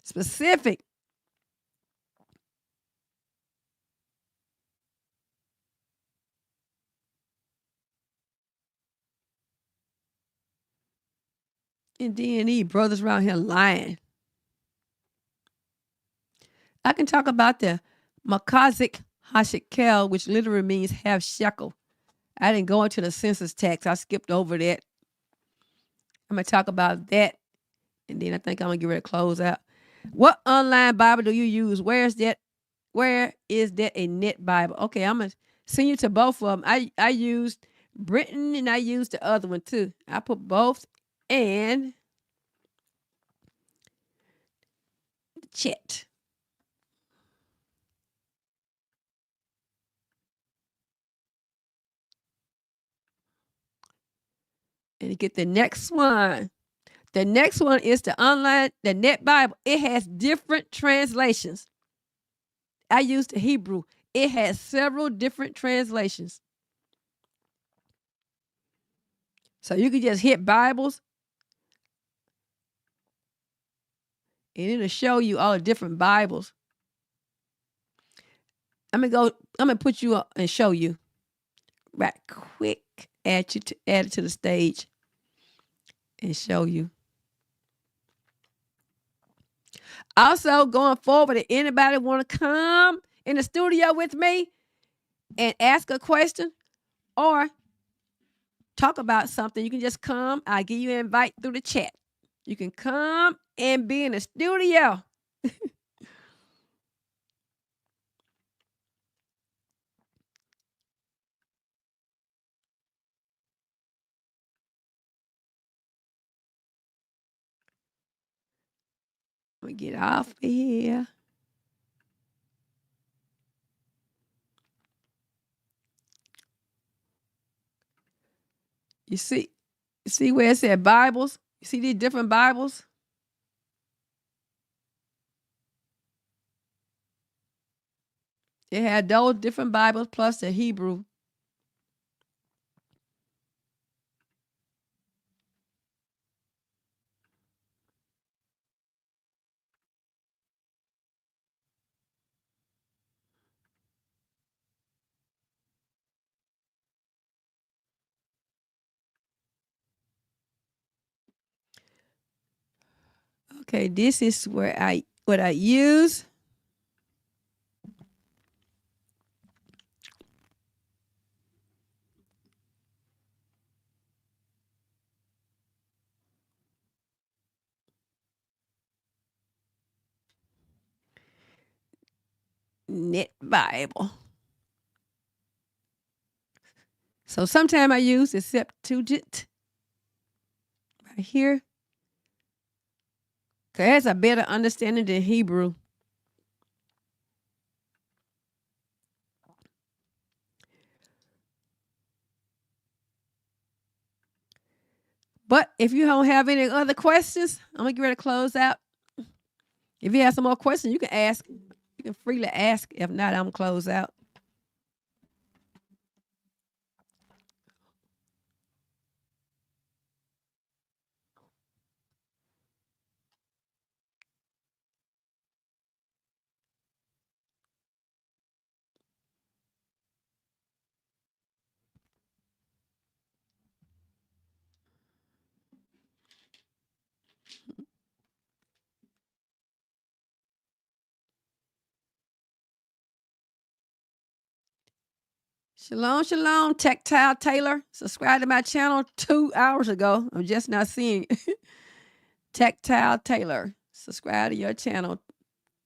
Specific. And then these brothers around here lying. I can talk about the Makazik Hashekel, which literally means half shekel. I didn't go into the census tax. I skipped over that. I'm going to talk about that. And then I think I'm going to get ready to close out. What online Bible do you use? Where is that a net Bible? Okay, I'm gonna send you to both of them. I used Britain and I used the other one too. I put both in the chat. And you get the next one. The next one is the net Bible. It has different translations. I used the Hebrew. It has several different translations. So you can just hit Bibles and it'll show you all the different Bibles. I'm gonna put you up and show you right quick. Add it to the stage and show you. Also, going forward, if anybody want to come in the studio with me and ask a question or talk about something, you can just come. I'll give you an invite through the chat. You can come and be in the studio. Let me get off of here. You see where it said Bibles? You see these different Bibles? It had those different Bibles plus the Hebrew. Okay, this is what I use. Net Bible. So sometimes I use the Septuagint right here. Because it has a better understanding than Hebrew. But if you don't have any other questions, I'm going to get ready to close out. If you have some more questions, you can ask. You can freely ask. If not, I'm going to close out. Shalom, shalom, Tactile Taylor. Subscribe to my channel 2 hours ago. I'm just not seeing it. Tactile Taylor. Subscribe to your channel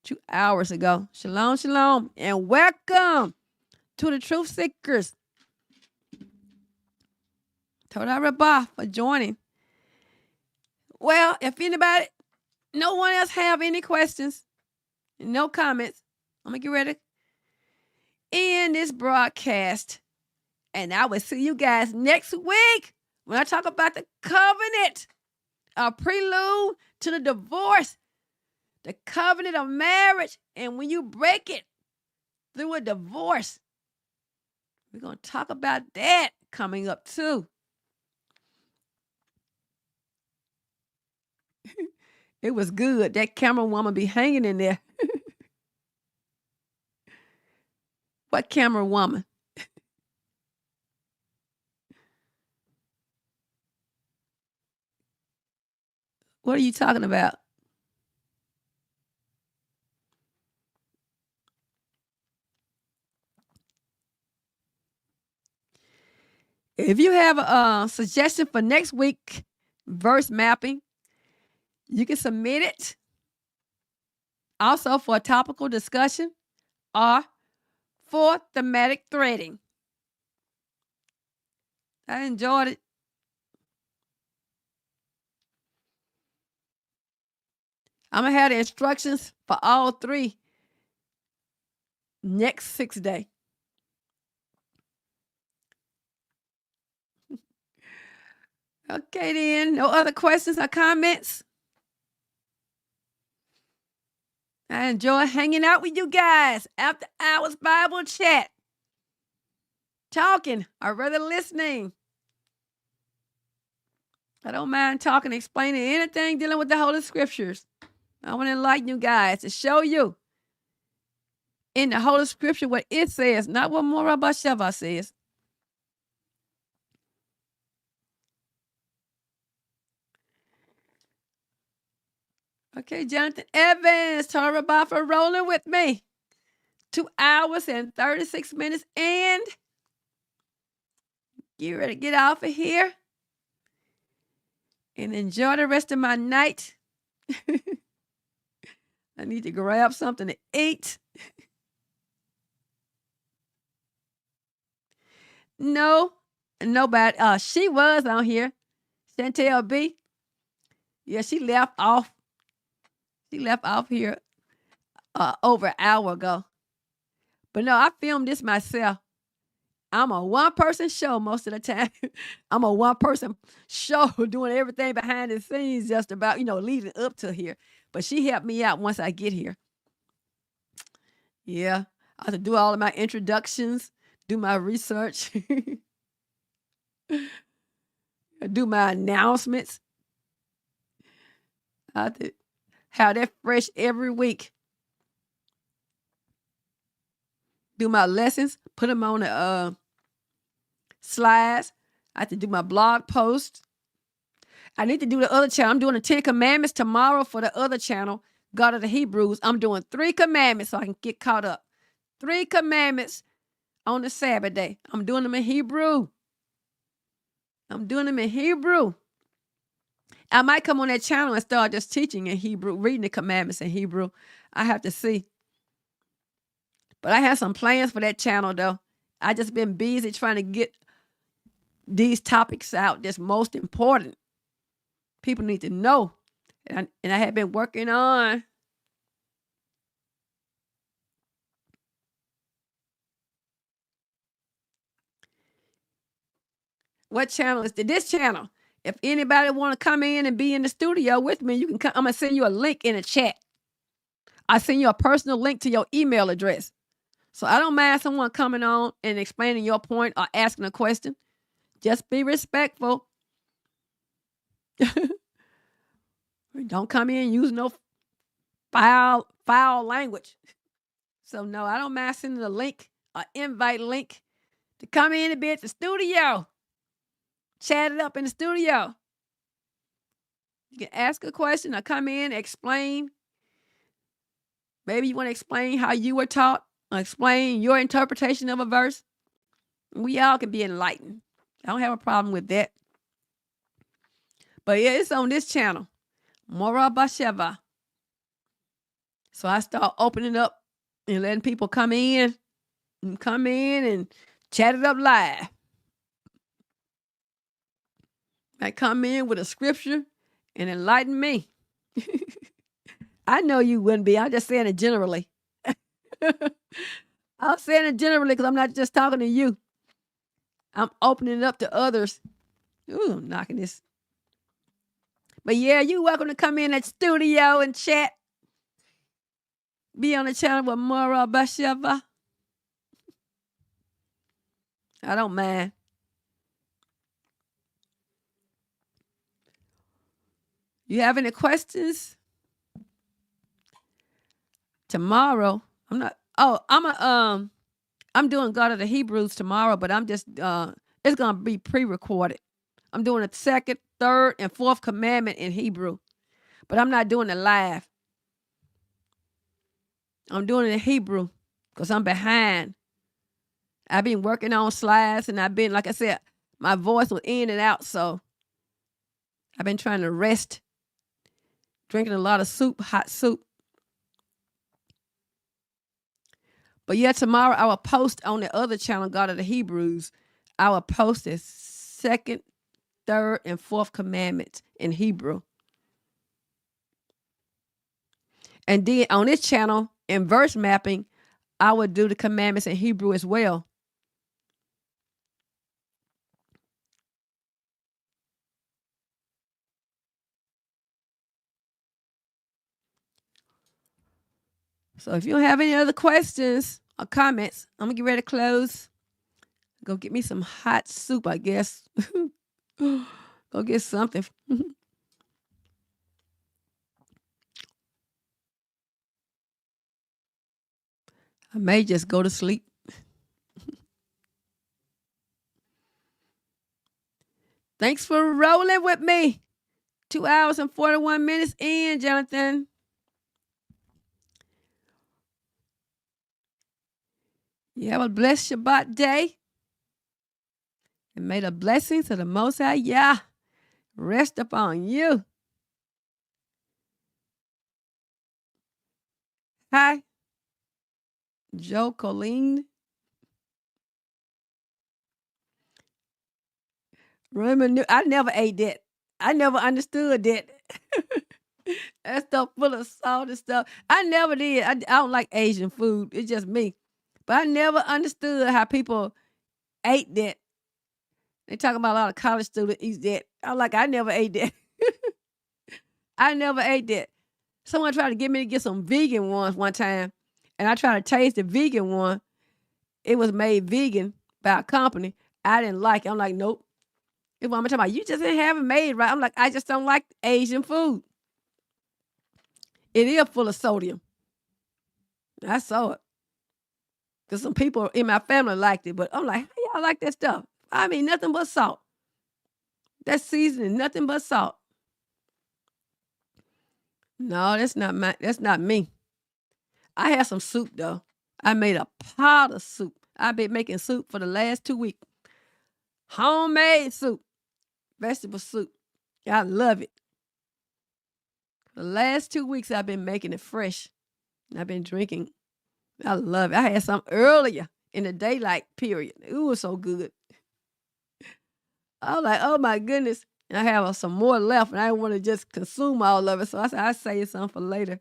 2 hours ago. Shalom, shalom, and welcome to the Truth Seekers. Toda Rabah for joining. Well, if anybody, no one else have any questions, no comments, I'm going to get ready to end this broadcast. And I will see you guys next week when I talk about the covenant, a prelude to the divorce, the covenant of marriage. And when you break it through a divorce, we're going to talk about that coming up too. It was good. That camera woman be hanging in there. What camera woman? What are you talking about? If you have a suggestion for next week verse mapping, you can submit it Also for topical discussion or for thematic threading. I enjoyed it. I'm going to have the instructions for all 3 next 6 days. Okay, then. No other questions or comments? I enjoy hanging out with you guys after hours Bible chat. Talking or rather listening. I don't mind talking, explaining anything dealing with the Holy Scriptures. I want to enlighten you guys to show you in the Holy Scripture what it says, not what Morah Bahtshevah says. Okay, Jonathan Evans, Torah for rolling with me. 2 hours and 36 minutes and get ready to get off of here and enjoy the rest of my night. I need to grab something to eat. No, nobody. She was on here. Chantel B. Yeah, she left off. She left off here over an hour ago. But no, I filmed this myself. I'm a one-person show most of the time. I'm a one-person show doing everything behind the scenes just about, leading up to here. But she helped me out once I get here. Yeah, I have to do all of my introductions, do my research, do my announcements. I have to have that fresh every week. Do my lessons, put them on the slides. I have to do my blog posts. I need to do the other channel. I'm doing the 10 Commandments tomorrow for the other channel, God of the Hebrews. I'm doing 3 commandments so I can get caught up. 3 commandments on the Sabbath day. I'm doing them in Hebrew. I might come on that channel and start just teaching in Hebrew, reading the commandments in Hebrew. I have to see. But I have some plans for that channel, though. I just been busy trying to get these topics out that's most important. People need to know. And I have been working on what channel is this channel? If anybody want to come in and be in the studio with me, you can come. I'm going to send you a link in the chat. I send you a personal link to your email address. So I don't mind someone coming on and explaining your point or asking a question. Just be respectful. Don't come in using no foul language. So no, I don't mind sending a link, an invite link to come in and be at the studio. Chat it up in the studio. You can ask a question or come in, explain. Maybe you want to explain how you were taught or explain your interpretation of a verse. We all can be enlightened. I don't have a problem with that. But yeah, it's on this channel, Morah Bahtshevah. So I start opening up and letting people come in and chat it up live. I come in with a scripture and enlighten me. I know you wouldn't be. I'm just saying it generally. I'm saying it generally because I'm not just talking to you. I'm opening it up to others. Ooh, I'm knocking this. But yeah, you're welcome to come in at studio and chat. Be on the channel with Morah Bahtshevah. I don't mind. You have any questions? Tomorrow, I'm doing God of the Hebrews tomorrow, but I'm just it's gonna be pre-recorded. I'm doing the 2nd, 3rd, and 4th commandment in Hebrew, but I'm not doing it live. I'm doing it in Hebrew because I'm behind. I've been working on slides and I've been, like I said, my voice was in and out, so I've been trying to rest, drinking a lot of soup, hot soup. But yeah, tomorrow I will post on the other channel, God of the Hebrews. I will post the second, third, and fourth commandments in Hebrew. And then on this channel, in verse mapping, I would do the commandments in Hebrew as well. So if you don't have any other questions or comments, I'm going to get ready to close. Go get me some hot soup, I guess. Go get something. I may just go to sleep. Thanks for rolling with me. 2 hours and 41 minutes in, Jonathan. You have a blessed Shabbat day. And may the blessings of the Most High Yah rest upon you. Hi, Joe Colleen. Remember, I never ate that. I never understood that. That stuff full of salt and stuff. I never did. I don't like Asian food. It's just me. But I never understood how people ate that. They talk about a lot of college students eat that. I'm like, I never ate that. I never ate that. Someone tried to get me to get some vegan ones one time, and I tried to taste the vegan one. It was made vegan by a company. I didn't like it. I'm like, nope. If I'm talking about, you just didn't have it made right. I'm like, I just don't like Asian food. It is full of sodium. I saw it. Because some people in my family liked it, but I'm like, how y'all like that stuff? I mean, nothing but salt. That seasoning, nothing but salt. No, that's not me. I had some soup though. I made a pot of soup. I've been making soup for the last 2 weeks. Homemade soup. Vegetable soup. I love it. The last 2 weeks I've been making it fresh. I've been drinking. I love it. I had some earlier in the daylight period. It was so good. I was like, oh my goodness. And I have some more left and I didn't want to just consume all of it. So I said, I'll save some for later.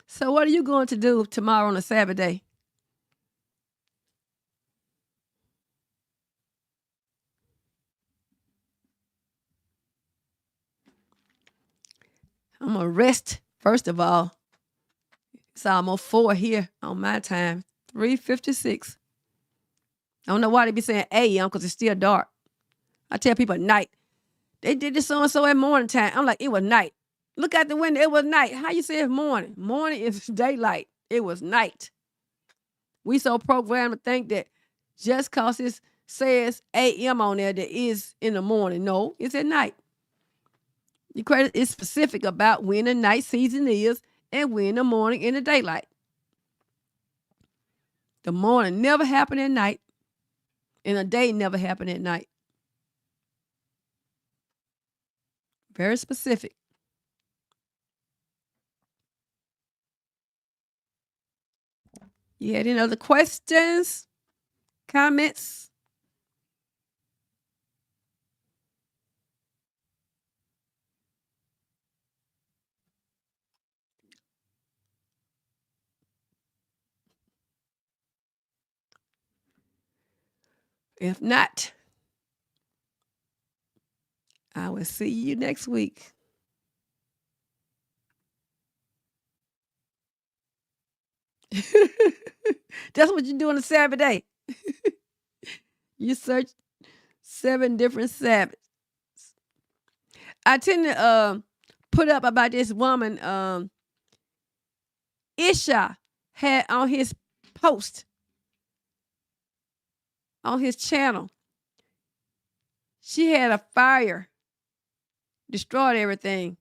So what are you going to do tomorrow on a Sabbath day? I'm going to rest, first of all. It's almost 4 here on my time, 3:56. I don't know why they be saying a.m. because it's still dark. I tell people at night. They did this so-and-so at morning time. I'm like, it was night. Look out the window, it was night. How you say it's morning? Morning is daylight. It was night. We so programmed to think that just because it says a.m. on there, that is in the morning. No, it's at night. The credit is specific about when the night season is and when the morning in the daylight. The morning never happened at night, and the day never happened at night. Very specific. You had any other questions, comments? If not, I will see you next week. That's what you do on a Sabbath day. You search 7 different Sabbaths. I tend to put up about this woman, Isha had on his post, on his channel. She had a fire, destroyed everything.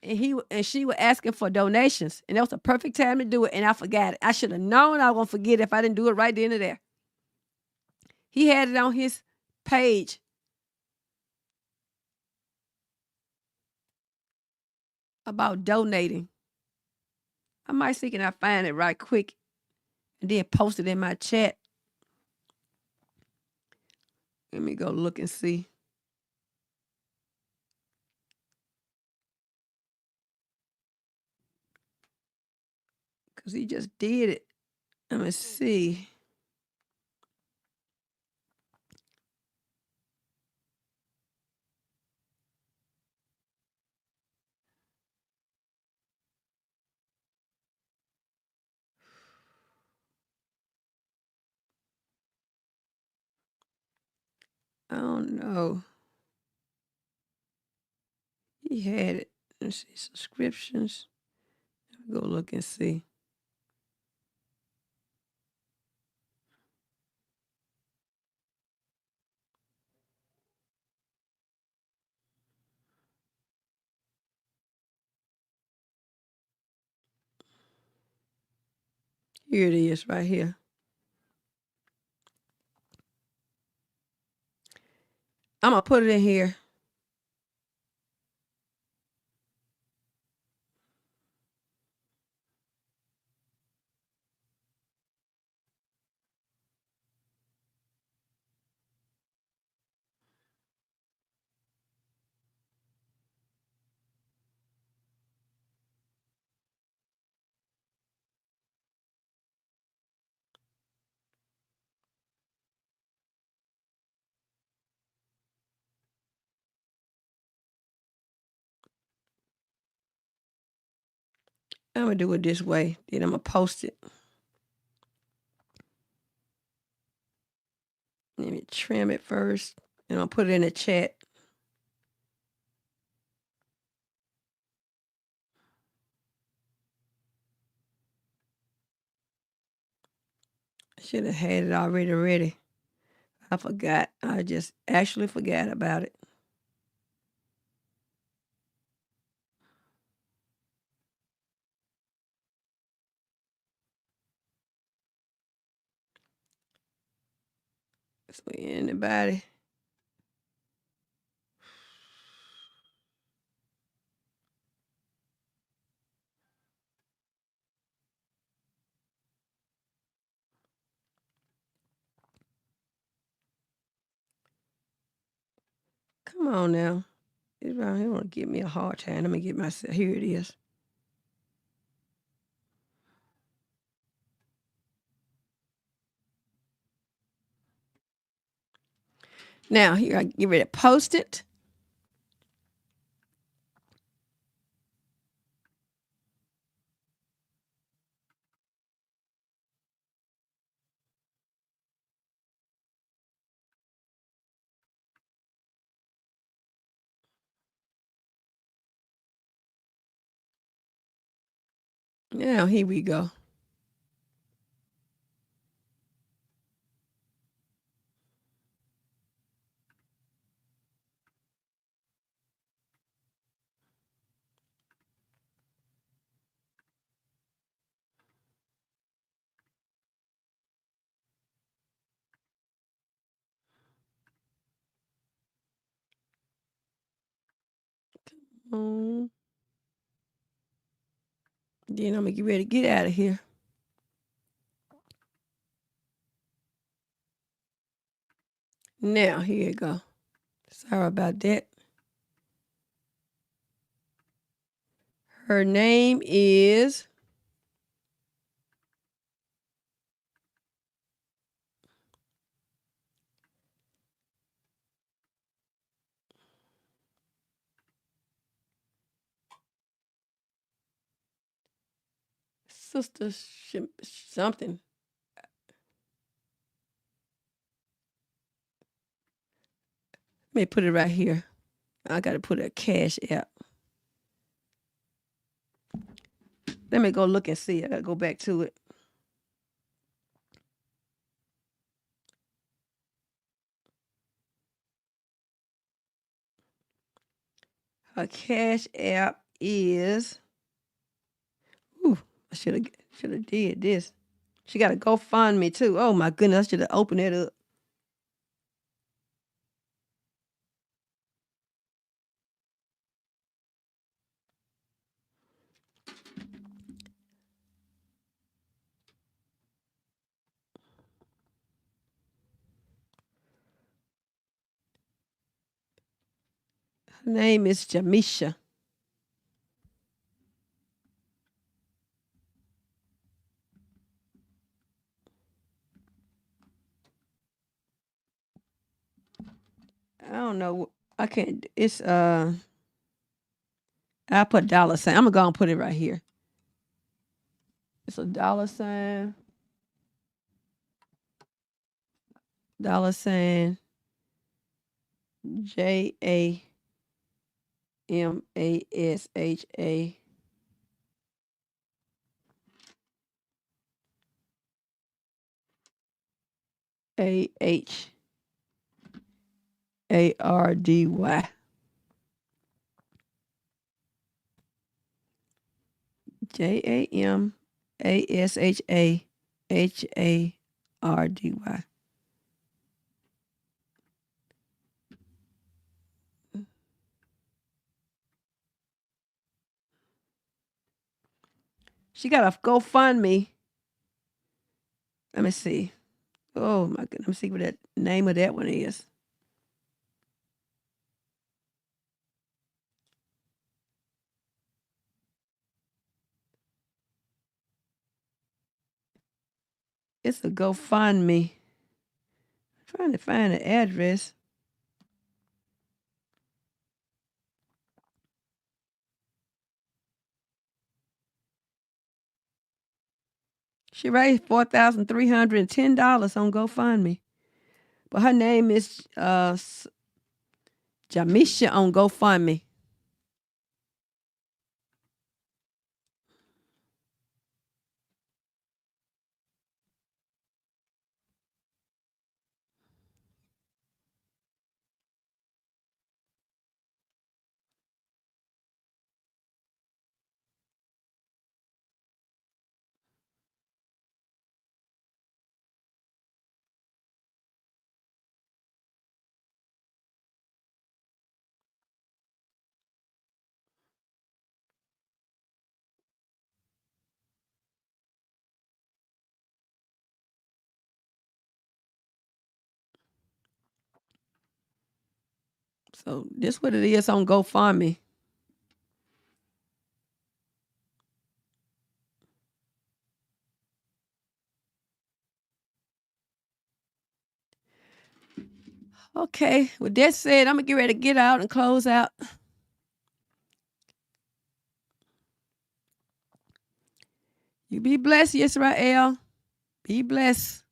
And she was asking for donations. And that was the perfect time to do it. And I forgot it. I should have known I was going to forget it if I didn't do it right then and there. He had it on his page. About donating. I might see can I find it right quick and then post it in my chat. Let me go look and see. Because he just did it. Let me see. I don't know. He had it. Let's see. Subscriptions. Let me go look and see. Here it is right here. I'm going to put it in here. I'm going to do it this way. Then I'm going to post it. Let me trim it first. And I'll put it in the chat. I should have had it already ready. I forgot. I just actually forgot about it. So anybody? Come on now. It's around here want to give me a hard time. Let me get myself. Here it is. Now here I get ready to post it. Now here we go. Then I'm gonna get ready to get out of here. Now here you go. Sorry about that. Her name is Sister something. Let me put it right here. I got to put a cash app. Let me go look and see. I got to go back to it. Her cash app is. Ooh, I should have did this. She got a GoFundMe too. Oh my goodness, I should have opened it up. Her name is Jamisha. I don't know. I can't. It's I put $sign. I'm gonna go and put it right here. It's a $sign. $, JAMASHA AHARDY. JAMASHAHARDY. She got a GoFundMe. Let me see. Oh my goodness. Let me see what that name of that one is. It's a GoFundMe. I'm trying to find the address. She raised $4,310 on GoFundMe. But her name is Jamisha on GoFundMe. So this what it is on GoFundMe. Okay, with that said, I'm gonna get ready to get out and close out. You be blessed, Yisrael. Be blessed.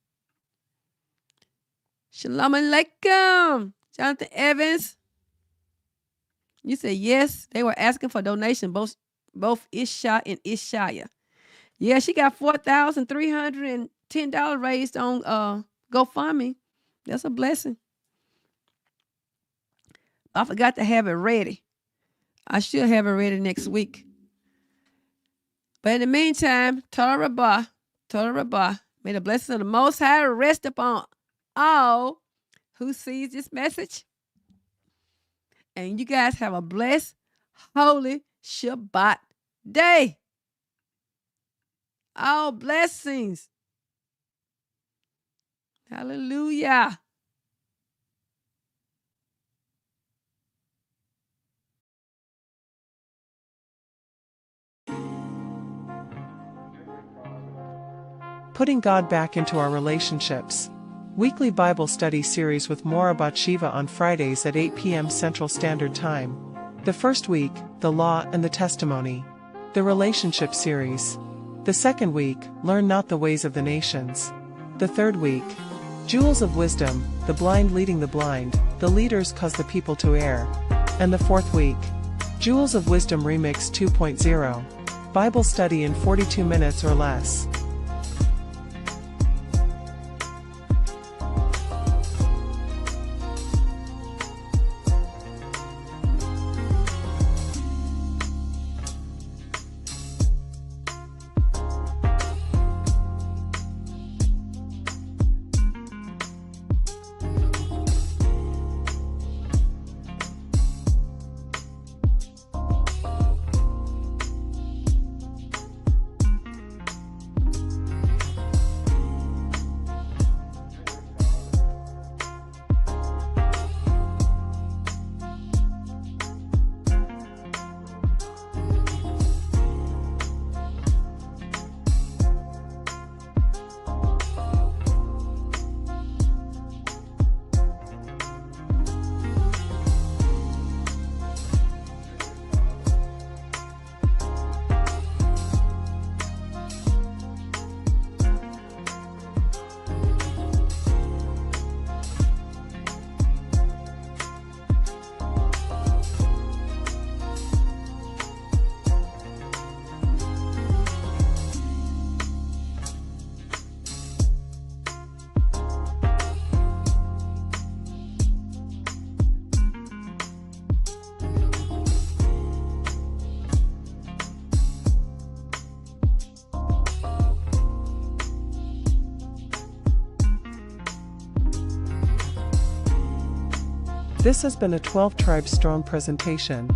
Shalom Aleichem. Jonathan Evans. You said yes. They were asking for donation, both Isha and Ishaya. Yeah, she got $4,310 raised on GoFundMe. That's a blessing. I forgot to have it ready. I should have it ready next week. But in the meantime, Torah Rabbah, may the blessings of the Most High rest upon all who sees this message. And you guys have a blessed, holy Shabbat day. All blessings. Hallelujah. Putting God back into our relationships. Weekly Bible study series with Morah Bahtshevah on Fridays at 8 p.m. Central Standard Time. The first week, the Law and the Testimony. The Relationship series. The second week, Learn Not the Ways of the Nations. The third week, Jewels of Wisdom, the blind leading the blind, the leaders cause the people to err. And the fourth week, Jewels of Wisdom Remix 2.0. Bible study in 42 minutes or less. This has been a 12 Tribes Strong presentation.